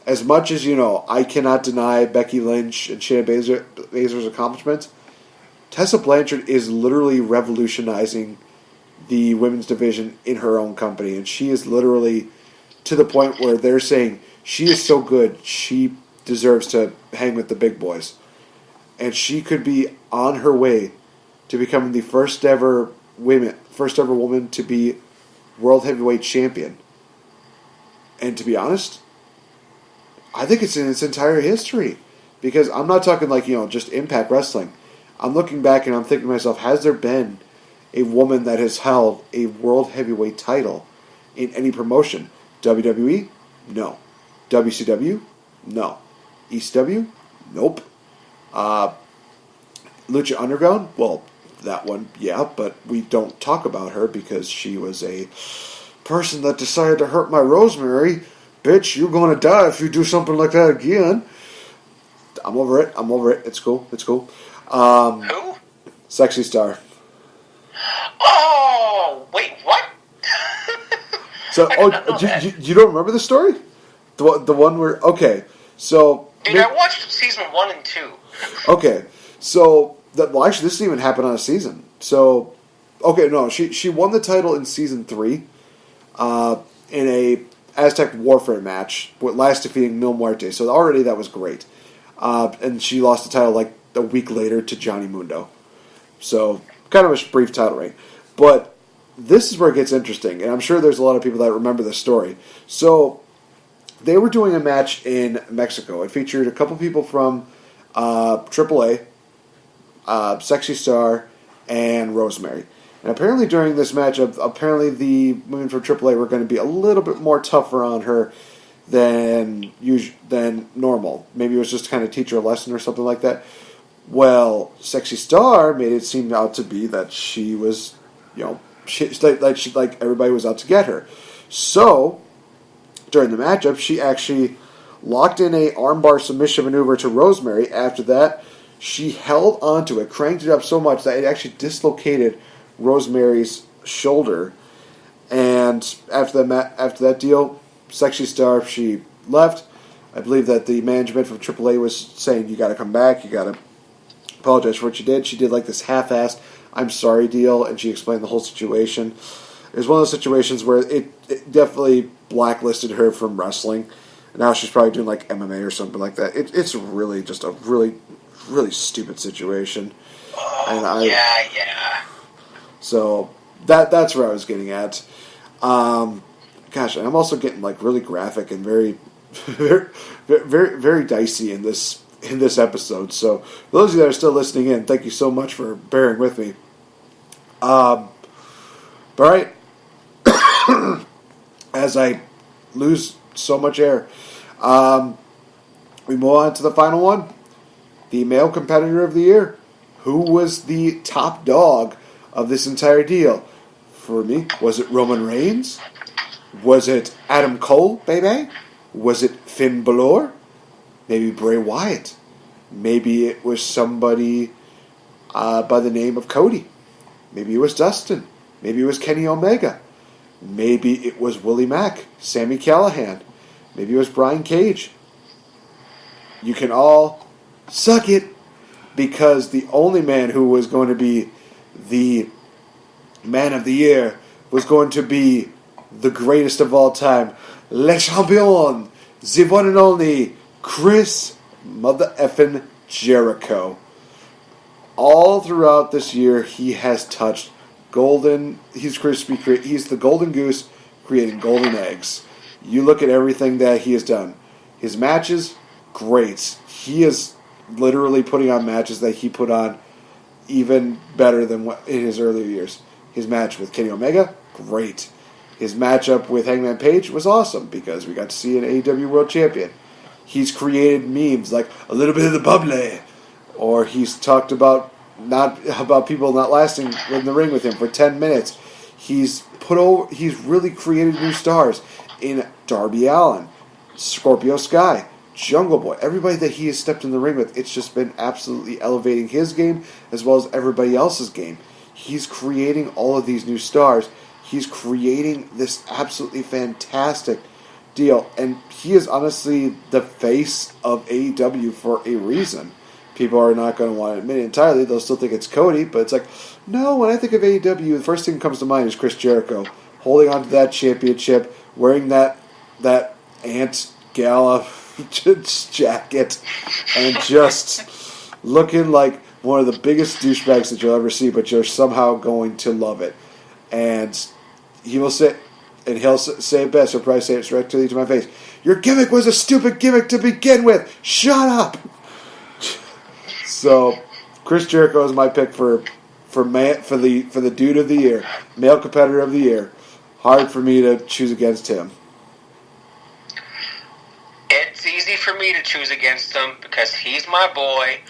As much as, I cannot deny Becky Lynch and Shayna Baszler's accomplishments, Tessa Blanchard is literally revolutionizing the women's division in her own company. And she is literally to the point where they're saying she is so good, she deserves to hang with the big boys. And she could be on her way to becoming the first ever woman to be World Heavyweight Champion. And to be honest, I think it's in its entire history. Because I'm not talking like, just Impact Wrestling. I'm looking back and I'm thinking to myself, has there been a woman that has held a World Heavyweight title in any promotion? WWE? No. WCW? No. ECW? Nope. Lucha Underground? Well, that one, yeah, but we don't talk about her because she was a person that decided to hurt my Rosemary. Bitch, you're going to die if you do something like that again. I'm over it. It's cool. Who? Sexy Star. Oh, wait, what? So, you don't remember the story? The one where, okay, so... Dude, I watched season 1 and 2. Okay, so, actually, this didn't even happen on a season. So, okay, no, she won the title in season 3 in a Aztec Warfare match, with last defeating Mil Muerte. So already that was great. And she lost the title like a week later to Johnny Mundo. So, kind of a brief title reign. But this is where it gets interesting, and I'm sure there's a lot of people that remember this story. So, they were doing a match in Mexico. It featured a couple people from AAA, Sexy Star, and Rosemary. And apparently during this matchup, the women from AAA were going to be a little bit more tougher on her than normal. Maybe it was just to kind of teach her a lesson or something like that. Well, Sexy Star made it seem out to be that she was, like everybody was out to get her. So, during the matchup, she actually locked in a armbar submission maneuver to Rosemary. After that, she held onto it, cranked it up so much that it actually dislocated Rosemary's shoulder. And after that deal, Sexy Star, she left. I believe that the management from AAA was saying, you got to come back, you got to apologize for what you did. She did like this half-assed I'm sorry deal, and she explained the whole situation. It was one of those situations where it definitely blacklisted her from wrestling. And now she's probably doing like MMA or something like that. It's really just a really, really stupid situation. Oh, yeah. So that's where I was getting at. Gosh, and I'm also getting like really graphic and very, very, very, very dicey in this episode. So for those of you that are still listening in, thank you so much for bearing with me. All right. As I lose so much air, we move on to the final one. The male competitor of the year. Who was the top dog of this entire deal? For me, was it Roman Reigns? Was it Adam Cole, baby? Was it Finn Balor? Maybe Bray Wyatt? Maybe it was somebody by the name of Cody. Maybe it was Dustin. Maybe it was Kenny Omega. Maybe it was Willie Mack, Sami Callihan. Maybe it was Brian Cage. You can all suck it, because the only man who was going to be the man of the year was going to be the greatest of all time, Le Champion, the one and only Chris Mother-effin' Jericho. All throughout this year, he has touched golden. He's the golden goose creating golden eggs. You look at everything that he has done. His matches, great. He is literally putting on matches that he put on even better than what in his earlier years. His match with Kenny Omega, great. His matchup with Hangman Page was awesome because we got to see an AEW World Champion. He's created memes like a little bit of the bubbly, or he's talked about people not lasting in the ring with him for 10 minutes. He's really created new stars in Darby Allin, Scorpio Sky, Jungle Boy, everybody that he has stepped in the ring with. It's just been absolutely elevating his game as well as everybody else's game. He's creating all of these new stars. He's creating this absolutely fantastic deal, and he is honestly the face of AEW for a reason. People are not going to want to admit it entirely. They'll still think it's Cody, but it's like, no, when I think of AEW, the first thing that comes to mind is Chris Jericho holding onto that championship, wearing that Ant Gala jacket, and just looking like one of the biggest douchebags that you'll ever see, but you're somehow going to love it. And he will sit, and he'll say it best. He'll probably say it directly to my face. Your gimmick was a stupid gimmick to begin with. Shut up. So, Chris Jericho is my pick for the dude of the year, male competitor of the year. Hard for me to choose against him. It's easy for me to choose against him because he's my boy,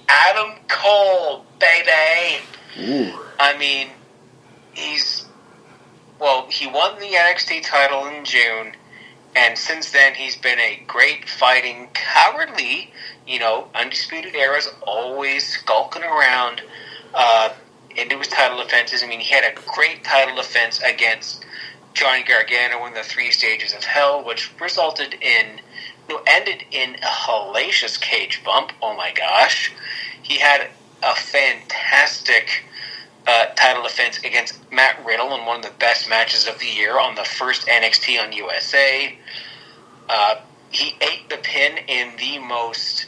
Adam Cole, baby. Ooh. I mean, he won the NXT title in June, and since then he's been a great fighting, cowardly, Undisputed Era's always skulking around into his title defenses. I mean, he had a great title defense against Johnny Gargano in the 3 Stages of Hell, which ended in a hellacious cage bump. Oh my gosh. He had a fantastic title defense against Matt Riddle in one of the best matches of the year on the first NXT on USA. He ate the pin in the most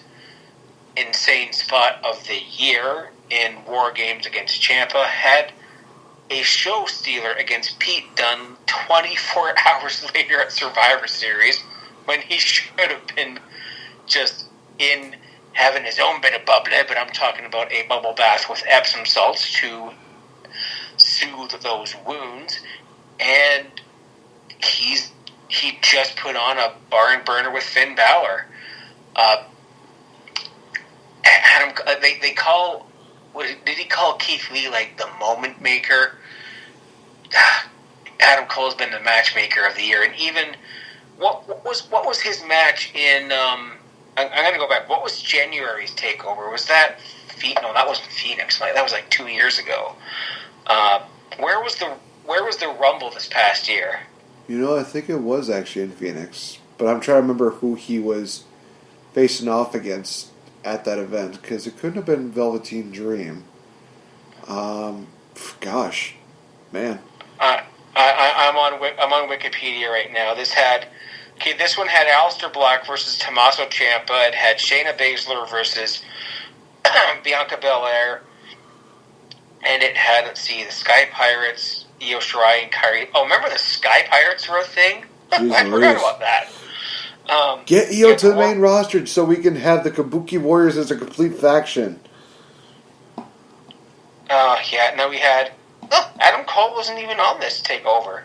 insane spot of the year in War Games against Ciampa. Had a show stealer against Pete Dunne 24 hours later at Survivor Series when he should have been just in having his own bit of bubbly, but I'm talking about a bubble bath with Epsom salts to soothe those wounds. And he just put on a barn burner with Finn Balor. Did he call Keith Lee like the moment maker? Adam Cole's been the matchmaker of the year, and even what was his match in? I'm going to go back. What was January's takeover? Was that? No, that wasn't Phoenix. That was like 2 years ago. Where was the Rumble this past year? I think it was actually in Phoenix, but I'm trying to remember who he was facing off against at that event, because it couldn't have been Velveteen Dream. Gosh, man. I'm on Wikipedia right now. This one had Aleister Black versus Tommaso Ciampa. It had Shayna Baszler versus Bianca Belair, and it had the Sky Pirates, Io Shirai and Kairi. Oh, remember the Sky Pirates were a thing? I forgot about that. Get Io to the main roster so we can have the Kabuki Warriors as a complete faction. No, we had... Adam Cole wasn't even on this takeover.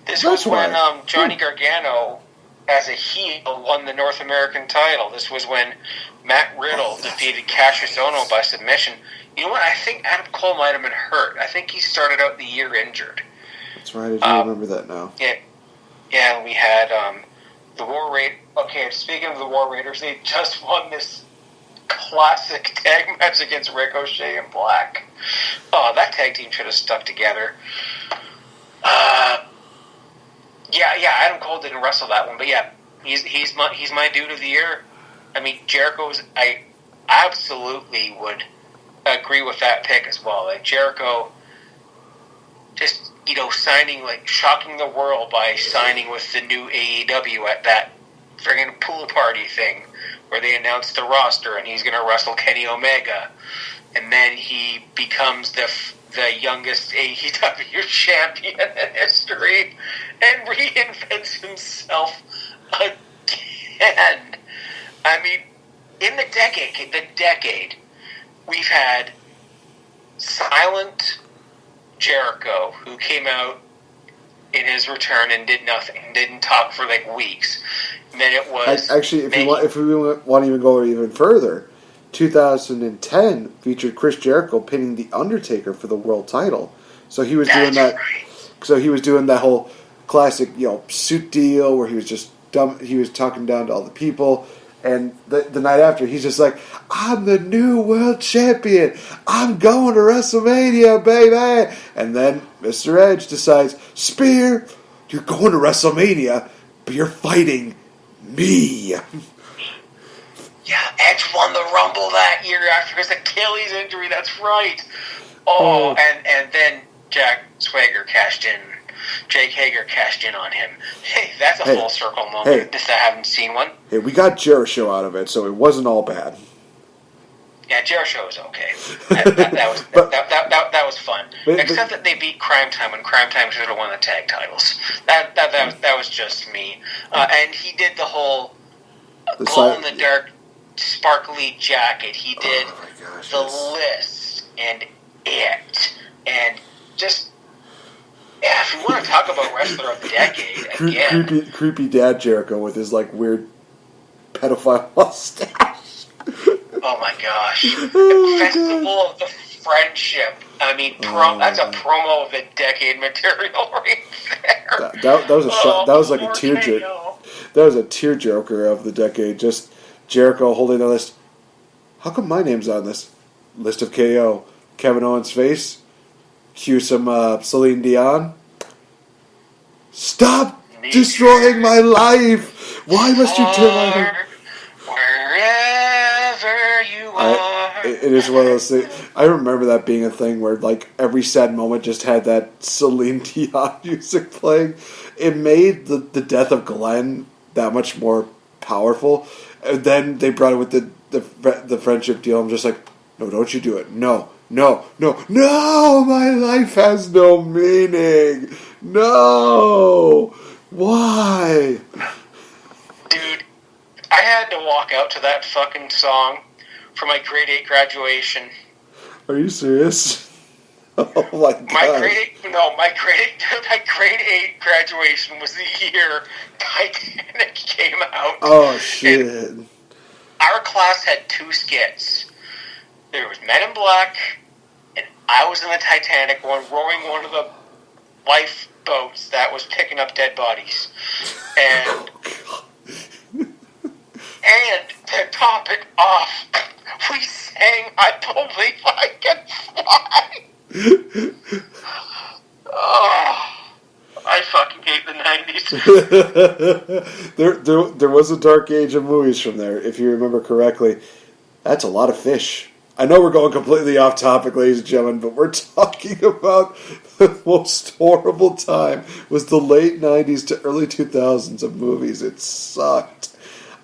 This was when Johnny Gargano, as a heel, won the North American title. This was when Matt Riddle defeated Cassius Ohno by submission. You know what? I think Adam Cole might have been hurt. I think he started out the year injured. That's right. I do remember that now. Yeah, we had the War Raiders. Okay, speaking of the War Raiders, they just won this classic tag match against Ricochet and Black. Oh, that tag team should have stuck together. Adam Cole didn't wrestle that one, but yeah, he's my dude of the year. I mean, I absolutely would agree with that pick as well. Like Jericho, just signing, shocking the world by signing with the new AEW at that friggin' pool party thing where they announced the roster and he's going to wrestle Kenny Omega, and then he becomes the youngest AEW champion in history and reinvents himself again. I mean, in the decade, we've had Silent Jericho, who came out in his return and did nothing, didn't talk for like weeks. And then it was actually, if we want to even go even further, 2010 featured Chris Jericho pinning the Undertaker for the world title. So he was doing that. Right. So he was doing that whole classic, suit deal where he was just dumb. He was talking down to all the people. And the night after, he's just like, I'm the new world champion. I'm going to WrestleMania, baby. And then Mr. Edge decides, Spear, you're going to WrestleMania, but you're fighting me. Yeah, Edge won the Rumble that year after his Achilles injury. That's right. Oh, and then Jack Swagger cashed in. Jake Hager cashed in on him. Hey, that's a full circle moment. If I haven't seen one. Hey, we got Jericho out of it, so it wasn't all bad. Yeah, Jericho was okay. That was fun. Except that they beat Crime Time when Crime Time should have won the tag titles. That was just me. And he did the whole glow in the dark, sparkly jacket. He did list and it, and just. Yeah, if you want to talk about wrestler of the decade again, creepy dad Jericho with his weird pedophile mustache. Oh my gosh! Festival of the Friendship. I mean, that's a promo of the decade material right there. That was a shot. That was like a tearjerker. That was a tearjerker of the decade. Just Jericho holding the list. How come my name's on this list of KO? Kevin Owens' face. Cue some Celine Dion. Stop destroying my life! Why must you turn my life? Wherever you are. It is one of those things. I remember that being a thing where every sad moment just had that Celine Dion music playing. It made the death of Glenn that much more powerful. And then they brought it with the friendship deal. I'm just like, no, don't you do it. No, my life has no meaning. No. Why? Dude, I had to walk out to that fucking song for my grade 8 graduation. Are you serious? Oh my god. My grade 8 graduation was the year Titanic came out. Oh shit. And our class had 2 skits. There was Men in Black, and I was in the Titanic one, rowing one of the lifeboats that was picking up dead bodies. And and to top it off, we sang I Believe I Can Fly. Oh, I fucking hate the 90s. There was a dark age of movies from there, if you remember correctly. That's a lot of fish. I know we're going completely off topic, ladies and gentlemen, but we're talking about the most horrible time was the late 90s to early 2000s of movies. It sucked.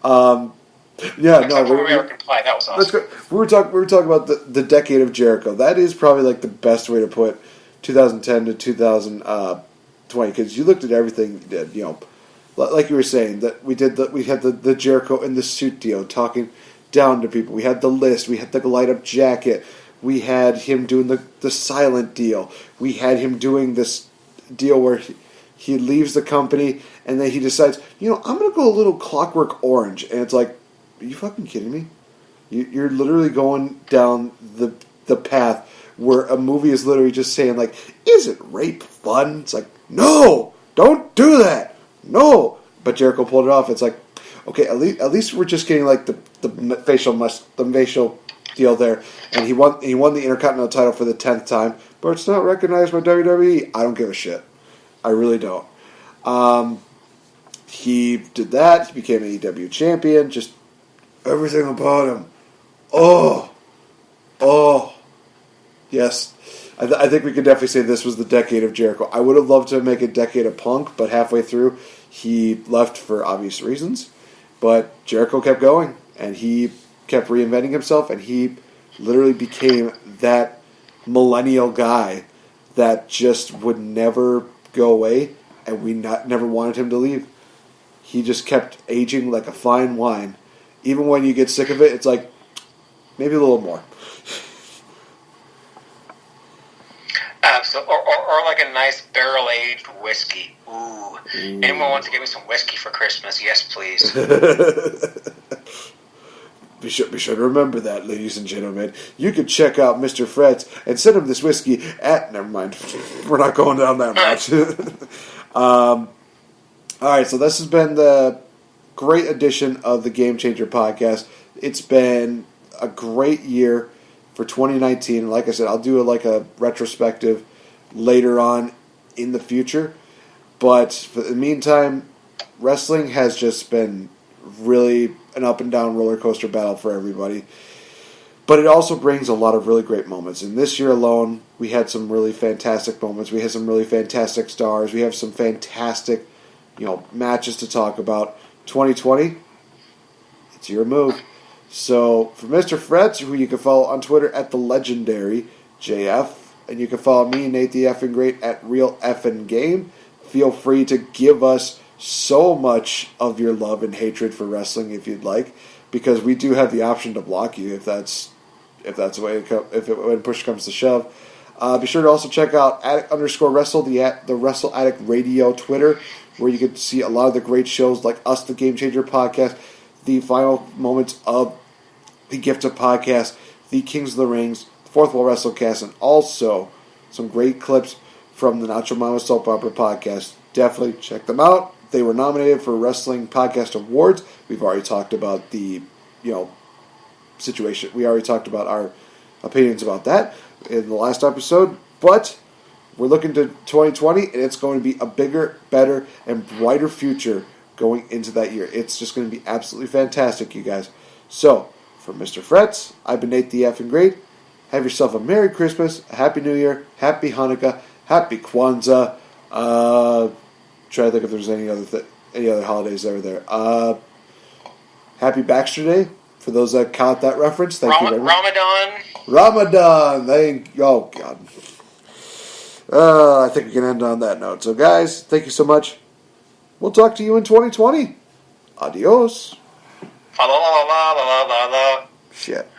American Pie, that was awesome. We were talking about the decade of Jericho. That is probably the best way to put 2010 to 2020, because you looked at everything you did. Like you were saying, that we had the Jericho in the suit deal talking down to people. We had the list. We had the light up jacket. We had him doing the silent deal. We had him doing this deal where he leaves the company and then he decides, I'm going to go a little Clockwork Orange. And it's like, are you fucking kidding me? You're literally going down the path where a movie is literally just saying, isn't rape fun? It's like, no, don't do that. No. But Jericho pulled it off. It's like, okay, at least we're just getting the facial deal there, and he won the Intercontinental title for the 10th time, but it's not recognized by WWE. I don't give a shit. I really don't. He did that. He became an AEW champion. Just everything about him. Oh, yes. I think we could definitely say this was the decade of Jericho. I would have loved to make a decade of Punk, but halfway through he left for obvious reasons. But Jericho kept going, and he kept reinventing himself, and he literally became that millennial guy that just would never go away, and we never wanted him to leave. He just kept aging like a fine wine, even when you get sick of it, it's like, maybe a little more. Absolutely. Or like a nice barrel-aged whiskey. Ooh. Anyone wants to give me some whiskey for Christmas? Yes, please. Be sure to remember that, ladies and gentlemen. You could check out Mr. Fretz and send him this whiskey at... Never mind. We're not going down that much. All right, so this has been the great edition of the Game Changer podcast. It's been a great year for 2019. Like I said, I'll do a retrospective later on in the future. But for the meantime, wrestling has just been really an up and down roller coaster battle for everybody. But it also brings a lot of really great moments. And this year alone, we had some really fantastic moments. We had some really fantastic stars. We have some fantastic, matches to talk about. 2020, it's your move. So for Mr. Fretz, who you can follow on Twitter at the legendary JF, and you can follow me, NateFNGreat, at RealFNGame. Feel free to give us so much of your love and hatred for wrestling if you'd like, because we do have the option to block you if that's the way when push comes to shove. Be sure to also check out @Addict_Wrestle, the Wrestle Addict Radio Twitter, where you can see a lot of the great shows like us, the Game Changer podcast, the final moments of the Gift of Podcast, the Kings of the Rings, the Fourth Wall WrestleCast, and also some great clips from the Nacho Mama Soap Opera podcast. Definitely check them out. They were nominated for Wrestling Podcast Awards. We've already talked about the, situation. We already talked about our opinions about that in the last episode. But we're looking to 2020, and it's going to be a bigger, better, and brighter future going into that year. It's just going to be absolutely fantastic, you guys. So, for Mr. Fretz, I've been Nate the Effing Great. Have yourself a Merry Christmas, a Happy New Year, Happy Hanukkah, Happy Kwanzaa. Try to think if there's any other holidays that are there. Happy Baxter Day for those that caught that reference. Thank you very much. Ramadan. Oh God. I think we can end on that note. So guys, thank you so much. We'll talk to you in 2020. Adios. La la la la la la la. Shit.